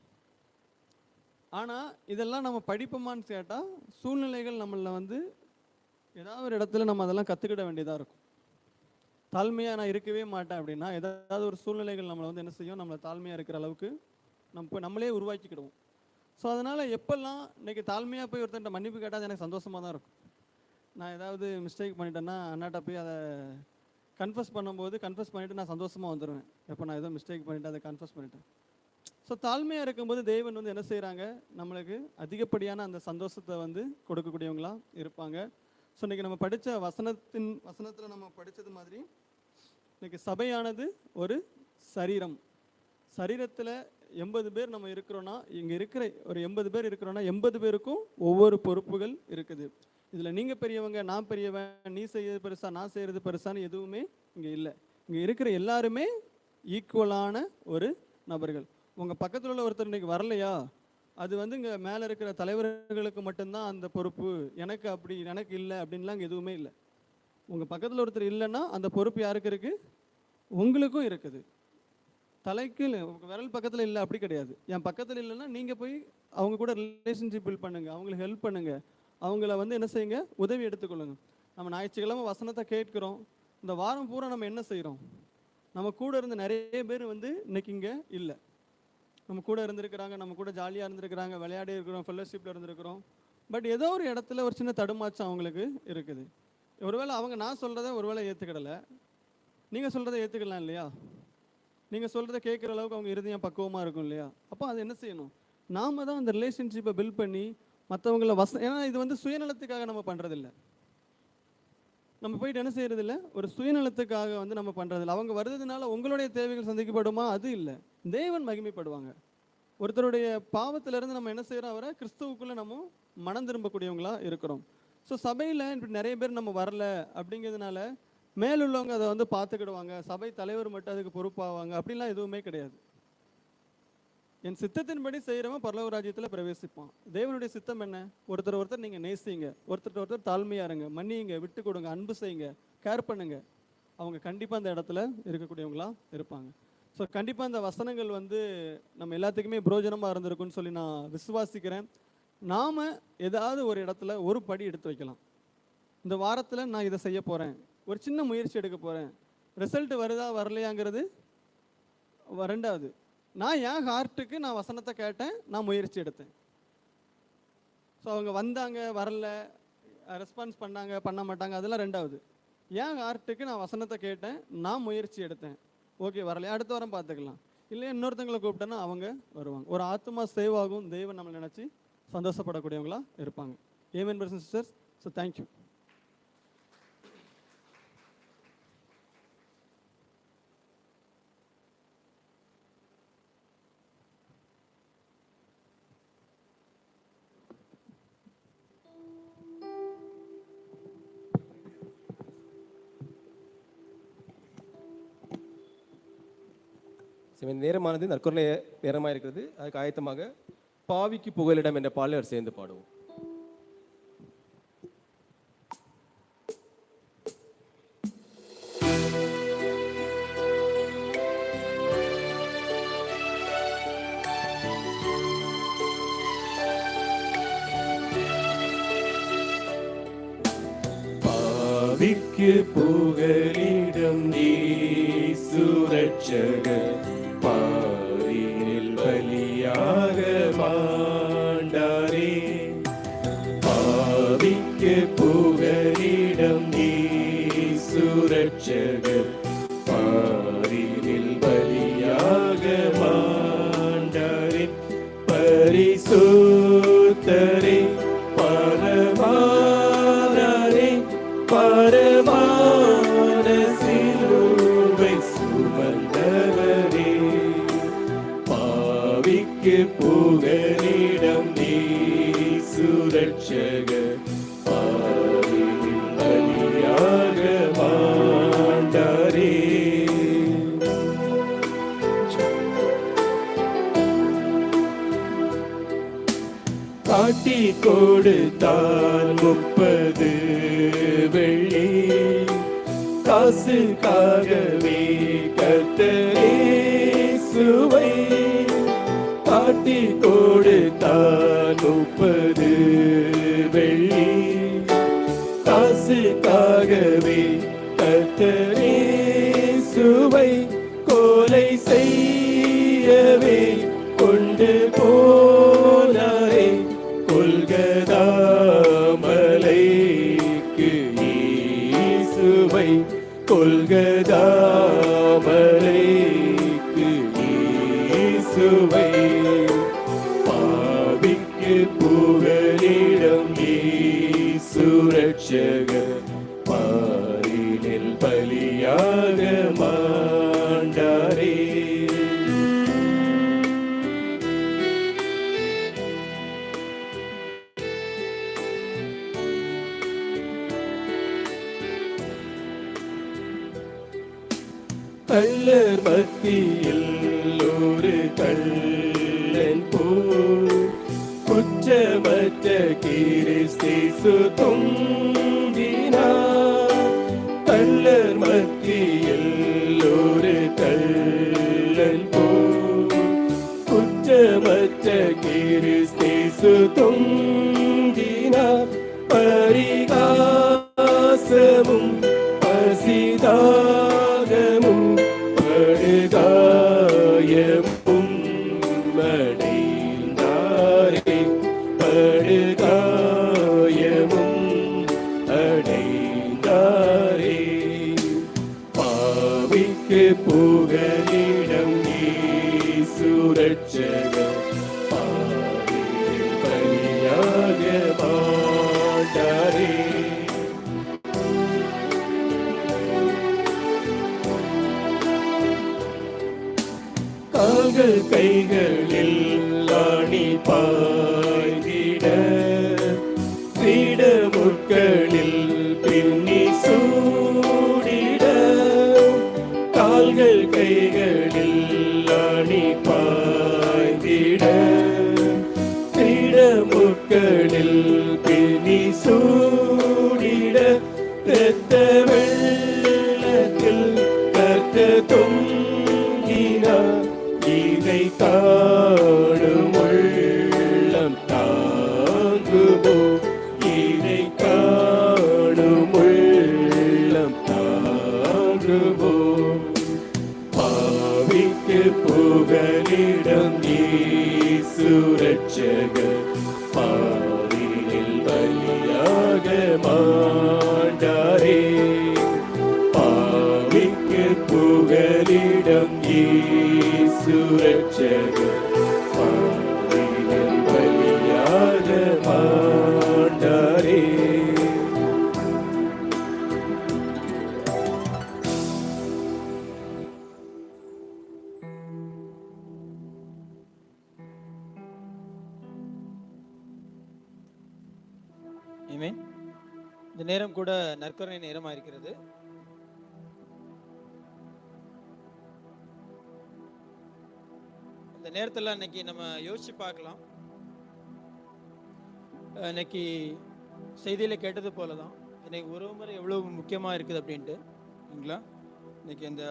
ஆனால் இதெல்லாம் நம்ம படிப்போமான்னு கேட்டால் சூழ்நிலைகள் நம்மளை வந்து ஏதாவது ஒரு இடத்துல நம்ம அதெல்லாம் கற்றுக்கிட வேண்டியதாக இருக்கும். தாழ்மையாக நான் இருக்கவே மாட்டேன் அப்படின்னா ஏதாவது ஒரு சூழ்நிலைகள் நம்மளை வந்து என்ன செய்யும்? நம்மளை தாழ்மையாக இருக்கிற அளவுக்கு நம்மளே உருவாக்கிக்கிடுவோம். ஸோ அதனால் எப்பெல்லாம் இன்றைக்கி தாழ்மையாக போய் ஒருத்தன்ட்ட மன்னிப்பு கேட்டால் எனக்கு சந்தோஷமாக தான் இருக்கும். நான் ஏதாவது மிஸ்டேக் பண்ணிட்டேன்னா அண்ணாட்ட போய் அதை கன்ஃபஸ் பண்ணிவிட்டு நான் சந்தோஷமாக வந்துடுவேன். எப்போ நான் ஏதோ மிஸ்டேக் பண்ணிவிட்டு அதை கன்ஃபஸ் பண்ணிட்டேன். ஸோ தாழ்மையாக இருக்கும்போது தேவன் வந்து என்ன செய்கிறாங்க? நம்மளுக்கு அதிகப்படியான அந்த சந்தோஷத்தை வந்து கொடுக்கக்கூடியவங்களாக இருப்பாங்க. ஸோ இன்றைக்கி நம்ம படித்த வசனத்தில் நம்ம படித்தது மாதிரி இன்றைக்கி சபையானது ஒரு சரீரத்தில் 80 பேர் நம்ம இருக்கிறோன்னா, இங்கே இருக்கிற ஒரு 80 பேர் இருக்கிறோன்னா 80 பேருக்கும் ஒவ்வொரு பொறுப்புகள் இருக்குது. இதில் நீங்கள் பெரியவங்க, நான் பெரியவன், நீ செய்யறது பெருசா, நான் செய்கிறது பெருசான்னு எதுவுமே இங்கே இல்லை. இங்கே இருக்கிற எல்லாருமே ஈக்குவலான ஒரு நபர்கள். உங்கள் பக்கத்தில் உள்ள ஒருத்தர் இன்றைக்கி வரலையா, அது வந்து இங்கே மேலே இருக்கிற தலைவர்களுக்கு மட்டும்தான் அந்த பொறுப்பு, எனக்கு இல்லை அப்படின்லாம் இங்கே எதுவுமே இல்லை. உங்கள் பக்கத்தில் ஒருத்தர் இல்லைன்னா அந்த பொறுப்பு யாருக்கு இருக்குது? உங்களுக்கும் இருக்குது. தலைக்கு விரல் பக்கத்தில் இல்லை அப்படி கிடையாது. என் பக்கத்தில் இல்லைன்னா நீங்கள் போய் அவங்க கூட ரிலேஷன்ஷிப் பில்ட் பண்ணுங்கள், அவங்களுக்கு ஹெல்ப் பண்ணுங்கள், அவங்கள வந்து என்ன செய்யுங்க? உதவி எடுத்துக்கொள்ளுங்க. நம்ம ஞாயிற்றுக்கிழமை வசனத்தை கேட்குறோம், இந்த வாரம் பூரா நம்ம என்ன செய்கிறோம்? நம்ம கூட இருந்த நிறைய பேர் வந்து இன்னைக்கு இங்கே இல்லை. நம்ம கூட இருந்திருக்கிறாங்க, நம்ம கூட ஜாலியாக இருந்திருக்கிறாங்க, விளையாடி இருக்கிறோம், ஃபெல்லோஷிப்பில் இருந்திருக்கிறோம். பட் ஏதோ ஒரு இடத்துல ஒரு சின்ன தடுமாற்றம் அவங்களுக்கு இருக்குது. ஒருவேளை அவங்க நான் சொல்கிறத ஒருவேளை ஏற்றுக்கிடலை, நீங்கள் சொல்கிறத ஏற்றுக்கலாம் இல்லையா? நீங்கள் சொல்கிறத கேட்குற அளவுக்கு அவங்க இருதயம் பக்குவமாக இருக்கும் இல்லையா? அப்போ அது என்ன செய்யணும்? நாம் தான் அந்த ரிலேஷன்ஷிப்பை பில்ட் பண்ணி மற்றவங்கள ஏன்னா இது வந்து சுயநலத்துக்காக நம்ம பண்ணுறதில்ல. நம்ம போயிட்டு என்ன செய்யறதில்ல? ஒரு சுயநலத்துக்காக வந்து நம்ம பண்ணுறதில்ல. அவங்க வருதுனால உங்களுடைய தேவைகள் சந்திக்கப்படுமா? அது இல்லை. தேவன் மகிமைப்படுவாங்க. ஒருத்தருடைய பாவத்திலிருந்து நம்ம என்ன செய்கிறோம்? அவரை கிறிஸ்துவுக்குள்ளே நம்ம மனம் திரும்பக்கூடியவங்களாக இருக்கிறோம். ஸோ சபையில் இப்படி நிறைய பேர் நம்ம வரல அப்படிங்கிறதுனால மேலுள்ளவங்க அதை வந்து பார்த்துக்கிடுவாங்க, சபை தலைவர் மட்டும் அதுக்கு பொறுப்பாவாங்க அப்படின்லாம் எதுவுமே கிடையாது. என் சித்தத்தின்படி செய்கிறவன் பரலோக ராஜ்யத்தில் பிரவேசிப்பான். தேவனுடைய சித்தம் என்ன? ஒருத்தர் நீங்கள் நேசிங்க, ஒருத்தர் தாழ்மையாக இருங்க, மன்னிங்க, விட்டு கொடுங்க, அன்பு செய்யுங்க, கேர் பண்ணுங்க. அவங்க கண்டிப்பாக அந்த இடத்துல இருக்கக்கூடியவங்களா இருப்பாங்க. ஸோ கண்டிப்பாக அந்த வசனங்கள் வந்து நம்ம எல்லாத்துக்குமே பிரயோஜனமாக இருந்திருக்குன்னு சொல்லி நான் விசுவாசிக்கிறேன். நாம் ஏதாவது ஒரு இடத்துல ஒரு படி எடுத்து வைக்கலாம். இந்த வாரத்தில் நான் இதை செய்ய போகிறேன், ஒரு சின்ன முயற்சி எடுக்க போகிறேன், ரிசல்ட் வருதா வரலையாங்கிறது ரெண்டாவது. நான் என் ஹார்ட்டுக்கு நான் வசனத்தை கேட்டேன், நான் முயற்சி எடுத்தேன். ஸோ அவங்க வந்தாங்க, வரல, ரெஸ்பான்ஸ் பண்ணாங்க, பண்ண மாட்டாங்க, அதெல்லாம் ரெண்டாவது. என் ஹார்ட்டுக்கு நான் வசனத்தை கேட்டேன், நான் முயற்சி எடுத்தேன். ஓகே வரலையா, அடுத்த வாரம் பார்த்துக்கலாம். இல்லையா இன்னொருத்தங்களை கூப்பிட்டேன்னா அவங்க வருவாங்க. ஒரு ஆத்மா சேவ் ஆகும், தெய்வம் நம்மளை நினச்சி சந்தோஷப்படக்கூடியவங்களா இருப்பாங்க. ஏமேன் brothers and sisters. So thank you. இந்த நேரமானது நற்கொலை நேரமாக இருக்கிறது. அதுக்கு ஆயத்தமாக பாவிக்கு புகலிடம் என்ற பாடலை அவர் சேர்ந்து பாடுவோம். பாவிக்கு புகலிடம் இயேசு ரட்சகர், பாரினில் பலியாக மாண்டாரே. பாவிக்கு புகலிடம் இயேசு ரட்சகர், பாரினில் பலியாக மாண்டாரே. பரிசுத்தரே பரமானரே, பரமான சிலுவை சுமந்தவரே. பாவிக்கு புகலிடம் இயேசு ரட்சகர், பாரினில் பலியாக மாண்டாரே. காட்டி கொடுத்தான் 30 வெள்ளி, காசுக்காகவே கர்த்தர் இயேசுவை. காட்டி கொடுத்தான் 30 வெள்ளி, காசுக்காகவே கர்த்தர் இயேசுவை. கொலை செய்யவே கொண்டு போனாரே, கொல்கதா மலைக்கு இயேசுவை. கொல்கதா மலைக்கு இயேசுவை. பாவிக்கு புகலிடம் இயேசு ரட்சகர், பாரினில் பலியாக மாண்டாரே. கள்ளர் மத்தியில் ஒரு கள்ளன் போல், குற்றமற்ற கிறிஸ்து தொங்கினார். கள்ளர் மத்தியில் ஒரு கள்ளன் போல், குற்றமற்ற கிறிஸ்து தொங்கினார். பரிகாசமும் பசிதாகமும் படுகாயமும் அடைந்தாரே. படுகாயமும் அடைந்தாரே. பாவிக்கு புகலிடம் இயேசு ரட்சகர், பாரினில் பலியாக மாண்டாரே. கால்கள் கைகளில் ஆணி பாய்ந்திட, பீடமுட்களில் பின்னி சூடிட. கால்கள் கைகளில் ஆணி பாய்ந்திட, பீடமுட்களில் பின்னி சூடிட. இரத்த வெள்ளத்தில் கர்த்தர் தொங்கினார். இதை காணும் உள்ளம் தாங்குமோ, இதை காணும் உள்ளம் தாங்குமோ. பாவிக்கு புகலிடம் இயேசு ரட்சகர், பாரினில் பலியாக மாண்டாரே. பாவிக்கு புகலிடம் இயேசு ரட்சகர் பாவிகள் பலியாக மாண்டாரே. ஆமென். இந்த நேரம் கூட நற்கருணை நேரமா இருக்கிறது. இந்த நேரத்துல இன்னைக்கு நம்ம யோசிச்சு பார்க்கலாம். இன்னைக்கு செய்தியில கேட்டது போலதான் இன்னைக்கு உறவுமுறை எவ்வளவு முக்கியமா இருக்குது அப்படின்ட்டு இல்லைங்களா? இன்னைக்கு இந்த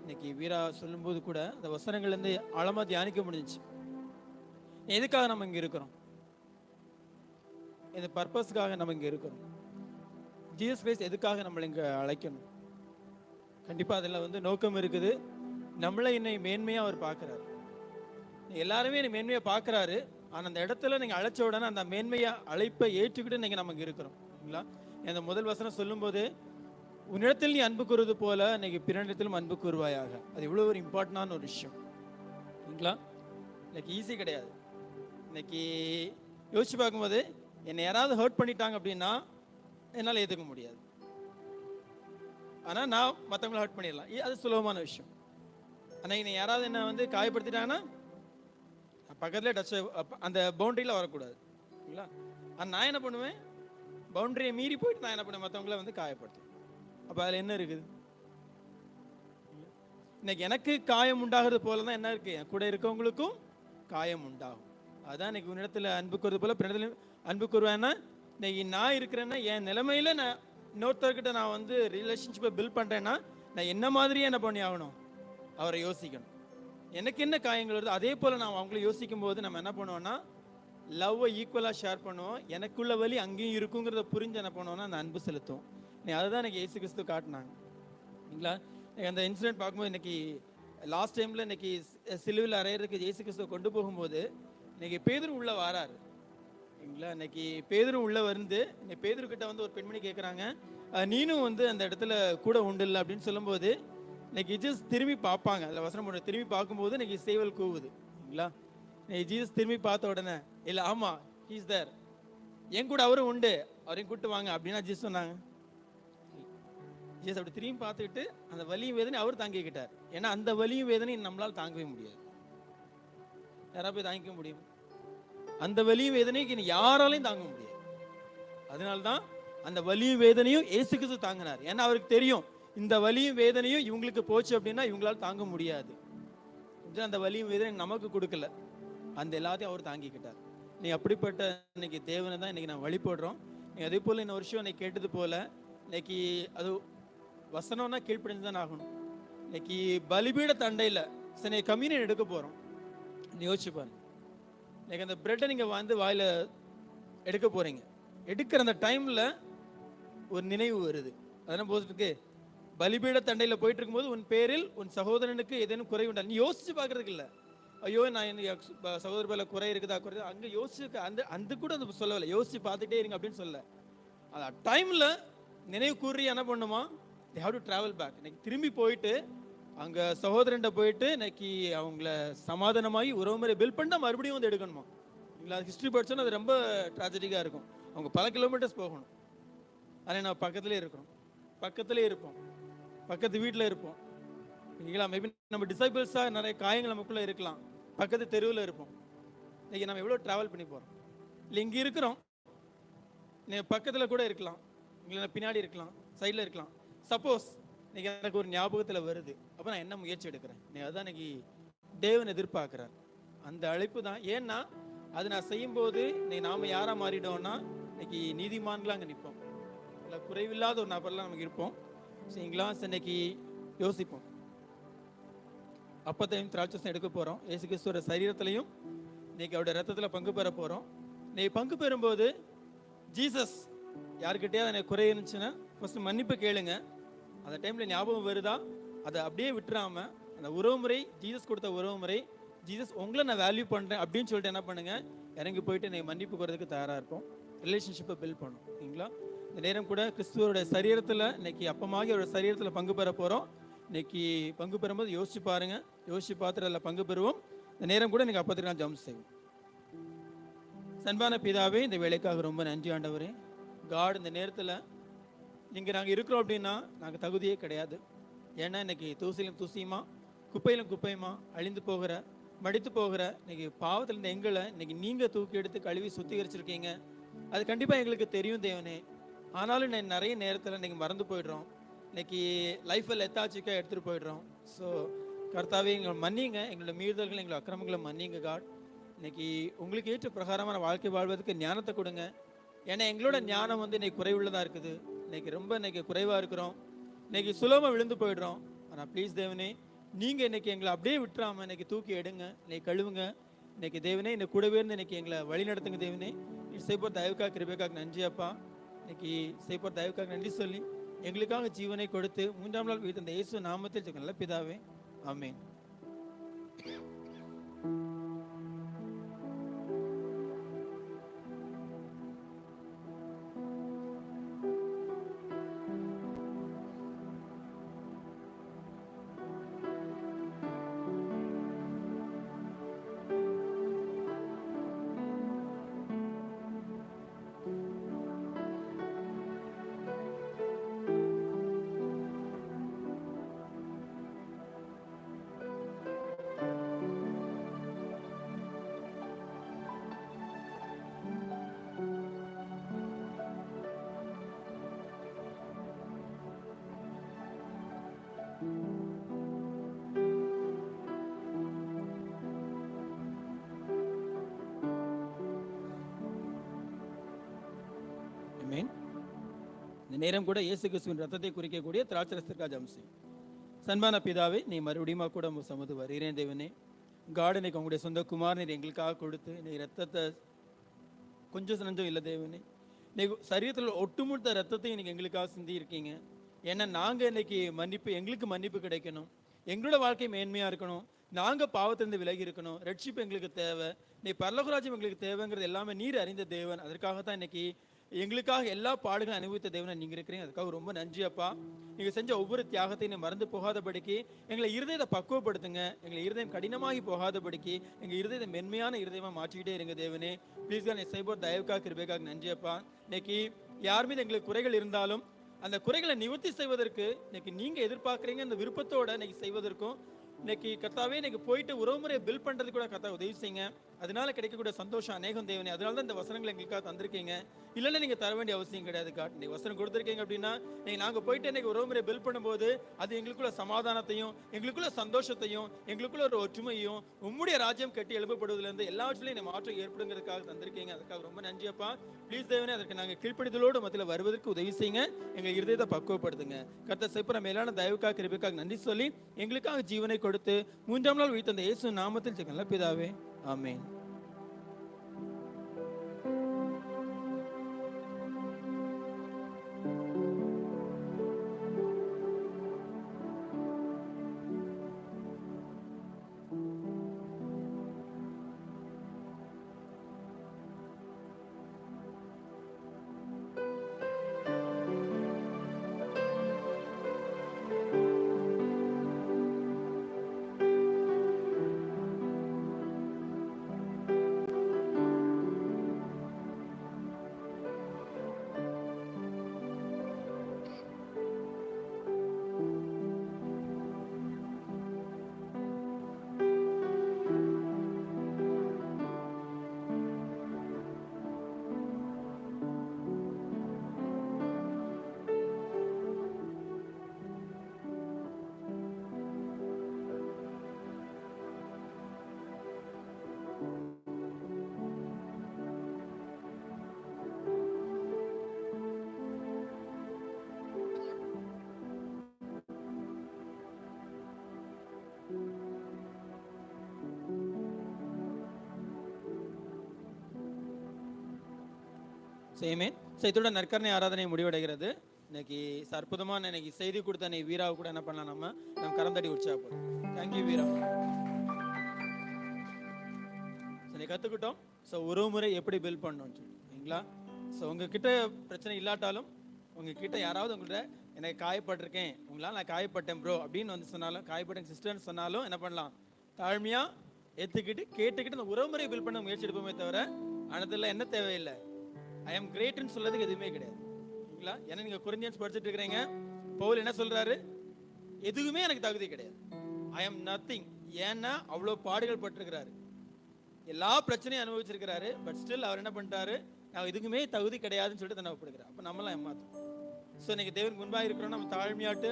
இன்னைக்கு வீரா சொல்லும்போது கூட அந்த வசனங்கள்ல இருந்து ஆழமா தியானிக்க முடிஞ்சுச்சு. எதுக்காக நம்ம இங்க இருக்கிறோம்? இந்த பர்பஸ்க்காக நம்ம இங்க இருக்கிறோம். ஜீசஸ் கிரைஸ்ட் எதுக்காக நம்மளை இங்க அழைக்கணும்? கண்டிப்பா அதில் வந்து நோக்கம் இருக்குது. நம்மளை என்னை மேன்மையா அவர் பார்க்கிறாரு. எல்லாருமே என்னை மேன்மையா பார்க்கிறாரு. ஆனா அந்த இடத்துல நீங்க அழைச்ச உடனே அந்த மேன்மையா அழைப்பை ஏற்றுக்கிட்டு நீங்க நமக்கு இருக்கிறோம் இல்லைங்களா? அந்த முதல் வசனம் சொல்லும்போது உன்னிடத்தில் நீ அன்பு கூறுவது போல இன்னைக்கு பிறனிடத்திலும் அன்பு கூறுவாயாக. அது இவ்வளவு ஒரு இம்பார்ட்டன்டான ஒரு விஷயம் இல்லைங்களா? இன்னைக்கு ஈஸி கிடையாது. இன்னைக்கு யோசிச்சு பார்க்கும்போது என்னை யாராவது ஹர்ட் பண்ணிட்டாங்க அப்படின்னா என்னால் ஏற்றுக்க முடியாது. ஆனால் நான் மற்றவங்களை ஹர்ட் பண்ணிடலாம், அது சுலபமான விஷயம். ஆனால் என்னை யாராவது என்ன வந்து காயப்படுத்திட்டாங்கன்னா பக்கத்துலேயே டச் அந்த பவுண்டரியில் வரக்கூடாது இல்லைங்களா? ஆனால் நான் என்ன பண்ணுவேன், பவுண்டரியை மீறி போயிட்டு நான் என்ன பண்ணுவேன், மற்றவங்கள வந்து காயப்படுத்துவேன். அப்போ அதில் என்ன இருக்குது? இன்னைக்கு எனக்கு காயம் உண்டாகிறது போல தான் என்ன இருக்குது, என் கூட இருக்கவங்களுக்கும் காயம் உண்டாகும். அதான் இன்னைக்கு உன்னிடத்தில் அன்பு கூறுவது போல பிறனிடத்தில் அன்பு கூறுவேன்னா, இன்னைக்கு நான் இருக்கிறேன்னா என் நிலைமையில நான் இன்னொருத்தர்கிட்ட நான் வந்து ரிலேஷன்ஷிப்பை பில்ட் பண்ணுறேன்னா நான் என்ன மாதிரியே என்ன பண்ணி ஆகணும், அவரை யோசிக்கணும். எனக்கு என்ன காயங்கள் வருது அதே போல் நான் அவங்கள யோசிக்கும் போது நம்ம என்ன பண்ணுவோம்னா லவ்வை ஈக்குவலாக ஷேர் பண்ணுவோம். எனக்குள்ள வழி அங்கேயும் இருக்குங்கிறத புரிஞ்சு என்ன பண்ணுவோம்னா அந்த அன்பு செலுத்துவோம். அதுதான் எனக்கு இயேசு கிறிஸ்து காட்டினாங்க இல்லைங்களா? அந்த இன்சிடென்ட் பார்க்கும்போது இன்னைக்கு லாஸ்ட் டைமில் இன்னைக்கு சிலுவையில் அறையிறதுக்கு இயேசு கிறிஸ்துவை கொண்டு போகும்போது இன்னைக்கு பேதுரு உள்ள வராரு இல்லைங்களா? இன்னைக்கு பேதுரு உள்ள வந்து இன்னைக்கு பேதுரு கிட்ட வந்து ஒரு பெண்மணி கேட்குறாங்க, நீனும் வந்து அந்த இடத்துல கூட உண்டு இல்லை அப்படின்னு சொல்லும்போது இன்னைக்கு ஜீசஸ் திரும்பி பார்ப்பாங்க. அதில் வசனம் திரும்பி பார்க்கும்போது இன்னைக்கு சேவல் கூவுது இல்லைங்களா? இன்னைக்கு ஜீசஸ் திரும்பி பார்த்த உடனே இல்லை ஆமா ஹீஸ் தேர், என் கூட அவரும் உண்டு, அவரையும் கூப்பிட்டு வாங்க அப்படின்னா ஜீசஸ் சொன்னாங்க. ஜீசஸ் அப்படி திரும்பி பார்த்துக்கிட்டு அந்த வலியும் வேதனை அவர் தாங்கிக்கிட்டார். ஏன்னா அந்த வலியும் வேதனையும் நம்மளால் தாங்கவே முடியாது. யாரா போய் தாங்கிக்க முடியும்? அந்த வலியும் வேதனையும் யாராலையும் தாங்க முடியாது. அதனால்தான் அந்த வலியும் வேதனையும் இயேசு கிறிஸ்து தாங்கினார். ஏன்னா அவருக்கு தெரியும் இந்த வலியும் வேதனையும் இவங்களுக்கு போச்சு அப்படின்னா இவங்களால தாங்க முடியாது. அந்த வலியும் வேதனை நமக்கு கொடுக்கல, அந்த எல்லாத்தையும் அவர் தாங்கிக்கிட்டார். நீ அப்படிப்பட்ட இன்னைக்கு தேவனை தான் இன்னைக்கு நான் வழிபடுறோம். நீ அதே போல இந்த வருஷம் இன்னைக்கு கேட்டது போல இன்னைக்கு அது வசனம்னா கீழ்ப்படிஞ்சு தான் ஆகணும். இன்னைக்கு பலிபீட தண்டையில் சரி கம்யூனியன் எடுக்க போறோம். யோசிச்சு பாருங்க, இன்னைக்கு அந்த பிரெட்டை நீங்க வந்து வாயில எடுக்க போறீங்க, எடுக்கிற அந்த டைம்ல ஒரு நினைவு வருது. அதெல்லாம் போட்டுருக்கு, பலிபீட தண்டையில் போயிட்டு இருக்கும்போது உன் பேரில் உன் சகோதரனுக்கு ஏதேனும் குறை உண்டா? நீ யோசிச்சு பார்க்கறதுக்கு இல்லை, ஐயோ நான் எனக்கு சகோதர பேர்ல குறை இருக்குதா குறை, அங்கே யோசிச்சு அந்த கூட அது சொல்லவில்லை, யோசிச்சு பார்த்துட்டே இருங்க அப்படின்னு சொல்ல. அந்த டைம்ல நினைவு கூறி என்ன பண்ணுமா, they have to travel back. இன்னைக்கு திரும்பி போயிட்டு அங்கே சகோதரன்ட்ட போயிட்டு இன்னைக்கு அவங்கள சமாதானமாகி உறவு முறை பில்ட் பண்ணா மறுபடியும் வந்து எடுக்கணுமா இல்லைங்களா? ஹிஸ்ட்ரி படிச்சோன்னா அது ரொம்ப ட்ராஜடிக்காக இருக்கும். அவங்க பல கிலோமீட்டர்ஸ் போகணும். ஆனால் நம்ம பக்கத்துலேயே இருக்கிறோம், பக்கத்துலேயே இருப்போம், பக்கத்து வீட்டில் இருப்போம் இல்லைங்களா? மேபி நம்ம டிசைபிள்ஸாக நிறைய காயங்கள் நமக்குள்ளே இருக்கலாம், பக்கத்து தெருவில் இருப்போம். இன்னைக்கு நம்ம எவ்வளோ ட்ராவல் பண்ணி போகிறோம் இல்லை? இங்கே இருக்கிறோம், நீங்கள் பக்கத்தில் கூட இருக்கலாம், இல்லை பின்னாடி இருக்கலாம், சைடில் இருக்கலாம். சப்போஸ் இன்னைக்கு எனக்கு ஒரு ஞாபகத்தில் வருது, அப்போ நான் என்ன முயற்சி எடுக்கிறேன்? அதுதான் இன்னைக்கு தேவன் எதிர்பார்க்குறார். அந்த அழைப்பு தான். ஏன்னா அது நான் செய்யும்போது இன்னைக்கு நாம் யாராக மாறிட்டோம்னா இன்னைக்கு நீதிமான்களாக அங்கே நிற்போம், இல்லை குறைவில்லாத ஒரு நபர்லாம் நமக்கு இருப்போம். சரிங்களா? இன்னைக்கு யோசிப்போம். அப்பத்தையும் திராட்சையும் எடுக்க போகிறோம், இயேசு கிறிஸ்துவோட சரீரத்திலையும் இன்னைக்கு அவருடைய ரத்தத்தில் பங்கு பெற போகிறோம். இன்னைக்கு பங்கு பெறும்போது ஜீசஸ் யாருக்கிட்டையாவது எனக்கு குறை இருந்துச்சுன்னா ஃபர்ஸ்ட் மன்னிப்பு கேளுங்க. அந்த டைமில் ஞாபகம் வருதா அதை அப்படியே விட்டுறாம அந்த உறவுமுறை, ஜீசஸ் கொடுத்த உறவுமுறை, ஜீசஸ் உங்களை நான் வேல்யூ பண்ணுறேன் அப்படின்னு சொல்லிட்டு என்ன பண்ணுங்க, இறங்கி போயிட்டு நீங்கள் மன்னிப்பு கொடுறதுக்கு தயாராக இருப்போம். ரிலேஷன்ஷிப்பை பில்ட் பண்ணும் சரிங்களா? இந்த நேரம் கூட கிறிஸ்துவோட சரீரத்தில் இன்னைக்கு அப்பமாகி அவரோட சரீரத்தில் பங்கு பெற போகிறோம். இன்னைக்கு பங்கு பெறும்போது யோசிச்சு பாருங்க, யோசிச்சு பார்த்துட்டு அதில் பங்கு பெறுவோம். இந்த நேரம் கூட எனக்கு அப்பத்துக்கு நான் ஜெபம் செய்வோம். அன்பான பிதாவே, இந்த வேலைக்காக ரொம்ப நன்றி ஆண்டவரே. காட், இந்த நேரத்தில் இங்கே நாங்கள் இருக்கிறோம் அப்படின்னா நாங்கள் தகுதியே கிடையாது. ஏன்னா இன்னைக்கு தூசிலும் தூசியுமா, குப்பையிலும் குப்பையுமா அழிந்து போகிற, மடித்து போகிற இன்னைக்கு பாவத்தில் இருந்த எங்களை இன்னைக்கு நீங்கள் தூக்கி எடுத்து கழுவி சுத்திகரிச்சிருக்கீங்க. அது கண்டிப்பாக எங்களுக்கு தெரியும் தேவனே. ஆனாலும் நான் நிறைய நேரத்தில் இன்னைக்கு மறந்து போயிடுறோம். இன்னைக்கு லைஃப்பை லெத்தாச்சிக்காக எடுத்துகிட்டு போயிடுறோம். ஸோ கர்த்தாவே, எங்களை மன்னிங்க, எங்களோட மீறுதல்கள், எங்களோட அக்கிரமங்களை மன்னிங்க காட். இன்னைக்கு உங்களுக்கு ஏற்ற பிரகாரமான வாழ்க்கை வாழ்வதற்கு ஞானத்தை கொடுங்க. ஏன்னா எங்களோட ஞானம் வந்து இன்னைக்கு குறைவுள்ளதாக இருக்குது. இன்னைக்கு ரொம்ப குறைவாக இருக்கிறோம். இன்னைக்கு சுலபமாக விழுந்து போயிடுறோம். ஆனால் ப்ளீஸ் தேவனே, நீங்கள் இன்னைக்கு எங்களை அப்படியே விட்டுறாமல் இன்னைக்கு தூக்கி எடுங்க, இன்னைக்கு கழுவுங்க. இன்னைக்கு தேவனே, இந்த கூடவே இருந்து இன்னைக்கு எங்களை வழி நடத்துங்க தேவனே. செய்ப்போர் தயவுக்காக கிருபைக்காக நன்றி அப்பா. இன்னைக்கு செய்ப்போர் தயவுக்காக நன்றி சொல்லி எங்களுக்காக ஜீவனை கொடுத்து 3ஆம் நாள் உயிர்த்த இந்த இயேசு நாமத்தில் நல்ல பிதாவே, ஆமென். ஆமென். இந்த நேரம் கூட இயேசு கிறிஸ்துவின் ரத்தத்தை குறிக்கக்கூடிய திராட்சரசத்திற்காக ஜெபம் செய்யும். அன்பான பிதாவே, நீ மறுபடியும் கூட உங்க சமூகத்து வருகிறேன் தேவனே. காட், இன்னைக்கு உங்களுடைய சொந்த குமார் நீர் எங்களுக்காக கொடுத்து நீ ரத்தத்தை கொஞ்சம் நஞ்சம் இல்லை தேவனே. இன்னைக்கு சரீரத்தில் ஒட்டுமொத்த ரத்தத்தை இன்னைக்கு எங்களுக்காக சிந்தி இருக்கீங்க. ஏன்னா நாங்கள் இன்னைக்கு மன்னிப்பு, எங்களுக்கு மன்னிப்பு கிடைக்கணும், எங்களோட வாழ்க்கை மேன்மையாக இருக்கணும், நாங்கள் பாவத்திலிருந்து விலகி இருக்கணும், ரட்சிப்பு எங்களுக்கு தேவை, நீ பரலோகராஜ்யம் எங்களுக்கு தேவைங்கிறது எல்லாமே நீர் அறிந்த தேவன். அதற்காகத்தான் இன்னைக்கு எங்களுக்காக எல்லா பாடுகளும் அனுபவித்த தேவனை நீங்கள் இருக்கிறீங்க. அதுக்காக ரொம்ப நன்றி அப்பா. நீங்கள் செஞ்ச ஒவ்வொரு தியாகத்தையும் நீ மறந்து போகாதபடிக்கு எங்களை இருதயத்தை பக்குவப்படுத்துங்க. எங்களை இருதயம் கடினமாகி போகாதபடிக்கு எங்கள் இருதயத்தை மென்மையான இருதயமாக மாற்றிக்கிட்டே இருங்க தேவனே. ப்ளீஸ் நீ செய்வோர் தயவுக்காக கிருபைக்காக நன்றி அப்பா. இன்னைக்கு யார் மீது எங்களுக்கு குறைகள் இருந்தாலும் அந்த குறைகளை நிவர்த்தி செய்வதற்கு இன்னைக்கு நீங்கள் எதிர்பார்க்குறீங்க அந்த விருப்பத்தோடு இன்னைக்கு செய்வதற்கும் இன்னைக்கு கர்த்தாவே இன்னைக்கு போயிட்டு உறவுமுறையை பில் பண்ணுறது கூட கர்த்தா உதவி செய்யுங்க. அதனால கிடைக்கக்கூடிய சந்தோஷம் அநேகம் தேவனே. அதனால தான் இந்த வசனங்களை எங்களுக்காக தந்திருக்கீங்க. இல்லைன்னா நீங்கள் தர வேண்டிய அவசியம் கிடையாது காட். நீங்கள் வசனம் கொடுத்துருக்கீங்க அப்படின்னா நாங்கள் போயிட்டு இன்னைக்கு உறவுமுறை பில் பண்ணும்போது அது எங்களுக்குள்ள சமாதானத்தையும் எங்களுக்குள்ள சந்தோஷத்தையும் எங்களுக்குள்ள ஒரு ஒற்றுமையும் உம்முடைய ராஜ்யம் கட்டி எழுப்பப்படுவதிலிருந்து எல்லாவற்றிலையும் மாற்றம் ஏற்படுங்கிறதுக்காக தந்திருக்கீங்க. அதுக்காக ரொம்ப நன்றியப்பா. ப்ளீஸ் தேவனே, அதற்கு நாங்கள் கீழ்ப்படிதலோடு மத்தியில் வருவதற்கு உதவி செய்யுங்க. எங்கள் இருதயத்தை பக்குவப்படுத்துங்க. கர்த்தர் செய்கிற மேலான தயவுக்காக கிருபைக்காக நன்றி சொல்லி எங்களுக்காக ஜீவனை கொடுத்து 3ஆம் நாள் உயிர்த்த இயேசு நாமத்தில் நல்ல பிதாவே, ஆமென். சேமேன். இதோட நற்கரணை ஆராதனை முடிவடைகிறது. இன்னைக்கு அற்புதமான இன்னைக்கு செய்தி கொடுத்த நீ வீராவை கூட என்ன பண்ணலாம், நம்ம கரந்தடி உற்சாகப்படும். தேங்க்யூ வீரா. கற்றுக்கிட்டோம். ஸோ உறவுமுறை எப்படி பில்ட் பண்ணணும்னு சொல்லிங்களா. ஸோ உங்ககிட்ட பிரச்சனை இல்லாட்டாலும் உங்ககிட்ட யாராவது உங்கள்கிட்ட எனக்கு காயப்பட்டிருக்கேன், உங்களால் நான் காயப்பட்டேன் ப்ரோ அப்படின்னு வந்து சொன்னாலும், காயப்பட்டேன் சிஸ்டர்னு சொன்னாலும் என்ன பண்ணலாம், தாழ்மையாக ஏற்றுக்கிட்டு கேட்டுக்கிட்டு அந்த உறவுமுறை பில் பண்ண முயற்சி எடுப்போமே தவிர அனதில் என்ன தேவையில்லை ஐ எம் கிரேட்னு சொல்றதுக்கு எதுவுமே கிடையாது. சரிங்களா? ஏன்னா நீங்கள் கொரிந்தியன்ஸ் படிச்சுட்டு இருக்கிறீங்க, பவுல் என்ன சொல்றாரு, எதுவுமே எனக்கு தகுதி கிடையாது, ஐ எம் நத்திங். ஏன்னா அவ்வளோ பாடுகள் பட்டிருக்கிறாரு, எல்லா பிரச்சனையும் அனுபவிச்சிருக்கிறாரு. பட் ஸ்டில் அவர் என்ன பண்ணிட்டாரு, நான் இதுக்குமே தகுதி கிடையாதுன்னு சொல்லிட்டு தன்னை ஒப்பிடுகிறார். அப்போ நம்மளாம் ஏமாத்தோம். ஸோ இன்னைக்கு தேவனுக்கு முன்பாக இருக்கிறோம், நம்ம தாழ்மையாட்டு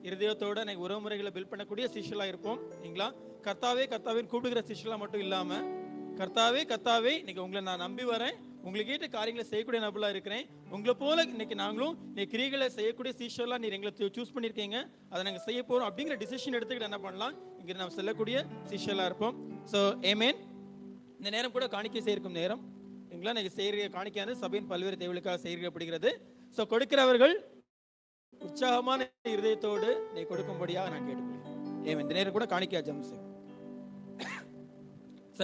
இருதயத்தோட இன்னைக்கு உறவுமுறைகளை பில் பண்ணக்கூடிய சிஷ்யலாக இருப்போம். சரிங்களா? கர்த்தாவே கர்த்தாவே கூப்பிடுகிற சிஷ்யலாக மட்டும் இல்லாமல், கர்த்தாவே கர்த்தாவே இன்னைக்கு உங்களை நான் நம்பி வரேன், உங்களுக்கு கேட்ட காரியங்களை செய்யக்கூடிய நபலாக இருக்கிறேன், உங்களை போல இன்னைக்கு நாங்களும் இன்னைக்கு கிரிகளை செய்யக்கூடிய சிஷ்யலாக நீர் எங்களை சூஸ் பண்ணியிருக்கீங்க, அதை நாங்கள் செய்ய போகிறோம் அப்படிங்கிற டிசிஷன் எடுத்துக்கிட்டு என்ன பண்ணலாம், இங்கே நம்ம செல்லக்கூடிய சிஷ்யலாக இருப்போம். ஸோ ஏமேன். இந்த நேரம் கூட காணிக்கை செய்யும் நேரம். சரிங்களா? இன்னைக்கு செய்கிற காணிக்கையானது சபையின் பல்வேறு தேவைகளுக்காக செய்யப்படுகிறது. ஸோ கொடுக்கிறவர்கள் உற்சாகமான இருதயத்தோடு நீ கொடுக்கும்படியாக நான் கேட்டுக்கொள்கிறேன். இந்த நேரம் கூட காணிக்கை ஜெபம் செய்யும்.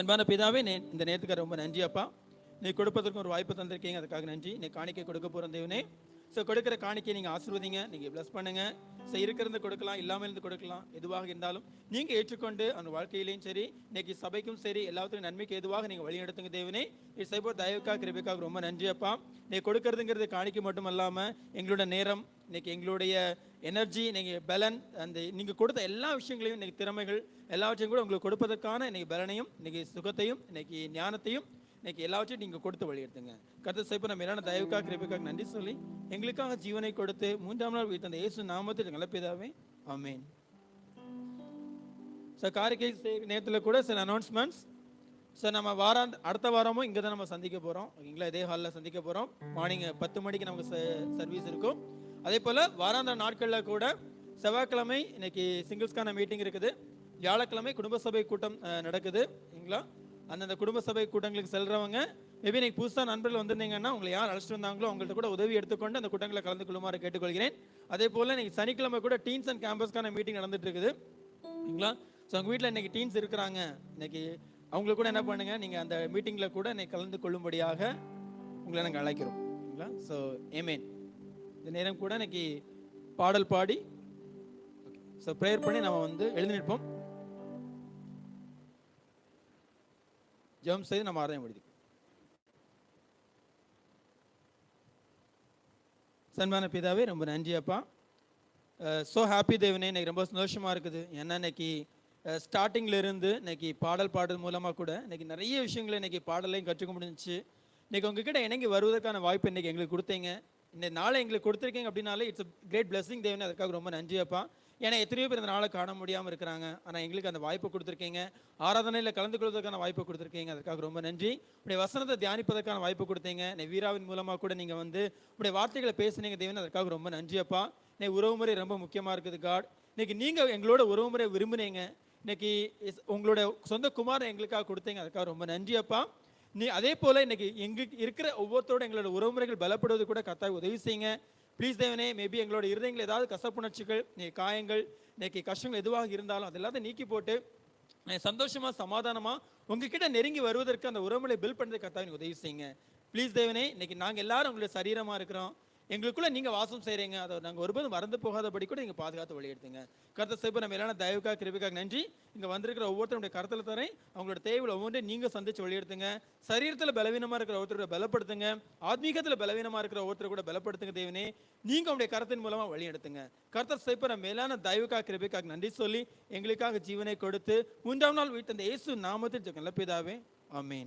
அன்பான பிதாவே, இந்த நேரத்துக்கு ரொம்ப நன்றி அப்பா, நீ கொடுப்பதற்கு ஒரு வாய்ப்பு தந்திருக்கீங்க, அதுக்காக நன்றி. நீ காணிக்கை கொடுக்க போகிற தேவனே, ஸோ கொடுக்குற காணிக்கை நீங்கள் ஆசீர்வதிங்க, நீங்கள் ப்ளஸ் பண்ணுங்க. ஸோ இருக்கிறது கொடுக்கலாம், இல்லாமல் இருந்து கொடுக்கலாம், எதுவாக இருந்தாலும் நீங்கள் ஏற்றுக்கொண்டு அந்த வாழ்க்கையிலையும் சரி, இன்னைக்கு சபைக்கும் சரி, எல்லாத்துக்கும் நன்மைக்கு எதுவாக நீங்கள் வழி நடத்துங்க தேவனே. இது செய்ய தயவுக்காக கிருபைக்காக ரொம்ப நன்றி அப்பா. நீ கொடுக்கறதுங்கிறது காணிக்கை மட்டும் இல்லாமல் எங்களோட நேரம், இன்னைக்கு எங்களுடைய எனர்ஜி, நீங்கள் பலன், அந்த நீங்கள் கொடுத்த எல்லா விஷயங்களையும், இன்னைக்கு திறமைகள் எல்லாவற்றையும் கூட உங்களுக்கு கொடுப்பதற்கான இன்னைக்கு பலனையும், இன்னைக்கு சுகத்தையும், இன்னைக்கு ஞானத்தையும், இன்னைக்கு எல்லாவற்றையும் நீங்கள் கொடுத்து வழி எடுத்துங்க. கர்த்தர் செய்ய நம்ம மேலான தயவுக்காக கிருபைக்காக நன்றி சொல்லி எங்களுக்காக ஜீவனை கொடுத்து 3ஆம் நாள் உயிர்த்த அந்த இயேசு நாமத்தில் நல்ல பிதாவே, ஆமென். ஸோ காரிக்கை நேரத்தில் கூட சில அனௌன்ஸ்மெண்ட்ஸ். ஸோ நம்ம அடுத்த வாரமும் இங்கே தான் நம்ம சந்திக்க போகிறோம். ஓகேங்களா? இதே ஹாலில் சந்திக்க போகிறோம். மார்னிங் 10 மணிக்கு நமக்கு சர்வீஸ் இருக்கும். அதே போல் வாராந்திர நாட்களில் கூட செவ்வாய்க்கிழமை இன்னைக்கு சிங்கிள்ஸ்க்கான மீட்டிங் இருக்குது, வியாழக்கிழமை குடும்ப சபை கூட்டம் நடக்குது. சரிங்களா? அந்தந்த குடும்ப சபை கூட்டங்களுக்கு செல்றவங்க மேபி இன்னைக்கு புதுசாக நண்பர்கள் வந்திருந்தீங்கன்னா உங்களை யார் அழைச்சிட்டு வந்தாங்களோ அவங்கள்ட்ட கூட உதவி எடுத்துக்கொண்டு அந்த கூட்டங்களை கலந்து கொள்ளுமாறு கேட்டுக்கொள்கிறேன். அதே போல் இன்னைக்கு சனிக்கிழமை கூட டீன்ஸ் அண்ட் கேம்பஸ்க்கான மீட்டிங் நடந்துட்டு இருக்குது. சரிங்களா? ஸோ உங்கள் வீட்டில் இன்னைக்கு டீன்ஸ் இருக்கிறாங்க, இன்னைக்கு அவங்களுக்கு கூட என்ன பண்ணுங்க, நீங்கள் அந்த மீட்டிங்கில் கூட இன்னைக்கு கலந்து கொள்ளும்படியாக உங்களை நாங்கள் அழைக்கிறோம். சரிங்களா? ஸோ ஏமேன். இந்த நேரம் கூட இன்னைக்கு பாடல் பாடி ஸோ ப்ரேயர் பண்ணி நம்ம எழுந்து நிற்போம். ஜெபம் செய்து நம்ம ஆராயம் முடியும். சன்மான பிதாவே, ரொம்ப நன்றி அப்பா. ஸோ ஹாப்பி தேவனே, இன்னைக்கு ரொம்ப சந்தோஷமாக இருக்குது. ஏன்னா இன்னைக்கு ஸ்டார்டிங்கில் இருந்து இன்னைக்கு பாடல் பாடுறது மூலமாக கூட இன்னைக்கு நிறைய விஷயங்களை இன்னைக்கு பாடலையும் கற்றுக்க முடிஞ்சிச்சு. இன்னைக்கு உங்ககிட்ட இணங்கி வருவதற்கான வாய்ப்பு இன்னைக்கு எங்களுக்கு கொடுத்தீங்க. இந்த நாளை எங்களுக்கு கொடுத்துருக்கீங்க அப்படின்னாலே இட்ஸ் கிரேட் பிளஸிங் தேவனே, அதுக்காக ரொம்ப நன்றி அப்பா. ஏன்னா எத்தனையோ பேர் இந்த நாளை காண முடியாமல் இருக்கிறாங்க, ஆனால் எங்களுக்கு அந்த வாய்ப்பு கொடுத்துருக்கீங்க, ஆராதனையில் கலந்து கொள்வதற்கான வாய்ப்பு கொடுத்துருக்கீங்க, அதுக்காக ரொம்ப நன்றி. உடைய வசனத்தை தியானிப்பதற்கான வாய்ப்பு கொடுத்தீங்க. வீராவின் மூலமாக கூட நீங்கள் உடைய வார்த்தைகளை பேசுனீங்க தேவன், அதுக்காக ரொம்ப நன்றி அப்பா. இன்னைக்கு உறவுமுறை ரொம்ப முக்கியமாக இருக்குது காட். இன்னைக்கு நீங்கள் எங்களோட உறவுமுறை விரும்புனீங்க, இன்னைக்கு உங்களோட சொந்த குமாரன் எங்களுக்காக கொடுத்தீங்க, அதுக்காக ரொம்ப நன்றி அப்பா. அதே போல் இன்னைக்கு எங்களுக்கு இருக்கிற ஒவ்வொருத்தரோட எங்களோட உறவுமுறைகள் பலப்படுவது கூட கர்த்தாவே உதவி செய்யுங்க ப்ளீஸ் தேவனே. மேபி எங்களோட இருதயங்கள் ஏதாவது கசப்புணர்ச்சிகள், காயங்கள், இன்னைக்கு கஷ்டங்கள் எதுவாக இருந்தாலும் அது எல்லாத்தையும் நீக்கி போட்டு சந்தோஷமா சமாதானமா உங்ககிட்ட நெருங்கி வருவதற்கு அந்த உறவுமுறை பில்ட் பண்ணுறது கர்த்தாவே உதவி செய்யுங்க ப்ளீஸ் தேவனே. இன்னைக்கு நாங்கள் எல்லாரும் உங்களுடைய சரீரமா இருக்கிறோம், எங்களுக்குள்ள நீங்க வாசம் செய்றீங்க, அதை நாங்கள் ஒருபோதும் மறந்து போகாதபடி கூட நீங்க பாதுகாத்து வழி எடுத்துங்க. கர்த்தர் சேவை நம்ம எல்லாரும் தயவுக்காக கிருபைக்காக நன்றி. இங்க வந்திருக்கிற ஒவ்வொருத்தருடைய கருத்துல தரேன், அவங்களோட தேவைகள் ஒவ்வொன்றையும் நீங்க சந்திச்சு வழி எடுத்துங்க. சரீரத்தில் பலவீனமா இருக்கிற ஒருத்தரோட பலப்படுத்துங்க, ஆத்மீகத்தில் பலவீனமா இருக்கிற ஒருத்தர் கூட பலப்படுத்துங்க தேவனே. நீங்க உங்களுடைய கருத்தின் மூலமா வழி எடுத்துங்க. கர்த்தர் சேவை நம்ம மேலான தயவுக்காக கிருபைக்காக நன்றி சொல்லி எங்களுக்காக ஜீவனை கொடுத்து 3ஆம் நாள் வீட்டு அந்த இயேசு நாமத்தில் நல்ல பிதாவே, ஆமென்.